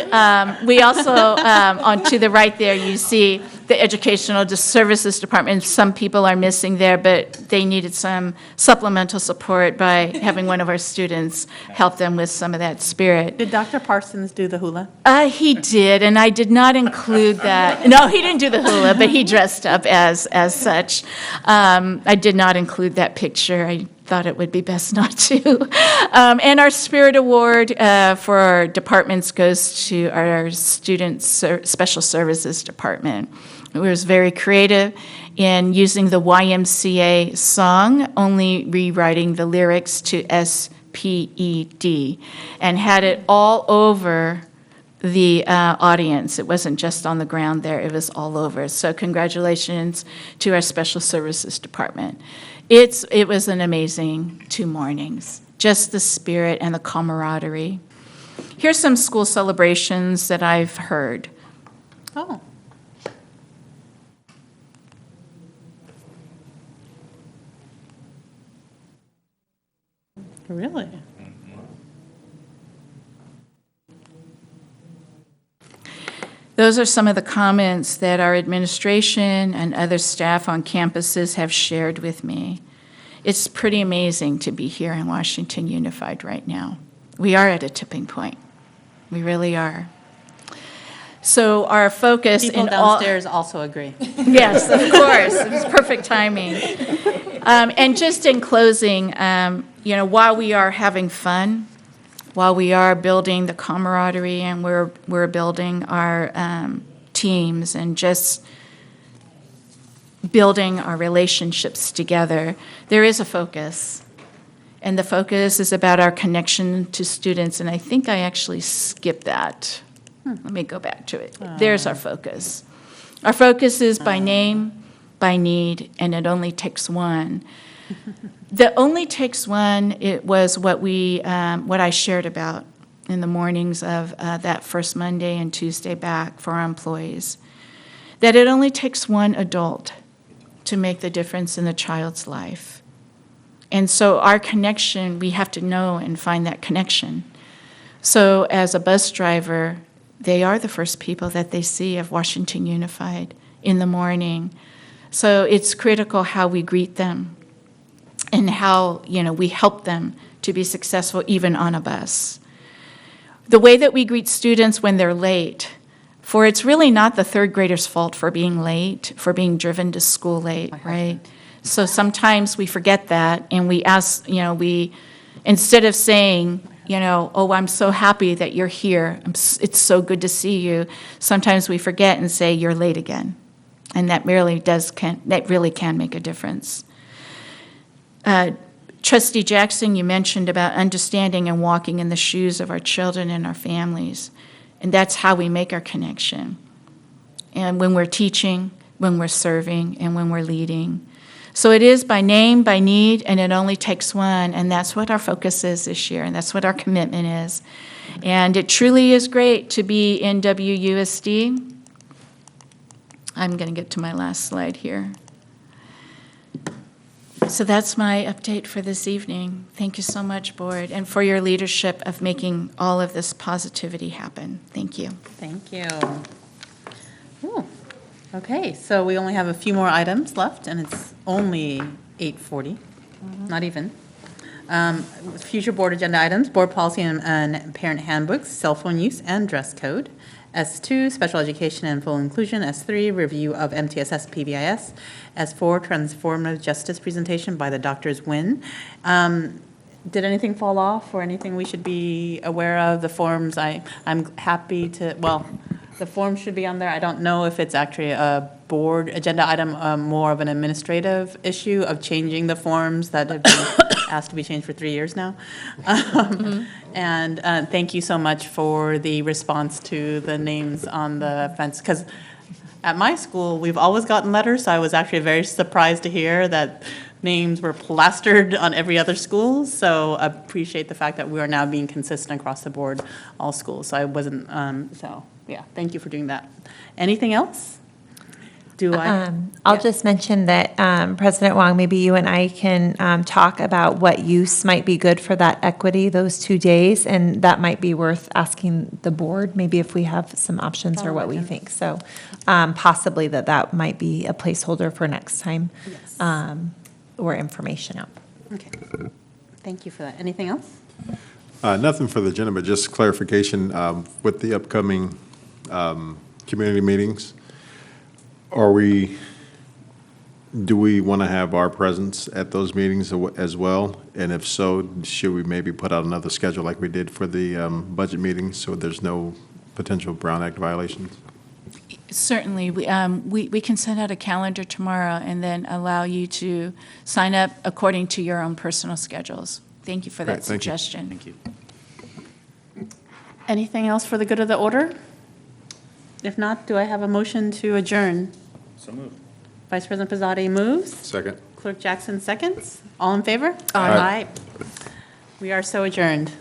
we also, on to the right there, you see the Educational Services Department. Some people are missing there, but they needed some supplemental support by having one of our students help them with some of that spirit. Did Dr. Parsons do the hula? He did, and I did not include that. No, he didn't do the hula, but he dressed up as such. I did not include that picture. I thought it would be best not to. And our Spirit Award for our departments goes to our Student Special Services Department. It was very creative in using the YMCA song, only rewriting the lyrics to SPED, and had it all over the audience. It wasn't just on the ground there, it was all over. So congratulations to our Special Services Department. It was an amazing 2 mornings, just the spirit and the camaraderie. Here's some school celebrations that I've heard. Oh. Really? Those are some of the comments that our administration and other staff on campuses have shared with me. It's pretty amazing to be here in Washington Unified right now. We are at a tipping point. We really are. So our focus People in all. downstairs also agree. Yes, of course. It was perfect timing. And just in closing, while we are having fun, while we are building the camaraderie and we're building our teams and just building our relationships together, there is a focus. And the focus is about our connection to students. And I think I actually skipped that. Let me go back to it. There's our focus. Our focus is by name, by need, and it only takes one. The only takes one, it was what I shared about in the mornings of that first Monday and Tuesday back for our employees. That it only takes one adult to make the difference in the child's life. And so our connection, we have to know and find that connection. So as a bus driver, they are the first people that they see of Washington Unified in the morning. So it's critical how we greet them and how, we help them to be successful even on a bus. The way that we greet students when they're late, for it's really not the third grader's fault for being late, for being driven to school late, right? So sometimes we forget that and we ask, instead of saying, oh, I'm so happy that you're here. It's so good to see you. Sometimes we forget and say, you're late again. And that really can make a difference. Trustee Jackson, you mentioned about understanding and walking in the shoes of our children and our families. And that's how we make our connection. And when we're teaching, when we're serving, and when we're leading. So it is by name, by need, and it only takes one, and that's what our focus is this year, and that's what our commitment is. And it truly is great to be in WUSD. I'm going to get to my last slide here. So that's my update for this evening. Thank you so much, Board, and for your leadership of making all of this positivity happen. Thank you. Thank you. Ooh. Okay, so we only have a few more items left, and it's only 8:40, not even. Future board agenda items, board policy and parent handbooks, cell phone use and dress code. S2, special education and full inclusion. S3, review of MTSS PBIS. S4, transformative justice presentation by the Drs. Wynn. Did anything fall off or anything we should be aware of? The forms, I'm happy to, the form should be on there. I don't know if it's actually a board agenda item, more of an administrative issue of changing the forms that have been asked to be changed for 3 years now. And thank you so much for the response to the names on the fence. Because at my school, we've always gotten letters, so I was actually very surprised to hear that names were plastered on every other school. So I appreciate the fact that we are now being consistent across the board, all schools. So I wasn't, yeah, thank you for doing that. Anything else? I'll just mention that, President Wong, maybe you and I can talk about what use might be good for that equity those 2 days, and that might be worth asking the board, maybe if we have some options or what we think. So possibly that might be a placeholder for next time, or information out. Okay. Thank you for that. Anything else? Nothing for the agenda, but just clarification with the upcoming community meetings. Do we want to have our presence at those meetings as well? And if so, should we maybe put out another schedule like we did for the budget meetings so there's no potential Brown Act violations? Certainly. We can send out a calendar tomorrow and then allow you to sign up according to your own personal schedules. Thank you for that suggestion. Thank you. Anything else for the good of the order? If not, do I have a motion to adjourn? So moved. Vice President Pizzotti moves. Second. Clerk Jackson seconds. All in favor? Aye. Aye. We are so adjourned.